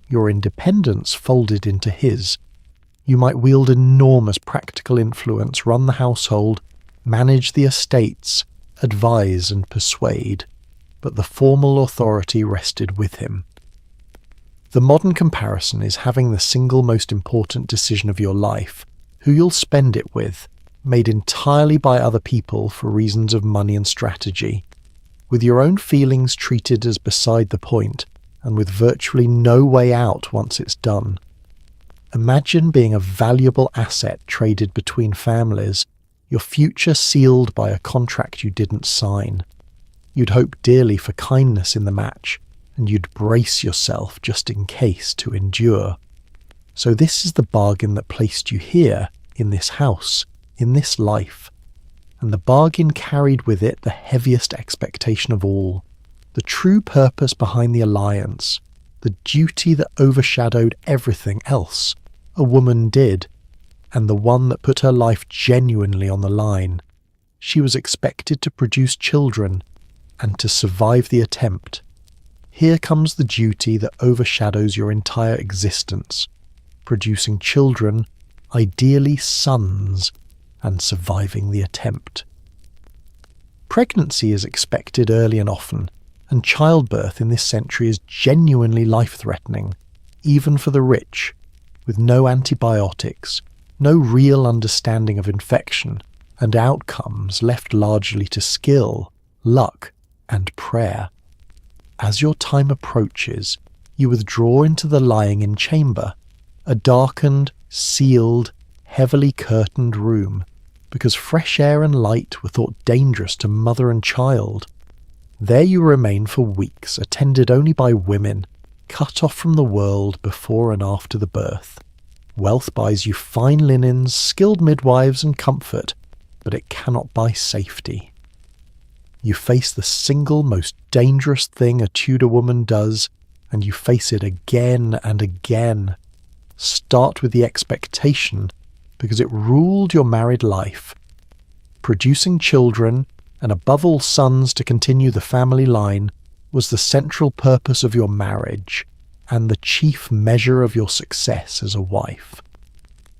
Your independence folded into his. You might wield enormous practical influence, run the household, manage the estates, advise and persuade, but the formal authority rested with him. The modern comparison is having the single most important decision of your life, who you'll spend it with, made entirely by other people for reasons of money and strategy, with your own feelings treated as beside the point, and with virtually no way out once it's done. Imagine being a valuable asset traded between families, your future sealed by a contract you didn't sign. You'd hope dearly for kindness in the match, and you'd brace yourself just in case to endure. So this is the bargain that placed you here, in this house, in this life. And the bargain carried with it the heaviest expectation of all, the true purpose behind the alliance, the duty that overshadowed everything else a woman did, and the one that put her life genuinely on the line. She was expected to produce children, and to survive the attempt. Here comes the duty that overshadows your entire existence, producing children, ideally sons, and surviving the attempt. Pregnancy is expected early and often, and childbirth in this century is genuinely life-threatening, even for the rich, with no antibiotics, no real understanding of infection, and outcomes left largely to skill, luck, and prayer. As your time approaches, you withdraw into the lying-in chamber, a darkened, sealed, heavily curtained room, because fresh air and light were thought dangerous to mother and child. There you remain for weeks, attended only by women, cut off from the world before and after the birth. Wealth buys you fine linens, skilled midwives, and comfort, but it cannot buy safety. You face the single most dangerous thing a Tudor woman does, and you face it again and again. Start with the expectation, because it ruled your married life. Producing children, and above all sons to continue the family line, was the central purpose of your marriage, and the chief measure of your success as a wife.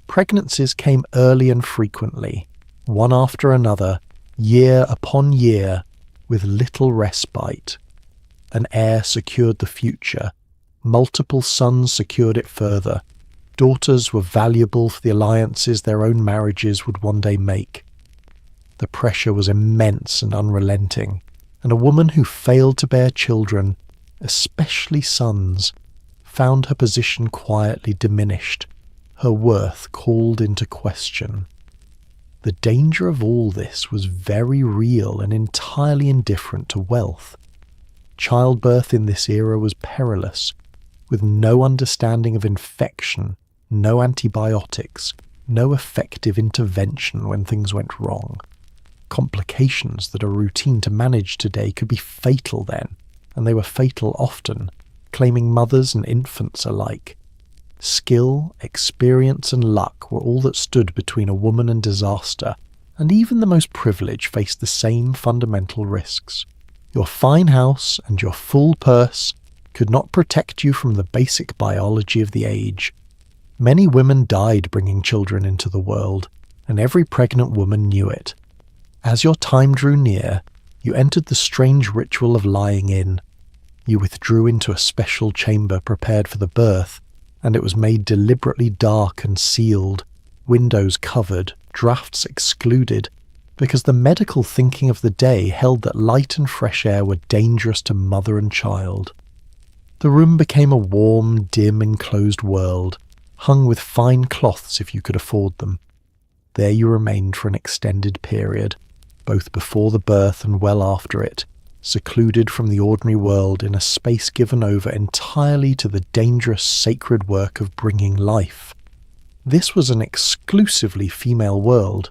Pregnancies came early and frequently, one after another, year upon year, with little respite. An heir secured the future. Multiple sons secured it further. Daughters were valuable for the alliances their own marriages would one day make. The pressure was immense and unrelenting, and a woman who failed to bear children, especially sons, found her position quietly diminished, her worth called into question. The danger of all this was very real and entirely indifferent to wealth. Childbirth in this era was perilous, with no understanding of infection, no antibiotics, no effective intervention when things went wrong. Complications that are routine to manage today could be fatal then, and they were fatal often, claiming mothers and infants alike. Skill, experience and luck were all that stood between a woman and disaster, and even the most privileged faced the same fundamental risks. Your fine house and your full purse could not protect you from the basic biology of the age. Many women died bringing children into the world, and every pregnant woman knew it. As your time drew near, you entered the strange ritual of lying in. You withdrew into a special chamber prepared for the birth, and it was made deliberately dark and sealed, windows covered, drafts excluded, because the medical thinking of the day held that light and fresh air were dangerous to mother and child. The room became a warm, dim, enclosed world, hung with fine cloths if you could afford them. There you remained for an extended period, both before the birth and well after it, secluded from the ordinary world in a space given over entirely to the dangerous sacred work of bringing life. This was an exclusively female world.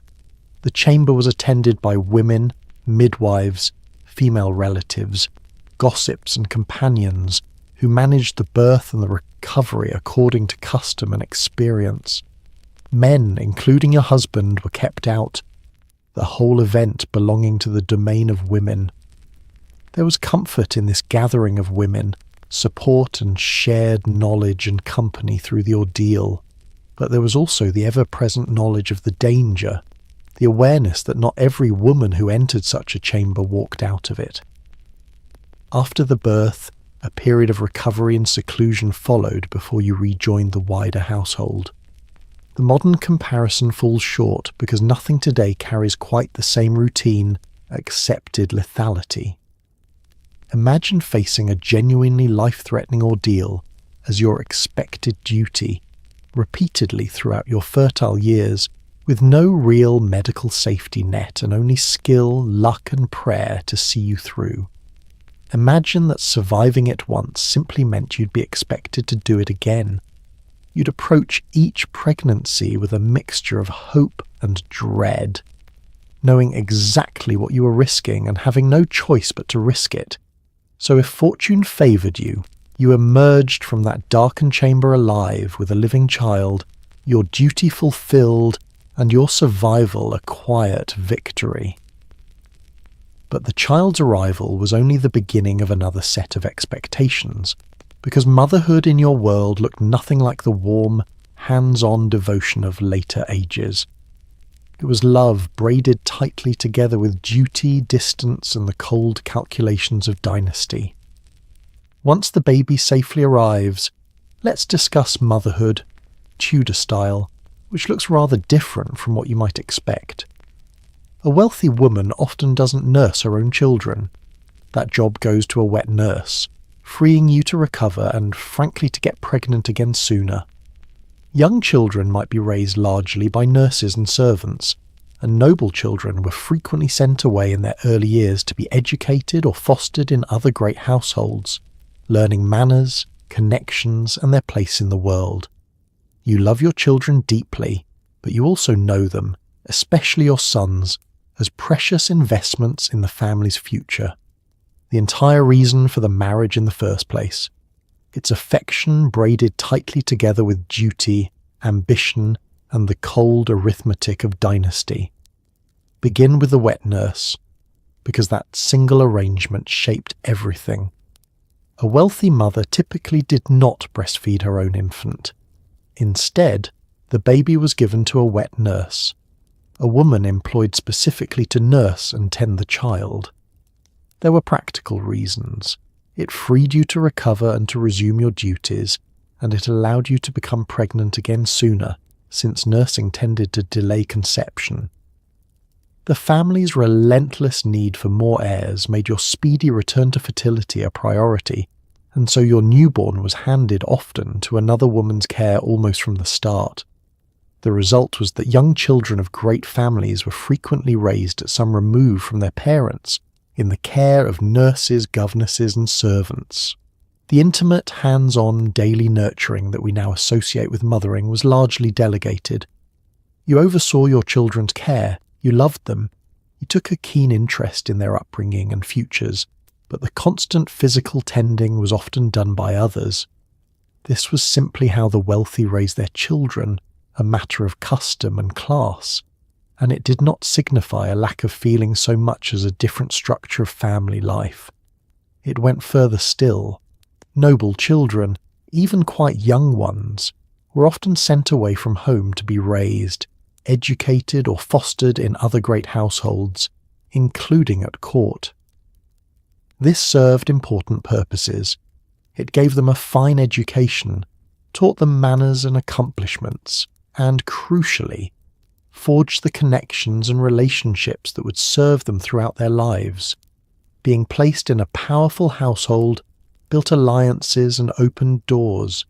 The chamber was attended by women, midwives, female relatives, gossips and companions who managed the birth and the recovery according to custom and experience. Men, including your husband, were kept out, the whole event belonging to the domain of women. There was comfort in this gathering of women, support and shared knowledge and company through the ordeal, but there was also the ever-present knowledge of the danger, the awareness that not every woman who entered such a chamber walked out of it. After the birth, a period of recovery and seclusion followed before you rejoined the wider household. The modern comparison falls short because nothing today carries quite the same routine, accepted lethality. Imagine facing a genuinely life-threatening ordeal as your expected duty, repeatedly throughout your fertile years, with no real medical safety net and only skill, luck and prayer to see you through. Imagine that surviving it once simply meant you'd be expected to do it again. You'd approach each pregnancy with a mixture of hope and dread, knowing exactly what you were risking and having no choice but to risk it. So if fortune favoured you, you emerged from that darkened chamber alive with a living child, your duty fulfilled and your survival a quiet victory. But the child's arrival was only the beginning of another set of expectations, because motherhood in your world looked nothing like the warm, hands-on devotion of later ages. It was love braided tightly together with duty, distance, and the cold calculations of dynasty. Once the baby safely arrives, let's discuss motherhood, Tudor style, which looks rather different from what you might expect. A wealthy woman often doesn't nurse her own children. That job goes to a wet nurse, freeing you to recover and, frankly, to get pregnant again sooner. Young children might be raised largely by nurses and servants, and noble children were frequently sent away in their early years to be educated or fostered in other great households, learning manners, connections, and their place in the world. You love your children deeply, but you also know them, especially your sons, as precious investments in the family's future. The entire reason for the marriage in the first place. Its affection braided tightly together with duty, ambition, and the cold arithmetic of dynasty. Begin with the wet nurse, because that single arrangement shaped everything. A wealthy mother typically did not breastfeed her own infant. Instead, the baby was given to a wet nurse, a woman employed specifically to nurse and tend the child. There were practical reasons. It freed you to recover and to resume your duties, and it allowed you to become pregnant again sooner, since nursing tended to delay conception. The family's relentless need for more heirs made your speedy return to fertility a priority, and so your newborn was handed often to another woman's care almost from the start. The result was that young children of great families were frequently raised at some remove from their parents, in the care of nurses, governesses, and servants. The intimate, hands-on, daily nurturing that we now associate with mothering was largely delegated. You oversaw your children's care, you loved them, you took a keen interest in their upbringing and futures, but the constant physical tending was often done by others. This was simply how the wealthy raised their children, a matter of custom and class, and it did not signify a lack of feeling so much as a different structure of family life. It went further still. Noble children, even quite young ones, were often sent away from home to be raised, educated or fostered in other great households, including at court. This served important purposes. It gave them a fine education, taught them manners and accomplishments, and, crucially, forged the connections and relationships that would serve them throughout their lives. Being placed in a powerful household built alliances and opened doors,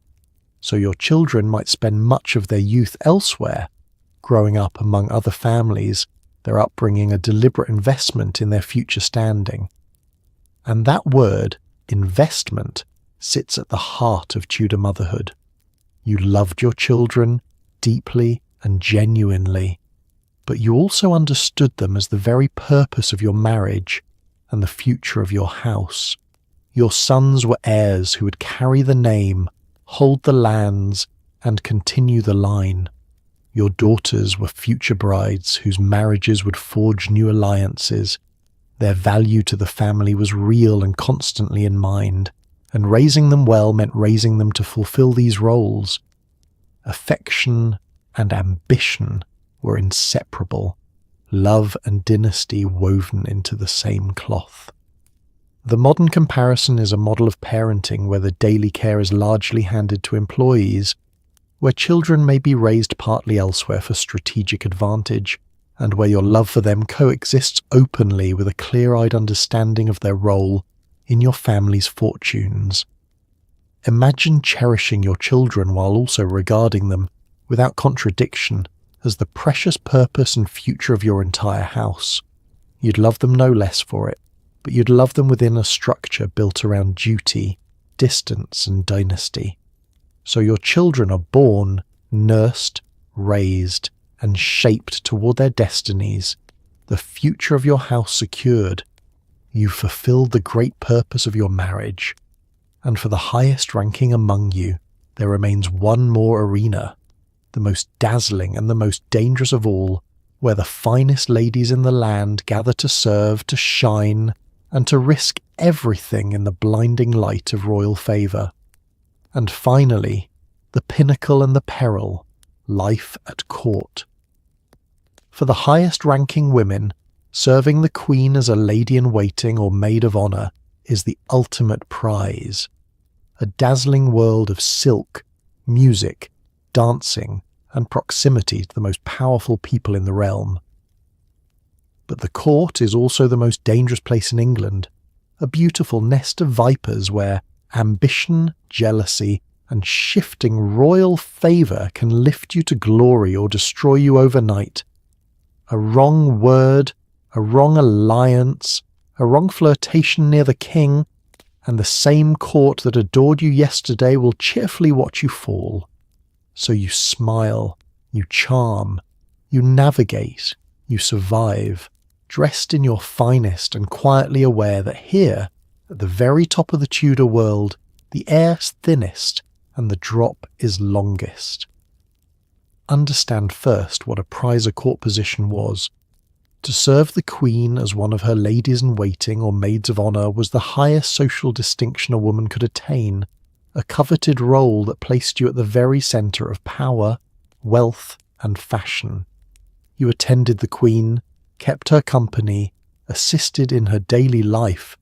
so your children might spend much of their youth elsewhere, growing up among other families, their upbringing a deliberate investment in their future standing. And that word, investment, sits at the heart of Tudor motherhood. You loved your children deeply and genuinely, but you also understood them as the very purpose of your marriage and the future of your house. Your sons were heirs who would carry the name, hold the lands, and continue the line. Your daughters were future brides whose marriages would forge new alliances. Their value to the family was real and constantly in mind, and raising them well meant raising them to fulfill these roles. Affection and ambition were inseparable, love and dynasty woven into the same cloth. The modern comparison is a model of parenting where the daily care is largely handed to employees, where children may be raised partly elsewhere for strategic advantage, and where your love for them coexists openly with a clear-eyed understanding of their role in your family's fortunes. Imagine cherishing your children while also regarding them, without contradiction, as the precious purpose and future of your entire house. You'd love them no less for it, but you'd love them within a structure built around duty, distance, and dynasty. So your children are born, nursed, raised, and shaped toward their destinies, the future of your house secured. You fulfilled the great purpose of your marriage, and for the highest ranking among you, there remains one more arena, the most dazzling and the most dangerous of all, where the finest ladies in the land gather to serve, to shine, and to risk everything in the blinding light of royal favour. And finally, the pinnacle and the peril, life at court. For the highest-ranking women, serving the Queen as a lady-in-waiting or maid of honour is the ultimate prize. A dazzling world of silk, music, dancing, and proximity to the most powerful people in the realm. But the court is also the most dangerous place in England, a beautiful nest of vipers where ambition, jealousy, and shifting royal favour can lift you to glory or destroy you overnight. A wrong word, a wrong alliance, a wrong flirtation near the king, and the same court that adored you yesterday will cheerfully watch you fall. So you smile, you charm, you navigate, you survive, dressed in your finest and quietly aware that here, at the very top of the Tudor world, the air's thinnest and the drop is longest. Understand first what a prize a court position was. To serve the Queen as one of her ladies-in-waiting or maids of honour was the highest social distinction a woman could attain, a coveted role that placed you at the very centre of power, wealth, and fashion. You attended the Queen, kept her company, assisted in her daily life,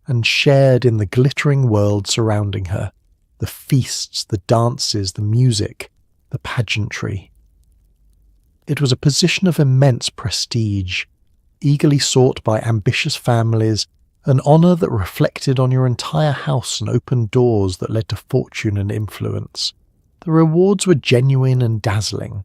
and shared in the glittering world surrounding her, the feasts, the dances, the music, the pageantry. It was a position of immense prestige, eagerly sought by ambitious families, an honour that reflected on your entire house and opened doors that led to fortune and influence. The rewards were genuine and dazzling.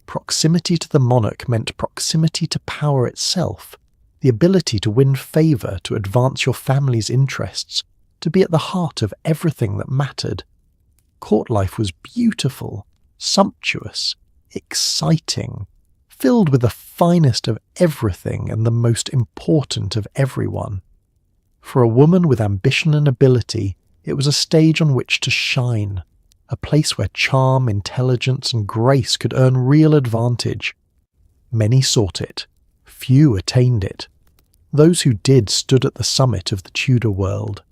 Proximity to the monarch meant proximity to power itself, the ability to win favour, to advance your family's interests, to be at the heart of everything that mattered. Court life was beautiful, sumptuous, exciting, filled with the finest of everything and the most important of everyone. For a woman with ambition and ability, it was a stage on which to shine, a place where charm, intelligence, and grace could earn real advantage. Many sought it, few attained it. Those who did stood at the summit of the Tudor world.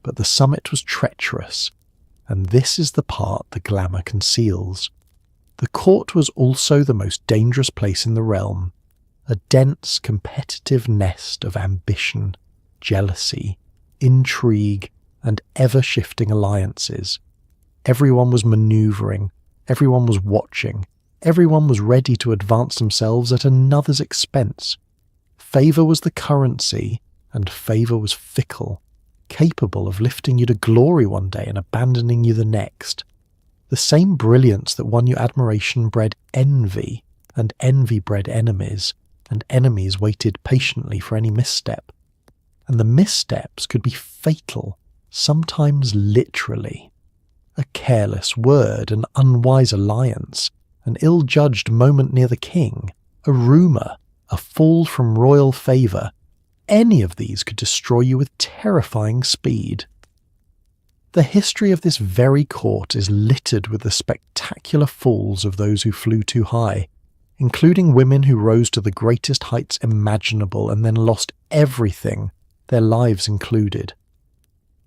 But the summit was treacherous, and this is the part the glamour conceals. The court was also the most dangerous place in the realm, a dense, competitive nest of ambition, jealousy, intrigue, and ever-shifting alliances. Everyone was manoeuvring, everyone was watching, everyone was ready to advance themselves at another's expense. Favour was the currency, and favour was fickle, capable of lifting you to glory one day and abandoning you the next. The same brilliance that won you admiration bred envy, and envy bred enemies, and enemies waited patiently for any misstep. And the missteps could be fatal, sometimes literally. A careless word, an unwise alliance, an ill-judged moment near the king, a rumour, a fall from royal favour, any of these could destroy you with terrifying speed. The history of this very court is littered with the spectacular falls of those who flew too high, including women who rose to the greatest heights imaginable and then lost everything, their lives included.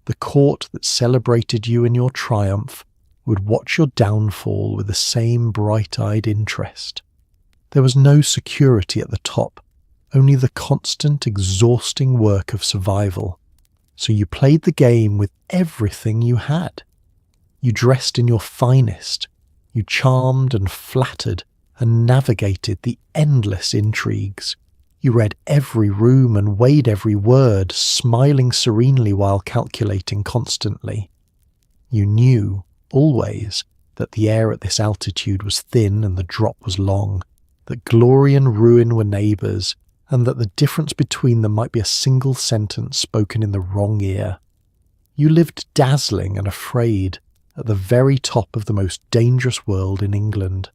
The court that celebrated you in your triumph would watch your downfall with the same bright-eyed interest. There was no security at the top, only the constant, exhausting work of survival. So you played the game with everything you had. You dressed in your finest, you charmed and flattered and navigated the endless intrigues. You read every room and weighed every word, smiling serenely while calculating constantly. You knew, always, that the air at this altitude was thin and the drop was long, that glory and ruin were neighbours, and that the difference between them might be a single sentence spoken in the wrong ear. You lived dazzling and afraid, at the very top of the most dangerous world in England.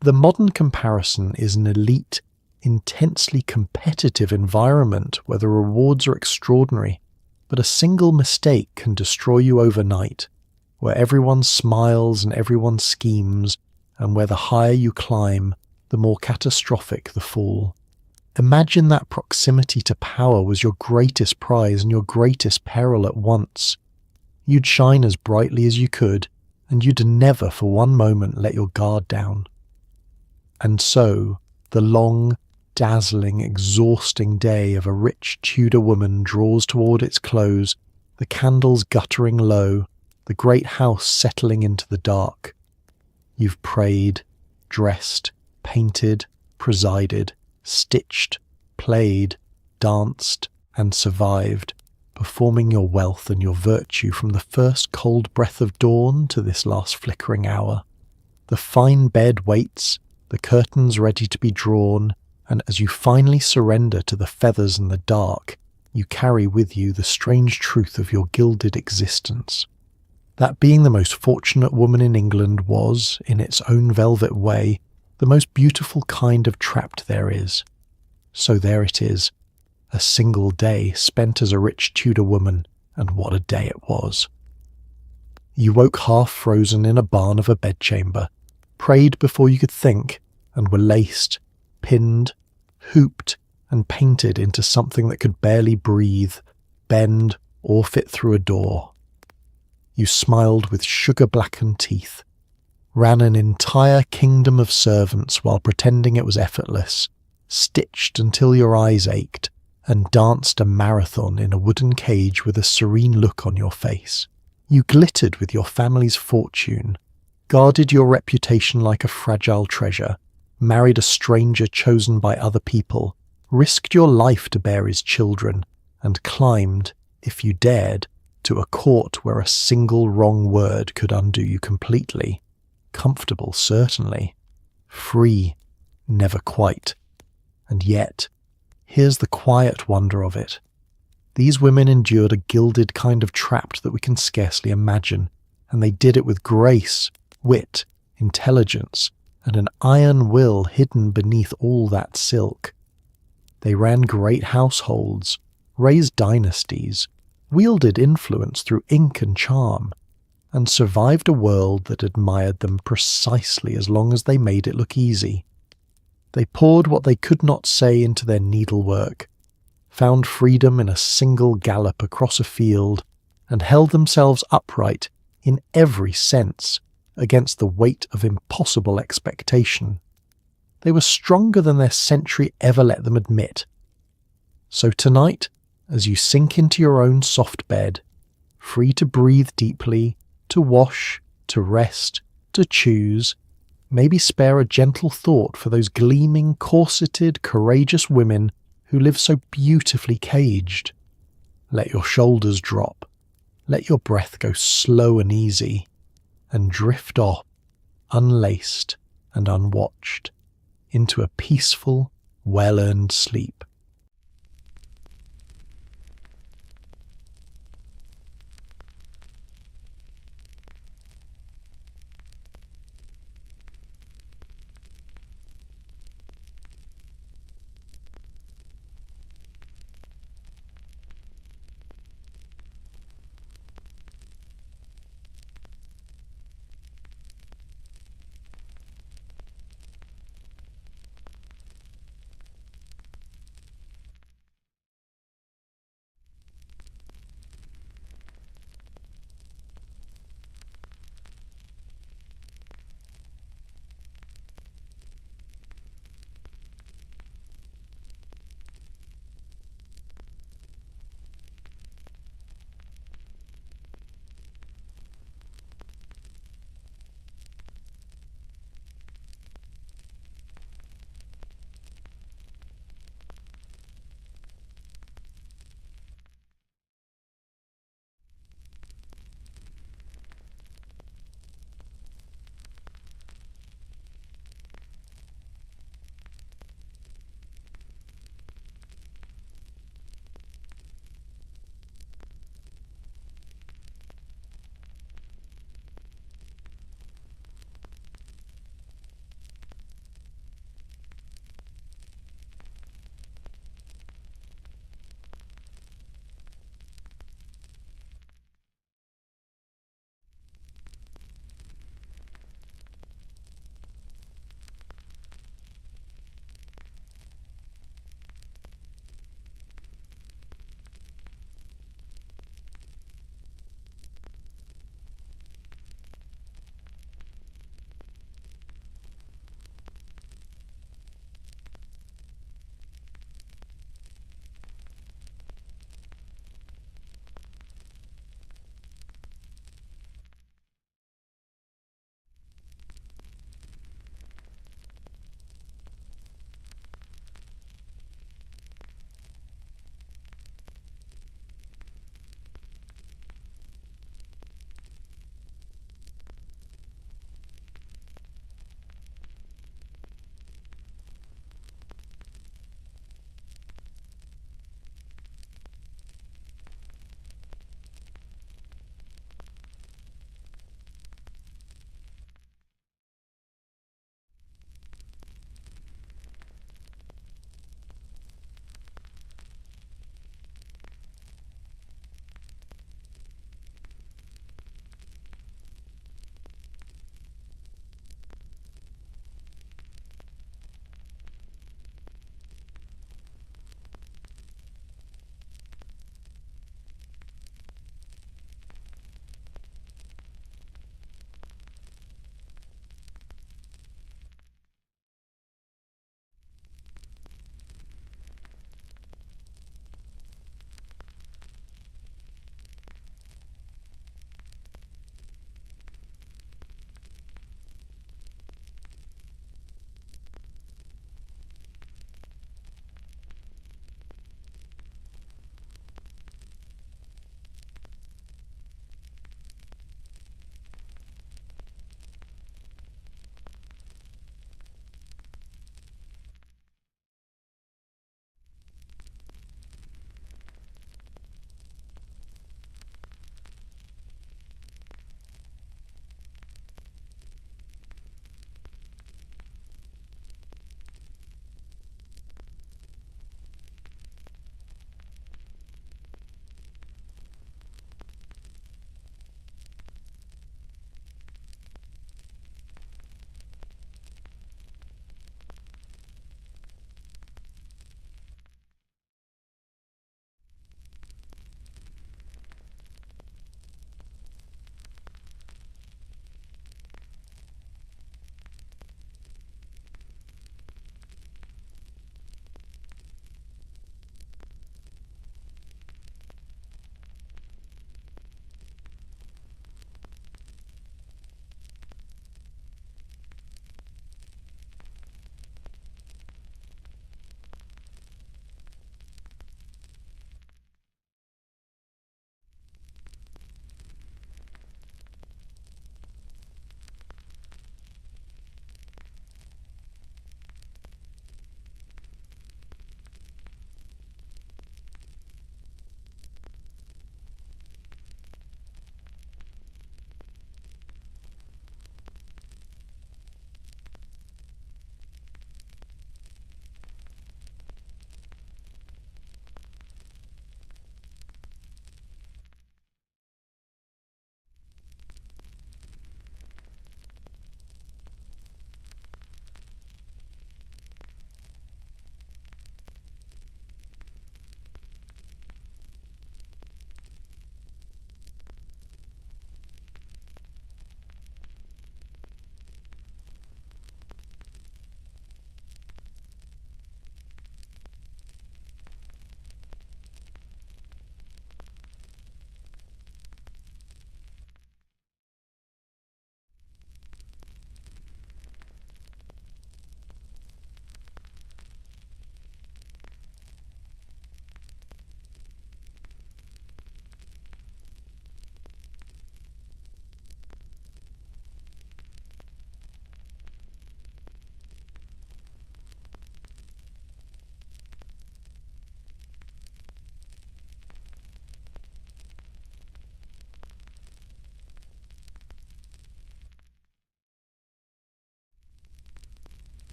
The modern comparison is an elite, intensely competitive environment where the rewards are extraordinary, but a single mistake can destroy you overnight, where everyone smiles and everyone schemes, and where the higher you climb, the more catastrophic the fall. Imagine that proximity to power was your greatest prize and your greatest peril at once. You'd shine as brightly as you could, and you'd never for one moment let your guard down. And so, the long, dazzling, exhausting day of a rich Tudor woman draws toward its close, the candles guttering low, the great house settling into the dark. You've prayed, dressed, painted, presided, stitched, played, danced, and survived, performing your wealth and your virtue from the first cold breath of dawn to this last flickering hour. The fine bed waits, the curtains ready to be drawn, and as you finally surrender to the feathers and the dark, you carry with you the strange truth of your gilded existence. That being the most fortunate woman in England was, in its own velvet way, the most beautiful kind of trapped there is. So there it is, a single day spent as a rich Tudor woman, and what a day it was. You woke half frozen in a barn of a bedchamber, prayed before you could think, and were laced, pinned, hooped, and painted into something that could barely breathe, bend, or fit through a door. You smiled with sugar-blackened teeth, ran an entire kingdom of servants while pretending it was effortless, stitched until your eyes ached, and danced a marathon in a wooden cage with a serene look on your face. You glittered with your family's fortune, guarded your reputation like a fragile treasure, married a stranger chosen by other people, risked your life to bear his children, and climbed, if you dared, to a court where a single wrong word could undo you completely. Comfortable, certainly. Free, never quite. And yet, here's the quiet wonder of it. These women endured a gilded kind of trap that we can scarcely imagine, and they did it with grace, wit, intelligence, and an iron will hidden beneath all that silk. They ran great households, raised dynasties, wielded influence through ink and charm, and survived a world that admired them precisely as long as they made it look easy. They poured what they could not say into their needlework, found freedom in a single gallop across a field, and held themselves upright in every sense against the weight of impossible expectation. They were stronger than their century ever let them admit. So tonight, as you sink into your own soft bed, free to breathe deeply, to wash, to rest, to choose, maybe spare a gentle thought for those gleaming, corseted, courageous women who live so beautifully caged. Let your shoulders drop, let your breath go slow and easy, and drift off, unlaced and unwatched, into a peaceful, well-earned sleep.